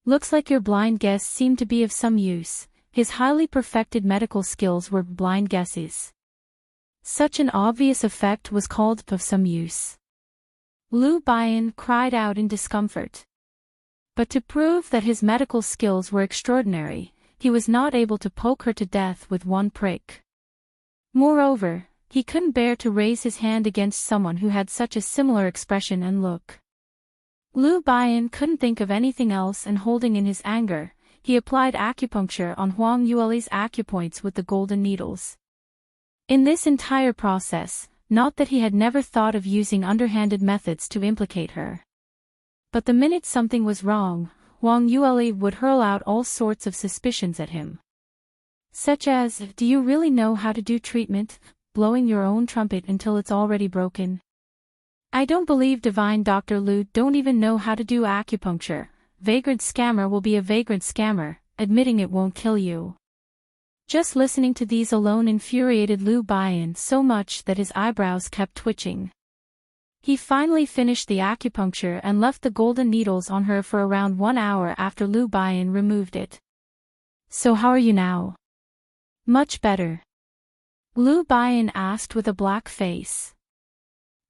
Looks like your blind guess seemed to be of some use." His highly perfected medical skills were blind guesses. Such an obvious effect was called of some use. Lu Baiyan cried out in discomfort. But to prove that his medical skills were extraordinary, he was not able to poke her to death with one prick. Moreover, he couldn't bear to raise his hand against someone who had such a similar expression and look. Lu Baiyan couldn't think of anything else, and holding in his anger, he applied acupuncture on Huang Yueli's acupoints with the golden needles. In this entire process, not that he had never thought of using underhanded methods to implicate her. But the minute something was wrong, Huang Yueli would hurl out all sorts of suspicions at him. Such as, "Do you really know how to do treatment, blowing your own trumpet until it's already broken? I don't believe divine Dr. Lu don't even know how to do acupuncture. Vagrant scammer will be a vagrant scammer, admitting it won't kill you." Just listening to these alone infuriated Lu Baiyan so much that his eyebrows kept twitching. He finally finished the acupuncture and left the golden needles on her for around 1 hour after Lu Baiyan removed it. "So how are you now?" "Much better?" Lu Baiyan asked with a black face.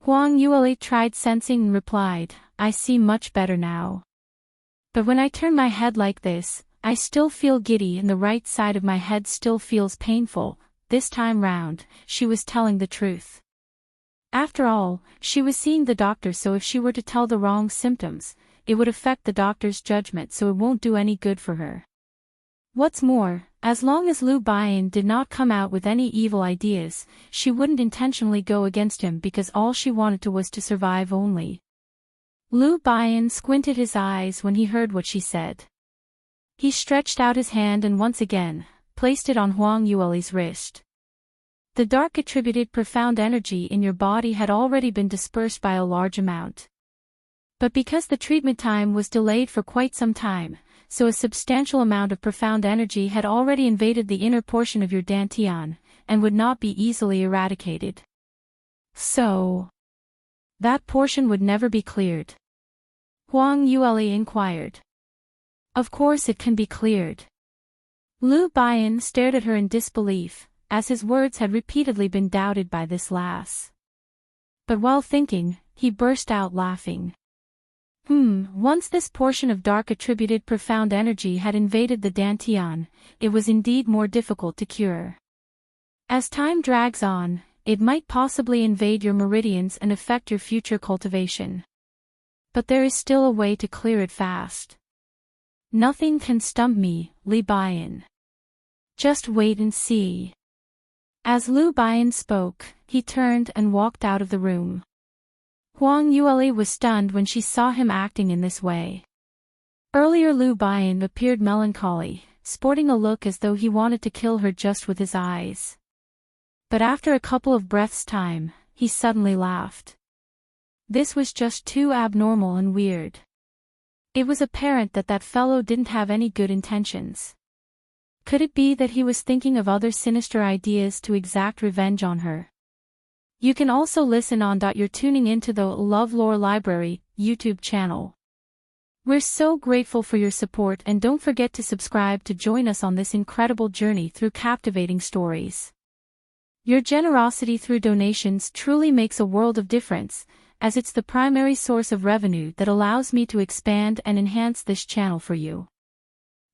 Huang Yueli tried sensing and replied, "I see much better now. But when I turn my head like this, I still feel giddy and the right side of my head still feels painful." This time round, she was telling the truth. After all, she was seeing the doctor, so if she were to tell the wrong symptoms, it would affect the doctor's judgment, so it won't do any good for her. What's more, as long as Lu Baiyan did not come out with any evil ideas, she wouldn't intentionally go against him because all she wanted to was to survive only. Lu Baiyan squinted his eyes when he heard what she said. He stretched out his hand and once again, placed it on Huang Yueli's wrist. The dark attributed profound energy in your body had already been dispersed by a large amount. But because the treatment time was delayed for quite some time, so a substantial amount of profound energy had already invaded the inner portion of your dantian, and would not be easily eradicated. So, that portion would never be cleared? Huang Yueli inquired. Of course it can be cleared. Lu Baiyan stared at her in disbelief, as his words had repeatedly been doubted by this lass. But while thinking, he burst out laughing. Once this portion of dark attributed profound energy had invaded the dantian, it was indeed more difficult to cure. As time drags on, it might possibly invade your meridians and affect your future cultivation. But there is still a way to clear it fast. Nothing can stump me, Lu Baiyan. Just wait and see. As Lu Baiyan spoke, he turned and walked out of the room. Huang Yueli was stunned when she saw him acting in this way. Earlier Lu Baiyan appeared melancholy, sporting a look as though he wanted to kill her just with his eyes. But after a couple of breaths' time, he suddenly laughed. This was just too abnormal and weird. It was apparent that that fellow didn't have any good intentions. Could it be that he was thinking of other sinister ideas to exact revenge on her? You can also listen on. You're tuning into the LoveLore Library YouTube channel. We're so grateful for your support, and don't forget to subscribe to join us on this incredible journey through captivating stories. Your generosity through donations truly makes a world of difference, as it's the primary source of revenue that allows me to expand and enhance this channel for you.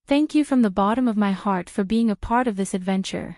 Thank you from the bottom of my heart for being a part of this adventure.